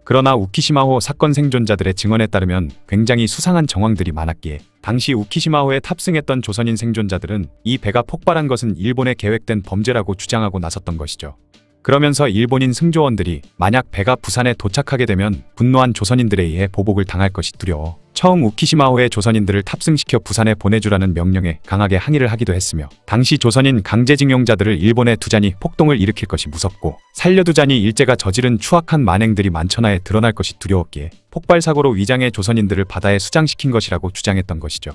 Speaker 1: 그러나 우키시마호 사건 생존자들의 증언에 따르면 굉장히 수상한 정황들이 많았기에 당시 우키시마호에 탑승했던 조선인 생존자들은 이 배가 폭발한 것은 일본의 계획된 범죄라고 주장하고 나섰던 것이죠. 그러면서 일본인 승조원들이 만약 배가 부산에 도착하게 되면 분노한 조선인들에 의해 보복을 당할 것이 두려워 처음 우키시마호에 조선인들을 탑승시켜 부산에 보내주라는 명령에 강하게 항의를 하기도 했으며, 당시 조선인 강제징용자들을 일본에 두자니 폭동을 일으킬 것이 무섭고 살려두자니 일제가 저지른 추악한 만행들이 만천하에 드러날 것이 두려웠기에 폭발사고로 위장해 조선인들을 바다에 수장시킨 것이라고 주장했던 것이죠.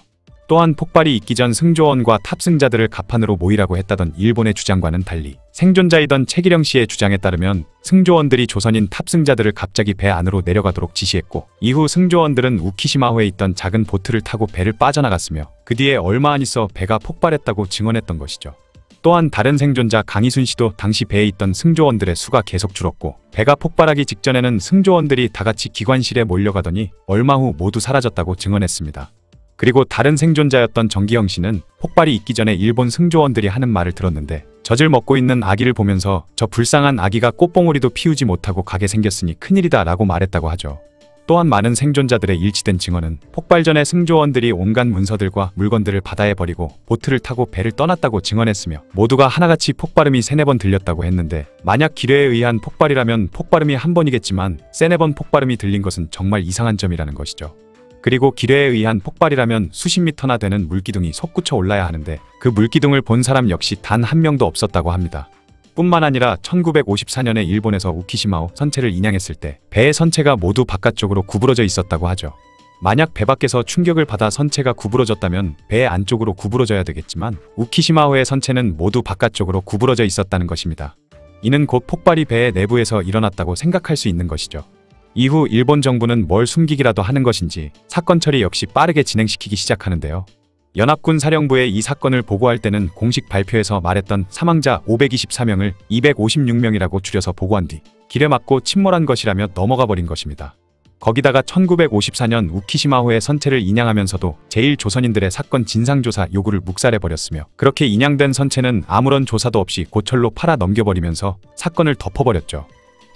Speaker 1: 또한 폭발이 있기 전 승조원과 탑승자들을 갑판으로 모이라고 했다던 일본의 주장과는 달리 생존자이던 최기령 씨의 주장에 따르면 승조원들이 조선인 탑승자들을 갑자기 배 안으로 내려가도록 지시했고 이후 승조원들은 우키시마호에 있던 작은 보트를 타고 배를 빠져나갔으며 그 뒤에 얼마 안 있어 배가 폭발했다고 증언했던 것이죠. 또한 다른 생존자 강희순 씨도 당시 배에 있던 승조원들의 수가 계속 줄었고 배가 폭발하기 직전에는 승조원들이 다 같이 기관실에 몰려가더니 얼마 후 모두 사라졌다고 증언했습니다. 그리고 다른 생존자였던 정기영 씨는 폭발이 있기 전에 일본 승조원들이 하는 말을 들었는데 젖을 먹고 있는 아기를 보면서 저 불쌍한 아기가 꽃봉오리도 피우지 못하고 가게 생겼으니 큰일이다 라고 말했다고 하죠. 또한 많은 생존자들의 일치된 증언은 폭발 전에 승조원들이 온갖 문서들과 물건들을 바다에 버리고 보트를 타고 배를 떠났다고 증언했으며 모두가 하나같이 폭발음이 3-4번 들렸다고 했는데 만약 기뢰에 의한 폭발이라면 폭발음이 한 번이겠지만 3-4번 폭발음이 들린 것은 정말 이상한 점이라는 것이죠. 그리고 기뢰에 의한 폭발이라면 수십 미터나 되는 물기둥이 솟구쳐 올라야 하는데 그 물기둥을 본 사람 역시 단 한 명도 없었다고 합니다. 뿐만 아니라 1954년에 일본에서 우키시마호 선체를 인양했을 때 배의 선체가 모두 바깥쪽으로 구부러져 있었다고 하죠. 만약 배 밖에서 충격을 받아 선체가 구부러졌다면 배의 안쪽으로 구부러져야 되겠지만 우키시마호의 선체는 모두 바깥쪽으로 구부러져 있었다는 것입니다. 이는 곧 폭발이 배의 내부에서 일어났다고 생각할 수 있는 것이죠. 이후 일본 정부는 뭘 숨기기라도 하는 것인지 사건 처리 역시 빠르게 진행시키기 시작하는데요. 연합군 사령부에 이 사건을 보고할 때는 공식 발표에서 말했던 사망자 524명을 256명이라고 줄여서 보고한 뒤 기뢰 맞고 침몰한 것이라며 넘어가 버린 것입니다. 거기다가 1954년 우키시마호의 선체를 인양하면서도 제1조선인들의 사건 진상조사 요구를 묵살해버렸으며 그렇게 인양된 선체는 아무런 조사도 없이 고철로 팔아 넘겨버리면서 사건을 덮어버렸죠.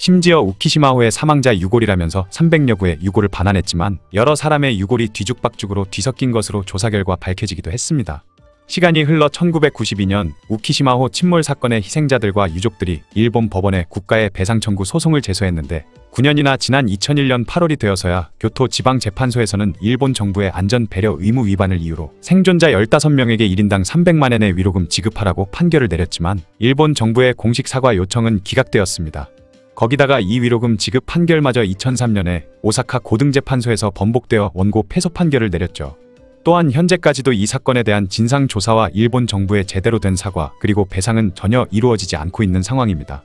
Speaker 1: 심지어 우키시마호의 사망자 유골이라면서 300여 구의 유골을 반환했지만 여러 사람의 유골이 뒤죽박죽으로 뒤섞인 것으로 조사 결과 밝혀지기도 했습니다. 시간이 흘러 1992년 우키시마호 침몰 사건의 희생자들과 유족들이 일본 법원에 국가의 배상 청구 소송을 제소했는데 9년이나 지난 2001년 8월이 되어서야 교토 지방재판소에서는 일본 정부의 안전 배려 의무 위반을 이유로 생존자 15명에게 1인당 300만 엔의 위로금 지급하라고 판결을 내렸지만 일본 정부의 공식 사과 요청은 기각되었습니다. 거기다가 이 위로금 지급 판결마저 2003년에 오사카 고등재판소에서 번복되어 원고 패소 판결을 내렸죠. 또한 현재까지도 이 사건에 대한 진상조사와 일본 정부의 제대로 된 사과 그리고 배상은 전혀 이루어지지 않고 있는 상황입니다.